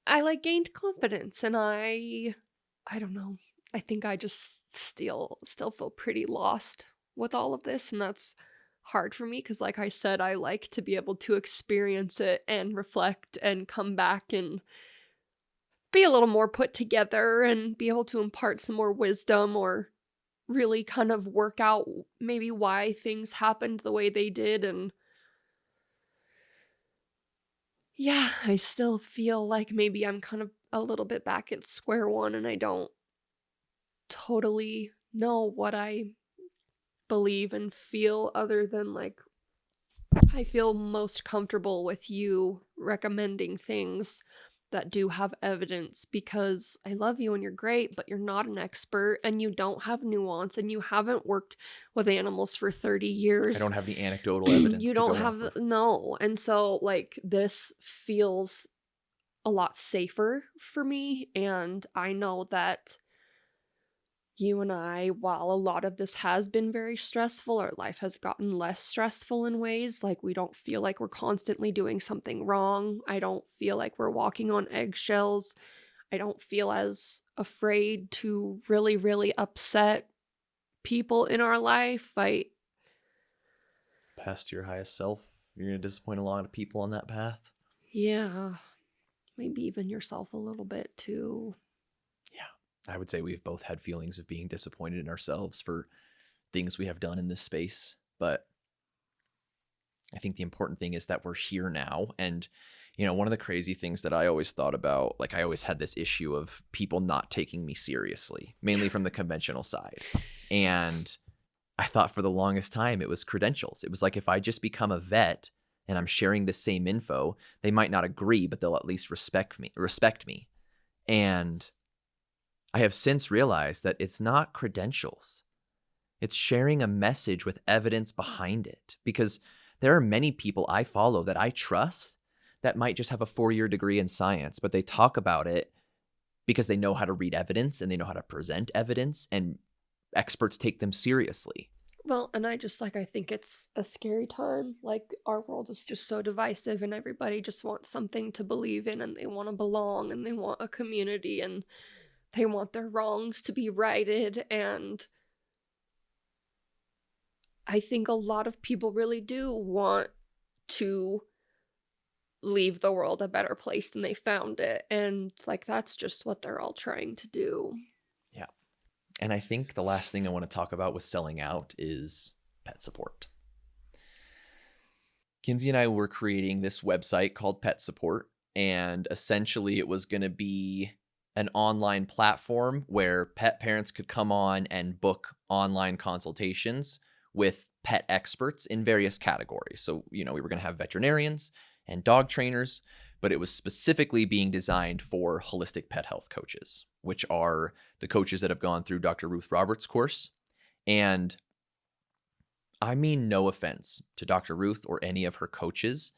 S2: I like gained confidence, and I don't know. I think I just still feel pretty lost with all of this, and that's hard for me because, like I said, I like to be able to experience it and reflect and come back and be a little more put together and be able to impart some more wisdom or really kind of work out maybe why things happened the way they did. And yeah, I still feel like maybe I'm kind of a little bit back at square one and I don't totally know what I believe and feel, other than like I feel most comfortable with you recommending things that do have evidence because I love you and you're great, but you're not an expert and you don't have nuance and you haven't worked with animals for 30 years.
S1: I don't have the anecdotal evidence.
S2: You don't have no. And so like this feels a lot safer for me, and I know that you and I, while a lot of this has been very stressful, our life has gotten less stressful in ways. Like, we don't feel like we're constantly doing something wrong. I don't feel like we're walking on eggshells. I don't feel as afraid to really, really upset people in our life.
S1: Past your highest self, you're going to disappoint a lot of people on that path.
S2: Yeah. Maybe even yourself a little bit too.
S1: I would say we've both had feelings of being disappointed in ourselves for things we have done in this space. But I think the important thing is that we're here now. And, you know, one of the crazy things that I always thought about, like I always had this issue of people not taking me seriously, mainly from the conventional side. And I thought for the longest time it was credentials. It was like, if I just become a vet and I'm sharing the same info, they might not agree, but they'll at least respect me. And I have since realized that it's not credentials. It's sharing a message with evidence behind it. Because there are many people I follow that I trust that might just have a 4-year degree in science, but they talk about it because they know how to read evidence and they know how to present evidence, and experts take them seriously.
S2: Well, and I think it's a scary time. Like, our world is just so divisive, and everybody just wants something to believe in, and they want to belong, and they want a community, and they want their wrongs to be righted. And I think a lot of people really do want to leave the world a better place than they found it. And like, that's just what they're all trying to do.
S1: Yeah. And I think the last thing I want to talk about with selling out is pet support. Kinsey and I were creating this website called Pet Support, and essentially it was going to be an online platform where pet parents could come on and book online consultations with pet experts in various categories. So, we were going to have veterinarians and dog trainers, but it was specifically being designed for holistic pet health coaches, which are the coaches that have gone through Dr. Ruth Roberts' course. And I mean, no offense to Dr. Ruth or any of her coaches,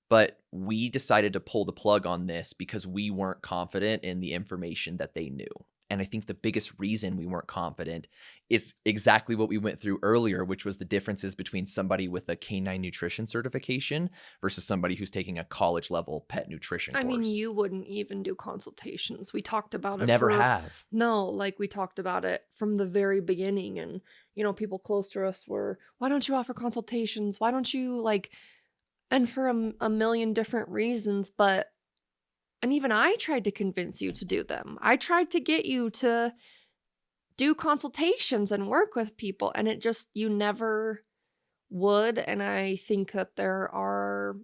S1: but we decided to pull the plug on this because we weren't confident in the information that they knew. And I think the biggest reason we weren't confident is exactly what we went through earlier, which was the differences between somebody with a canine nutrition certification versus somebody who's taking a college level pet nutrition course.
S2: I mean, you wouldn't even do consultations. We talked about it.
S1: Never have.
S2: No, like, we talked about it from the very beginning. And, people close to us were, why don't you offer consultations? Why don't you, like, and for a million different reasons. And even I tried to convince you to do them. I tried to get you to do consultations and work with people, and you never would. And I think that there are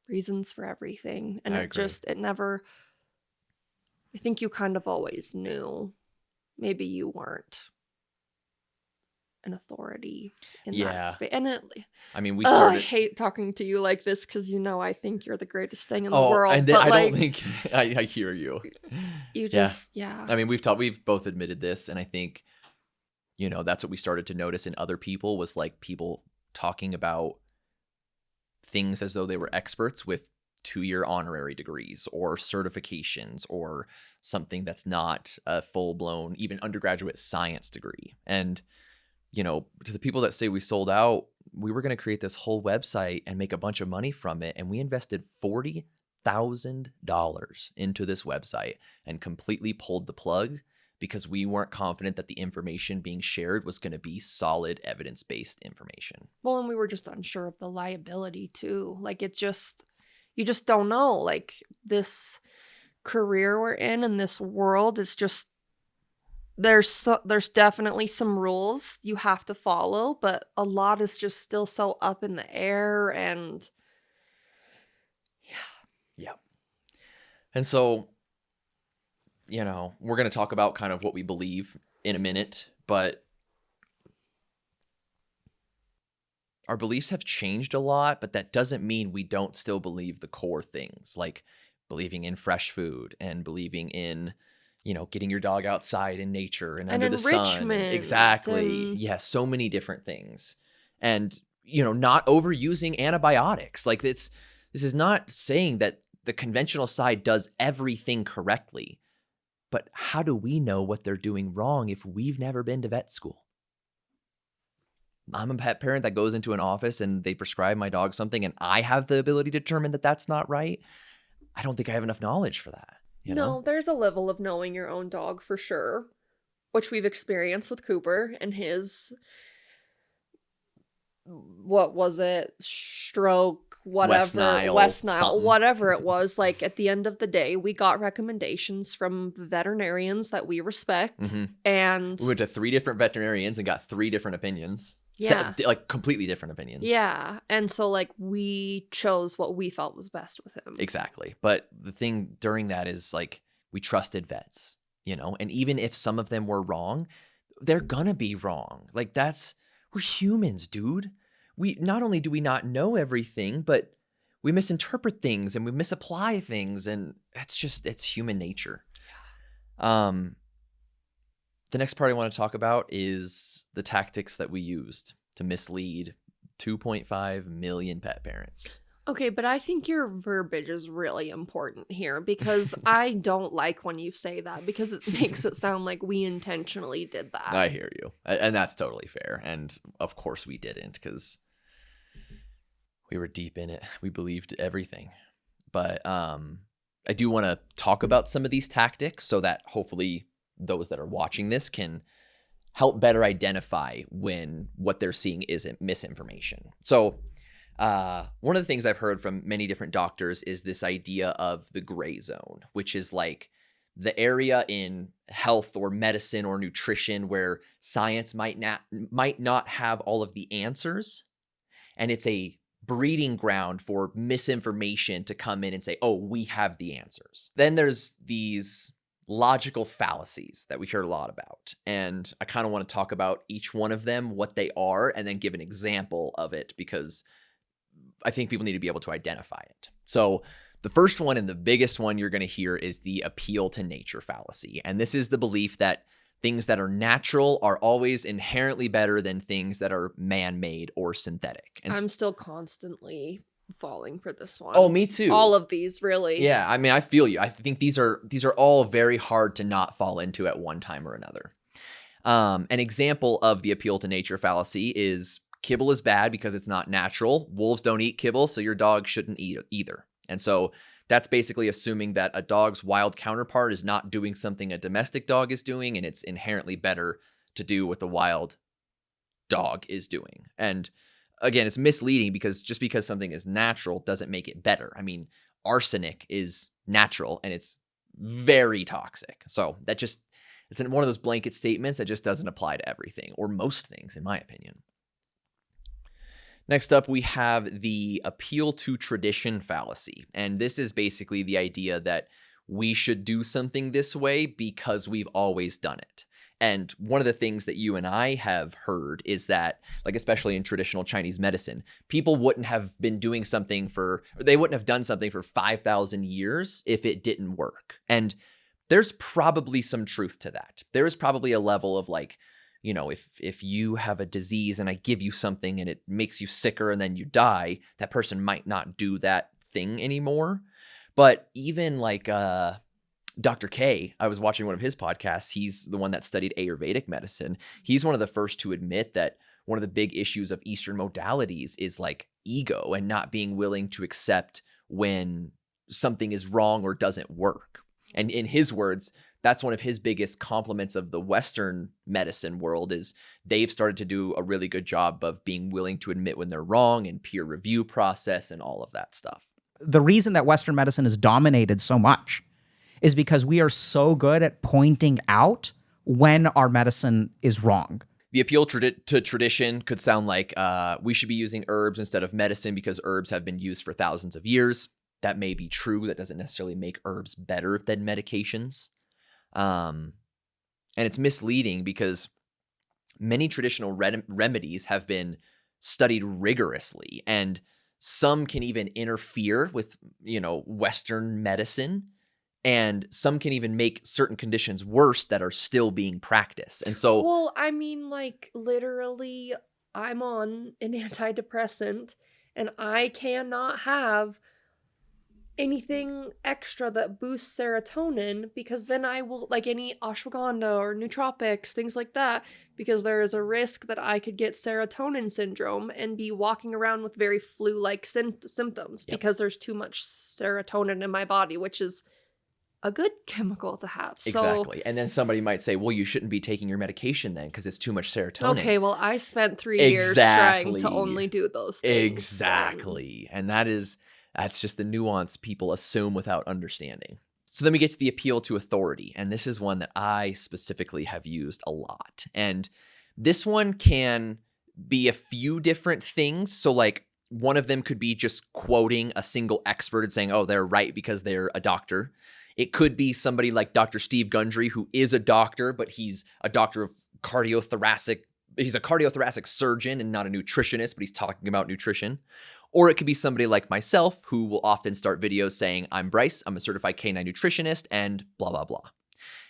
S2: reasons for everything. And I think you kind of always knew. Maybe you weren't an authority in that space. And
S1: we started.
S2: I hate talking to you like this because I think you're the greatest thing in the world.
S1: And
S2: but
S1: I don't think I hear you.
S2: You just, yeah.
S1: We've both admitted this, and I think, that's what we started to notice in other people was like people talking about things as though they were experts with 2-year honorary degrees or certifications or something that's not a full-blown, even undergraduate science degree. And to the people that say we sold out, we were going to create this whole website and make a bunch of money from it. And we invested $40,000 into this website and completely pulled the plug because we weren't confident that the information being shared was going to be solid evidence-based information.
S2: Well, and we were just unsure of the liability too. Like, you just don't know. Like, this career we're in and this world is just, there's definitely some rules you have to follow, but a lot is just still so up in the air. And
S1: yeah. And so, we're going to talk about kind of what we believe in a minute, but our beliefs have changed a lot, but that doesn't mean we don't still believe the core things, like believing in fresh food and believing in getting your dog outside in nature and under the sun. Exactly. Yeah, so many different things. And, not overusing antibiotics. Like, this is not saying that the conventional side does everything correctly. But how do we know what they're doing wrong if we've never been to vet school? I'm a pet parent that goes into an office and they prescribe my dog something and I have the ability to determine that that's not right. I don't think I have enough knowledge for that.
S2: No, there's a level of knowing your own dog for sure, which we've experienced with Cooper and his, what was it? Stroke, whatever. West Nile, whatever it was. Like, at the end of the day, we got recommendations from veterinarians that we respect.
S1: Mm-hmm.
S2: And
S1: we went to 3 different veterinarians and got 3 different opinions.
S2: Yeah.
S1: Like, completely different opinions.
S2: Yeah. And so, like, we chose what we felt was best with him.
S1: Exactly. But the thing during that is, like, we trusted vets, and even if some of them were wrong, they're gonna be wrong. Like, we're humans, dude. We not only do we not know everything, but we misinterpret things and we misapply things, and it's human nature. The next part I want to talk about is the tactics that we used to mislead 2.5 million pet parents.
S2: Okay, but I think your verbiage is really important here because I don't like when you say that because it makes it sound like we intentionally did that.
S1: I hear you. And that's totally fair. And of course we didn't, because we were deep in it. We believed everything. But I do want to talk about some of these tactics so that hopefully those that are watching this can help better identify when what they're seeing isn't misinformation. So one of the things I've heard from many different doctors is this idea of the gray zone, which is like the area in health or medicine or nutrition where science might not have all of the answers. And it's a breeding ground for misinformation to come in and say, oh, we have the answers. Then there's these logical fallacies that we hear a lot about. And I kind of want to talk about each one of them, what they are, and then give an example of it because I think people need to be able to identify it. So the first one and the biggest one you're going to hear is the appeal to nature fallacy. And this is the belief that things that are natural are always inherently better than things that are man-made or synthetic. And
S2: I'm still constantly falling for this one.
S1: Oh, me too.
S2: All of these, really.
S1: Yeah, I mean, I feel you. I think these are all very hard to not fall into at one time or another. An example of the appeal to nature fallacy is kibble is bad because it's not natural. Wolves don't eat kibble, so your dog shouldn't eat it either. And so that's basically assuming that a dog's wild counterpart is not doing something a domestic dog is doing, and it's inherently better to do what the wild dog is doing. And again, it's misleading because just because something is natural doesn't make it better. I mean, arsenic is natural and it's very toxic. So that just, it's one of those blanket statements that just doesn't apply to everything or most things, in my opinion. Next up, we have the appeal to tradition fallacy. And this is basically the idea that we should do something this way because we've always done it. And one of the things that you and I have heard is that, like, especially in traditional Chinese medicine, people wouldn't have been doing something they wouldn't have done something for 5,000 years if it didn't work. And there's probably some truth to that. There is probably a level of like, you know, if you have a disease and I give you something and it makes you sicker and then you die, that person might not do that thing anymore. But even like Dr. K, I was watching one of his podcasts. He's the one that studied Ayurvedic medicine. He's one of the first to admit that one of the big issues of Eastern modalities is like ego and not being willing to accept when something is wrong or doesn't work. And in his words, that's one of his biggest compliments of the Western medicine world is they've started to do a really good job of being willing to admit when they're wrong and peer review process and all of that stuff.
S12: The reason that Western medicine is dominated so much is because we are so good at pointing out when our medicine is wrong.
S1: The appeal to tradition could sound like we should be using herbs instead of medicine because herbs have been used for thousands of years. That may be true. That doesn't necessarily make herbs better than medications. And it's misleading because many traditional remedies have been studied rigorously, and some can even interfere with, you know, Western medicine, and some can even make certain conditions worse that are still being practiced. And so,
S2: well, I mean, like, literally, I'm on an antidepressant and I cannot have anything extra that boosts serotonin because then I will, like any ashwagandha or nootropics, things like that, because there is a risk that I could get serotonin syndrome and be walking around with very flu-like symptoms because there's too much serotonin in my body, which is a good chemical to have.
S1: Exactly. And then somebody might say, well, you shouldn't be taking your medication then because it's too much serotonin.
S2: Okay, well, I spent 3 years trying to only do those things.
S1: Exactly. And that's just the nuance people assume without understanding. So then we get to the appeal to authority. And this is one that I specifically have used a lot. And this one can be a few different things. So like one of them could be just quoting a single expert and saying, oh, they're right because they're a doctor. It could be somebody like Dr. Steve Gundry, who is a doctor, but he's a doctor of he's a cardiothoracic surgeon and not a nutritionist, but he's talking about nutrition. Or it could be somebody like myself who will often start videos saying, I'm Bryce, I'm a certified canine nutritionist, and blah, blah, blah.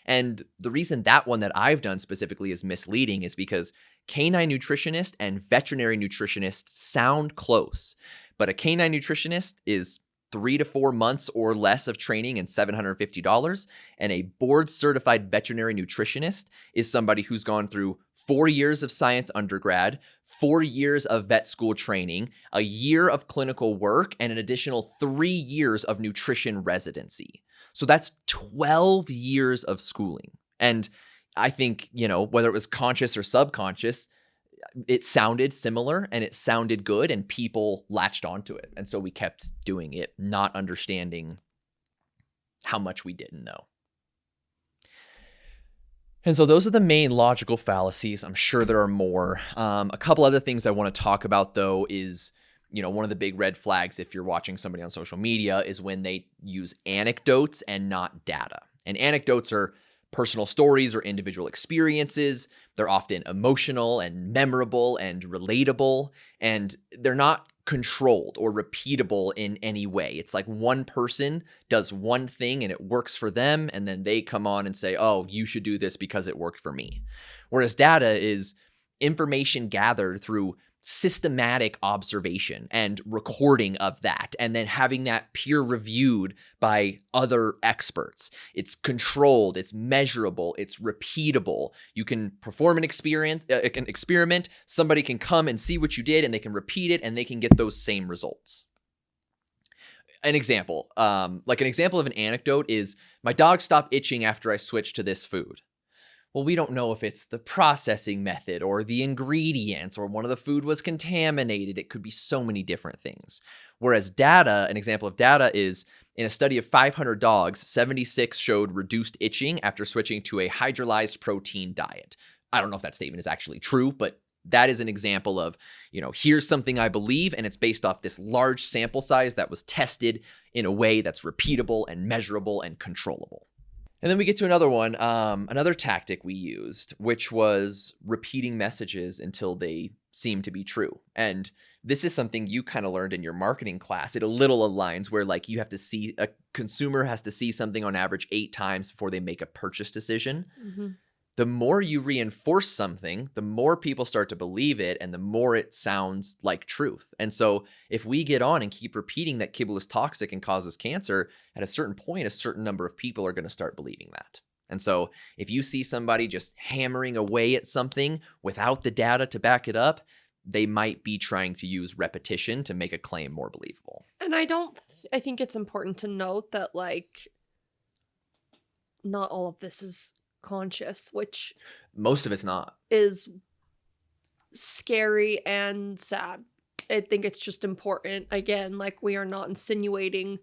S1: And the reason that one that I've done specifically is misleading is because canine nutritionist and veterinary nutritionist sound close, But a canine nutritionist is 3 to 4 months or less of training and $750. And a board certified veterinary nutritionist is somebody who's gone through 4 years of science undergrad, 4 years of vet school training, a year of clinical work, and an additional 3 years of nutrition residency. So that's 12 years of schooling. And I think, whether it was conscious or subconscious, it sounded similar and it sounded good and people latched onto it. And so we kept doing it, not understanding how much we didn't know. And so those are the main logical fallacies. I'm sure there are more. A couple other things I want to talk about, though, is, one of the big red flags if you're watching somebody on social media is when they use anecdotes and not data. And anecdotes are personal stories or individual experiences. They're often emotional and memorable and relatable, and they're not controlled or repeatable in any way. It's like one person does one thing and it works for them, and then they come on and say, oh, you should do this because it worked for me. Whereas data is information gathered through systematic observation and recording of that, and then having that peer reviewed by other experts. It's controlled, it's measurable, it's repeatable. You can perform an experiment, somebody can come and see what you did and they can repeat it and they can get those same results. An example of an anecdote is, my dog stopped itching after I switched to this food. Well, we don't know if it's the processing method or the ingredients or one of the food was contaminated. It could be so many different things. Whereas data, an example of data is, in a study of 500 dogs, 76 showed reduced itching after switching to a hydrolyzed protein diet. I don't know if that statement is actually true, but that is an example of, here's something I believe, and it's based off this large sample size that was tested in a way that's repeatable and measurable and controllable. And then we get to another one, another tactic we used, which was repeating messages until they seem to be true. And this is something you kind of learned in your marketing class. It a little aligns where you have to see, a consumer has to see something on average 8 times before they make a purchase decision. Mm-hmm. The more you reinforce something, the more people start to believe it and the more it sounds like truth. And so if we get on and keep repeating that kibble is toxic and causes cancer, at a certain point, a certain number of people are going to start believing that. And so if you see somebody just hammering away at something without the data to back it up, they might be trying to use repetition to make a claim more believable.
S2: And I think it's important to note that not all of this is conscious, which
S1: most of it's not,
S2: is scary and sad. I think it's just important, again, we are not insinuating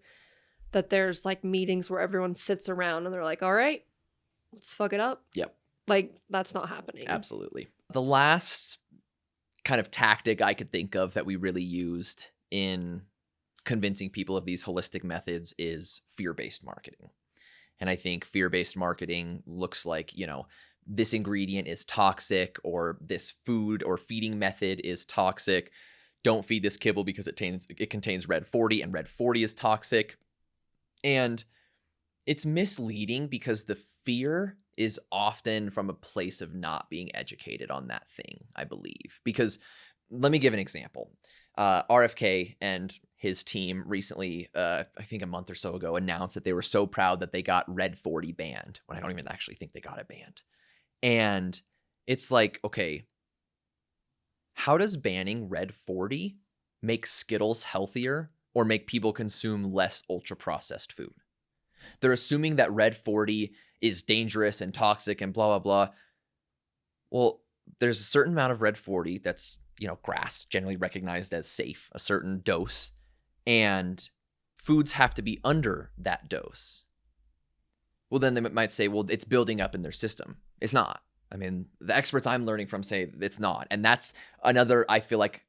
S2: that there's meetings where everyone sits around and they're like, all right, let's fuck it up.
S1: Yep.
S2: That's not happening.
S1: Absolutely. The last kind of tactic I could think of that we really used in convincing people of these holistic methods is fear-based marketing. And I think fear-based marketing looks like, this ingredient is toxic, or this food or feeding method is toxic. Don't feed this kibble because it contains red 40, and red 40 is toxic. And it's misleading because the fear is often from a place of not being educated on that thing, I believe. Because let me give an example. RFK and his team recently, I think a month or so ago, announced that they were so proud that they got Red 40 banned, when I don't even actually think they got it banned. And it's okay, how does banning Red 40 make Skittles healthier or make people consume less ultra-processed food? They're assuming that Red 40 is dangerous and toxic and blah, blah, blah. Well, there's a certain amount of Red 40 that's, grass, generally recognized as safe, a certain dose, and foods have to be under that dose. Well, then they might say, well, it's building up in their system. It's not. I mean, the experts I'm learning from say it's not. And that's another, I feel like,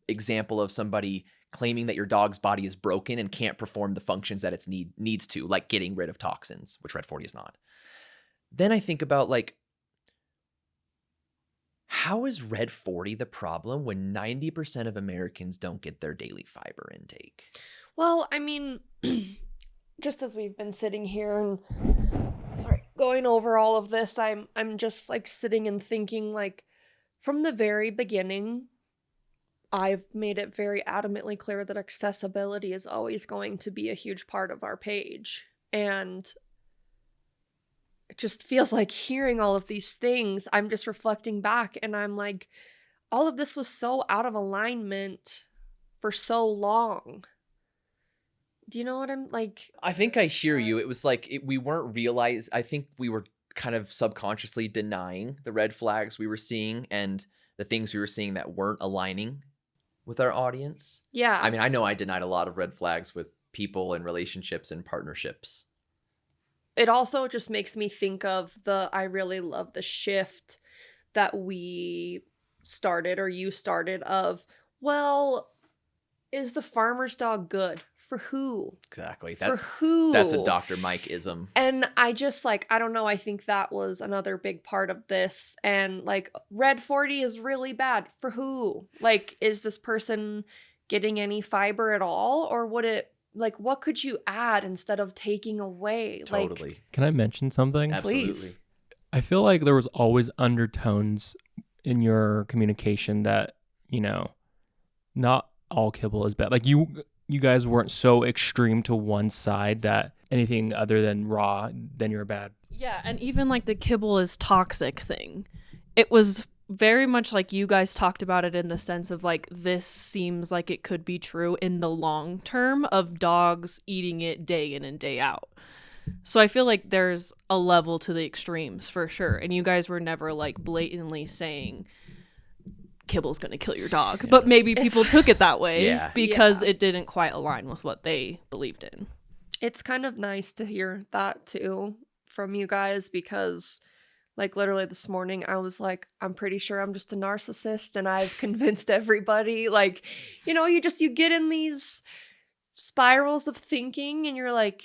S1: example of somebody claiming that your dog's body is broken and can't perform the functions that it needs to, like getting rid of toxins, which Red 40 is not. Then I think about how is Red 40 the problem when 90% of Americans don't get their daily fiber intake?
S2: Well, I mean, just as we've been sitting here and going over all of this, I'm just sitting and thinking from the very beginning, I've made it very adamantly clear that accessibility is always going to be a huge part of our page. And it just feels like hearing all of these things, I'm just reflecting back and I'm like, all of this was so out of alignment for so long. Do you know what I'm like?
S1: I think I hear you. It was like we weren't I think we were kind of subconsciously denying the red flags we were seeing and the things we were seeing that weren't aligning with our audience.
S2: Yeah.
S1: I mean, I know I denied a lot of red flags with people and relationships and partnerships.
S2: It also just makes me think of I really love the shift that we started or you started of, well, is the farmer's dog good? For who?
S1: Exactly.
S2: For who?
S1: That's a Dr. Mike-ism.
S2: And I just like, I don't know, I think that was another big part of this. And like, red 40 is really bad. For who? Like, is this person getting any fiber at all? Or would it, like, what could you add instead of taking away?
S1: Totally.
S2: Like,
S4: Can I mention something?
S1: Absolutely.
S2: please.
S4: I feel like there was always undertones in your communication that, you know, not all kibble is bad. Like you guys weren't so extreme to one side that anything other than raw, then you're bad.
S3: Yeah, and even like the kibble is toxic thing. It was very much like you guys talked about it in the sense of like, this seems like it could be true in the long term of dogs eating it day in and day out. So I feel like there's a level to the extremes for sure. And you guys were never like blatantly saying kibble's going to kill your dog. Yeah. But maybe people took it that way because it didn't quite align with what they believed in.
S2: It's kind of nice to hear that too from you guys because like literally this morning I was like, I'm pretty sure I'm just a narcissist and I've convinced everybody. Like, you know, you get in these spirals of thinking and you're like,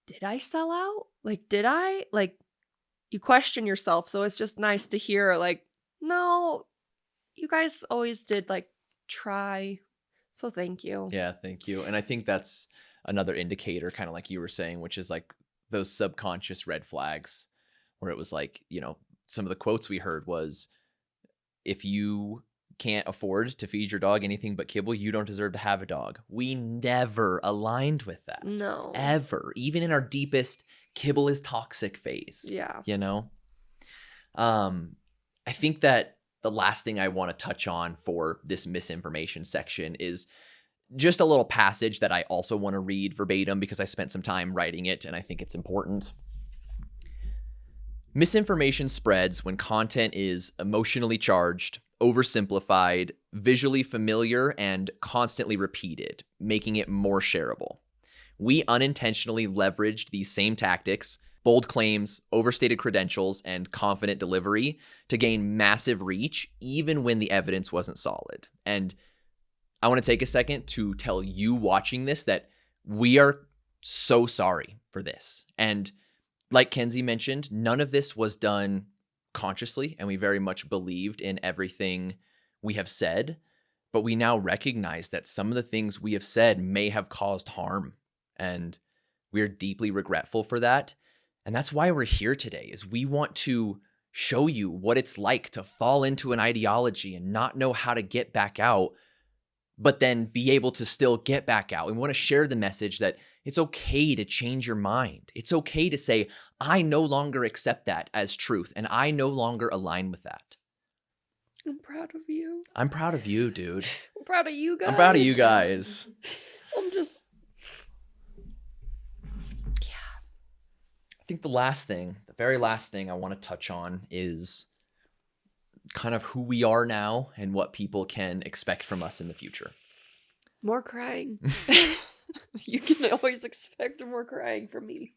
S2: did I sell out? Like, did I? Like, you question yourself. So it's just nice to hear like, no, you guys always did like try. So thank you.
S1: Yeah, thank you. And I think that's another indicator, kind of like you were saying, which is like those subconscious red flags where it was like, you know, some of the quotes we heard was, if you can't afford to feed your dog anything but kibble, you don't deserve to have a dog. We never aligned with that.
S2: No.
S1: Ever. Even in our deepest kibble is toxic phase.
S2: Yeah.
S1: You know? I think that the last thing I want to touch on for this misinformation section is just a little passage that I also want to read verbatim because I spent some time writing it and I think it's important. Misinformation spreads when content is emotionally charged, oversimplified, visually familiar, and constantly repeated, making it more shareable. We unintentionally leveraged these same tactics, bold claims, overstated credentials, and confident delivery to gain massive reach, even when the evidence wasn't solid. And I want to take a second to tell you watching this that we are so sorry for this. And like Kenzie mentioned, none of this was done consciously, and we very much believed in everything we have said, but we now recognize that some of the things we have said may have caused harm, and we are deeply regretful for that. And that's why we're here today, is we want to show you what it's like to fall into an ideology and not know how to get back out, but then be able to still get back out. We want to share the message that it's okay to change your mind. It's okay to say, I no longer accept that as truth, and I no longer align with that.
S2: I'm proud of you.
S1: I'm proud of you, dude.
S2: I'm proud of you guys.
S1: I'm proud of you guys.
S2: I'm just...
S1: I think the very last thing I want to touch on is kind of who we are now and what people can expect from us in the future.
S2: More crying. You can always expect more crying from me.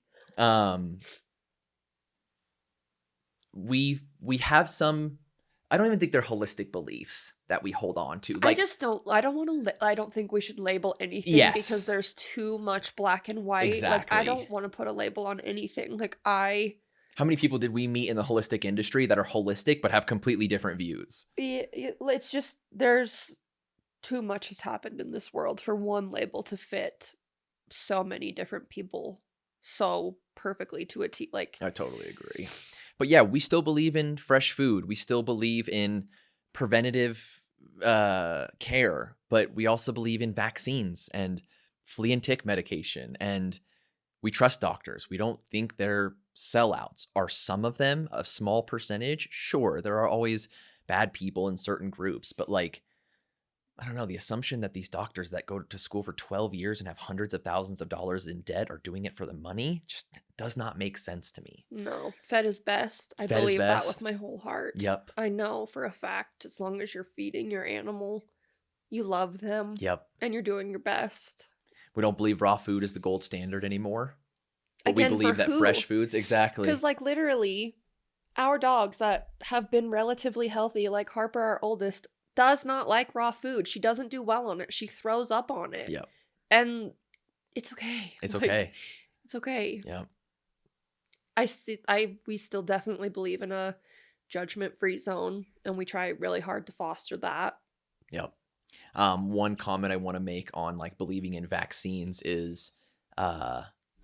S1: We have some, I don't even think they're holistic beliefs that we hold on to.
S2: Like, I don't think we should label anything because there's too much black and white.
S1: Exactly.
S2: Like, I don't want to put a label on anything. Like, how
S1: many people did we meet in the holistic industry that are holistic but have completely different views?
S2: It's just, there's too much has happened in this world for one label to fit so many different people so perfectly to a T. Like,
S1: I totally agree. But yeah, we still believe in fresh food. We still believe in preventative care, but we also believe in vaccines and flea and tick medication, and we trust doctors. We don't think they're sellouts. Are some of them a small percentage? Sure, there are always bad people in certain groups, but like, I don't know, the assumption that these doctors that go to school for 12 years and have hundreds of thousands of dollars in debt are doing it for the money just does not make sense to me.
S2: No, fed is best. I
S1: Fed is
S2: believe that
S1: best.
S2: with my whole heart.
S1: Yep.
S2: I know for a fact, as long as you're feeding your animal, you love them.
S1: Yep.
S2: And you're doing your best.
S1: We don't believe raw food is the gold standard anymore. But
S2: Again,
S1: we believe
S2: for
S1: that
S2: who?
S1: fresh foods, exactly.
S2: Because, like, literally, our dogs that have been relatively healthy, like Harper, our oldest, does not like raw food. She doesn't do well on it. She throws up on it.
S1: Yep.
S2: And it's okay.
S1: It's
S2: Like,
S1: okay.
S2: It's okay.
S1: Yep.
S2: We still definitely believe in a judgment-free zone, and we try really hard to foster that.
S1: Yep. One comment I want to make on like believing in vaccines is,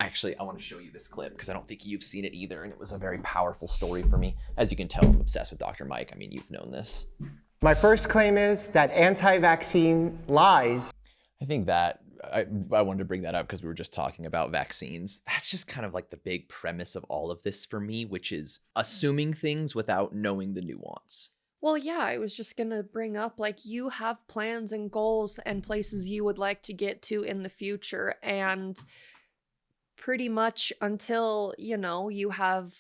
S1: actually, I want to show you this clip because I don't think you've seen it either, and it was a very powerful story for me. As you can tell, I'm obsessed with Dr. Mike. I mean, you've known this.
S13: My first claim is that anti-vaccine lies.
S1: I think that I wanted to bring that up because we were just talking about vaccines. That's just kind of like the big premise of all of this for me, which is assuming things without knowing the nuance.
S2: Well, yeah, I was just gonna bring up, like, you have plans and goals and places you would like to get to in the future, and pretty much until, you have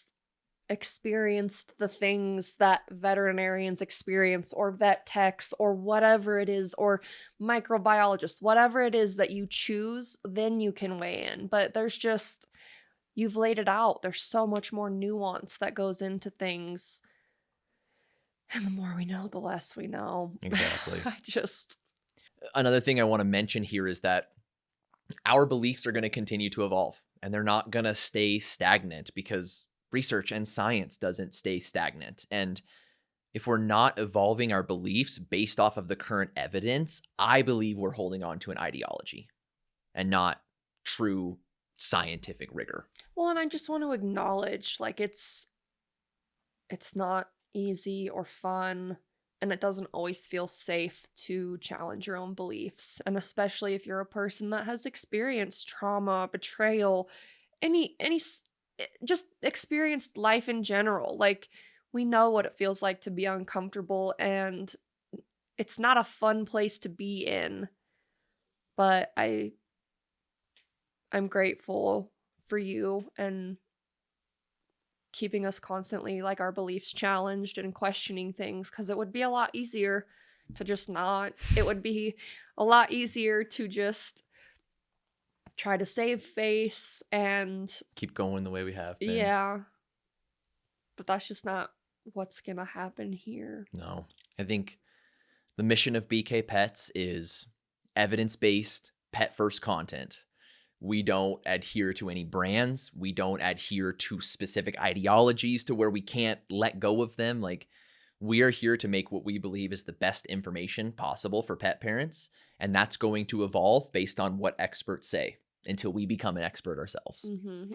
S2: experienced the things that veterinarians experience, or vet techs, or whatever it is, or microbiologists, whatever it is that you choose, then you can weigh in. But you've laid it out. There's so much more nuance that goes into things. And the more we know, the less we know.
S1: Exactly.
S2: Another
S1: thing I want to mention here is that our beliefs are going to continue to evolve, and they're not going to stay stagnant because research and science doesn't stay stagnant. And if we're not evolving our beliefs based off of the current evidence, I believe we're holding on to an ideology and not true scientific rigor.
S2: Well, and I just want to acknowledge, like, it's not easy or fun, and it doesn't always feel safe to challenge your own beliefs. And especially if you're a person that has experienced trauma, betrayal, just experienced life in general. Like, we know what it feels like to be uncomfortable, and it's not a fun place to be in. But I'm grateful for you and keeping us constantly, like, our beliefs challenged and questioning things, because it would be a lot easier to just not. It would be a lot easier to just try to save face and
S1: keep going the way we have been.
S2: Yeah. But that's just not what's gonna happen here.
S1: No. I think the mission of BK Pets is evidence-based, pet-first content. We don't adhere to any brands. We don't adhere to specific ideologies to where we can't let go of them. Like, we are here to make what we believe is the best information possible for pet parents, and that's going to evolve based on what experts say until we become an expert ourselves.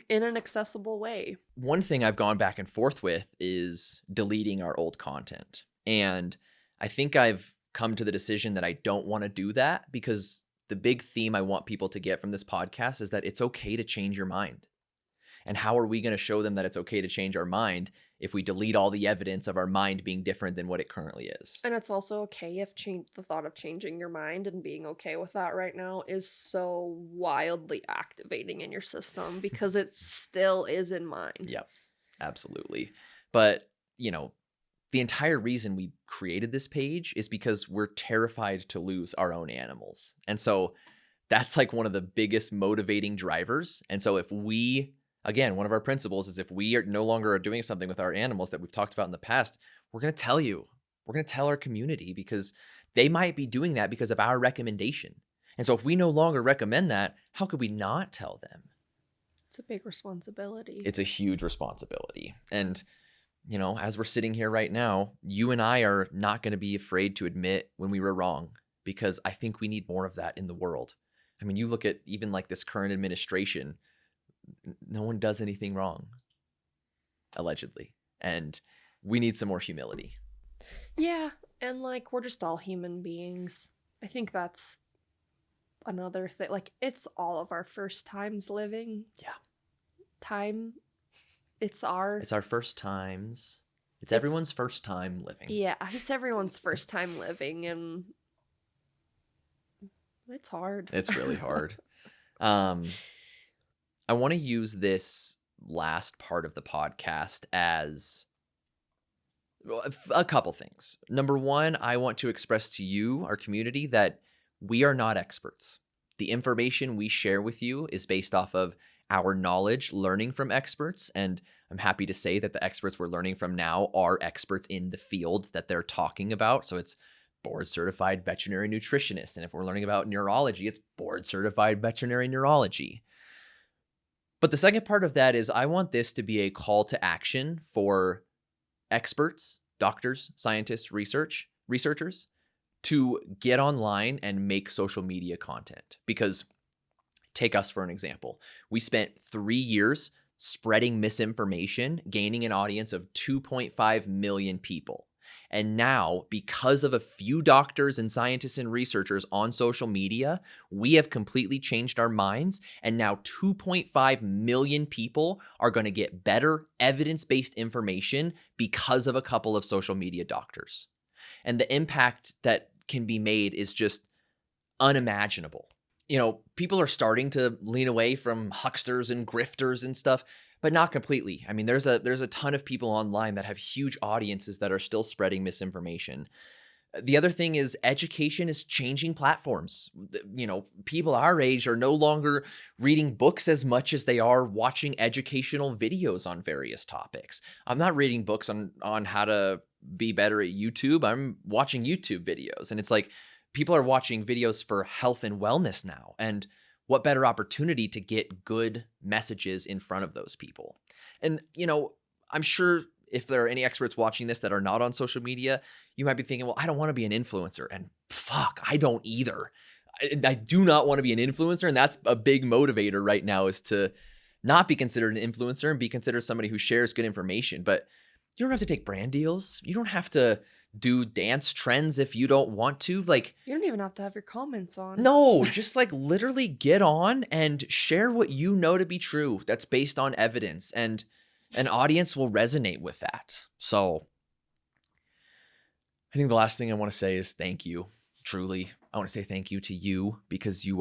S2: In an accessible way.
S1: One thing I've gone back and forth with is deleting our old content. And I think I've come to the decision that I don't want to do that, because the big theme I want people to get from this podcast is that it's okay to change your mind. And how are we going to show them that it's okay to change our mind if we delete all the evidence of our mind being different than what it currently is?
S2: And it's also okay if the thought of changing your mind and being okay with that right now is so wildly activating in your system, because it still is in mine.
S1: Yep, absolutely. But, the entire reason we created this page is because we're terrified to lose our own animals. And so that's like one of the biggest motivating drivers. And so if we, again, one of our principles is if we are no longer doing something with our animals that we've talked about in the past, we're going to tell you. We're going to tell our community, because they might be doing that because of our recommendation. And so if we no longer recommend that, how could we not tell them?
S2: It's a big responsibility.
S1: It's a huge responsibility. And as we're sitting here right now, you and I are not going to be afraid to admit when we were wrong, because I think we need more of that in the world. I mean, you look at even like this current administration, no one does anything wrong, allegedly. And we need some more humility.
S2: Yeah. And like, we're just all human beings. I think that's another thing. Like, it's all of our first times living.
S1: Yeah.
S2: It's our
S1: first times. It's everyone's first time living.
S2: Yeah, it's everyone's first time living, and it's hard.
S1: It's really hard. I want to use this last part of the podcast as a couple things. Number one, I want to express to you, our community, that we are not experts. The information we share with you is based off of our knowledge, learning from experts, and I'm happy to say that the experts we're learning from now are experts in the field that they're talking about. So it's board certified veterinary nutritionist. And if we're learning about neurology, it's board certified veterinary neurology. But the second part of that is I want this to be a call to action for experts, doctors, scientists, researchers to get online and make social media content. Because take us for an example. We spent 3 years spreading misinformation, gaining an audience of 2.5 million people. And now, because of a few doctors and scientists and researchers on social media, we have completely changed our minds. And now 2.5 million people are going to get better evidence-based information because of a couple of social media doctors. And the impact that can be made is just unimaginable. You know, people are starting to lean away from hucksters and grifters and stuff, but not completely. I mean, there's a ton of people online that have huge audiences that are still spreading misinformation. The other thing is education is changing platforms. You know, people our age are no longer reading books as much as they are watching educational videos on various topics. I'm not reading books on how to be better at YouTube. I'm watching YouTube videos. And it's like, people are watching videos for health and wellness now. And what better opportunity to get good messages in front of those people? And, you know, I'm sure if there are any experts watching this that are not on social media, you might be thinking, well, I don't want to be an influencer. And fuck, I don't either. I do not want to be an influencer. And that's a big motivator right now, is to not be considered an influencer and be considered somebody who shares good information. But you don't have to take brand deals. You don't have to do dance trends if you don't want to. Like,
S2: You don't even have to have your comments on.
S1: no, just like literally get on and share what you know to be true that's based on evidence, and an audience will resonate with that. So I think the last thing I want to say is thank you. Truly, I want to say thank you to you, because you've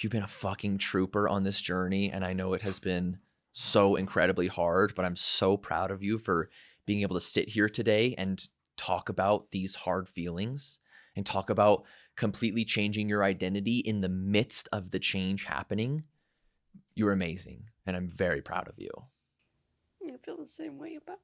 S1: been a fucking trooper on this journey, and I know it has been so incredibly hard, but I'm so proud of you for being able to sit here today and talk about these hard feelings and talk about completely changing your identity in the midst of the change happening. You're amazing, and I'm very proud of you.
S2: I feel the same way about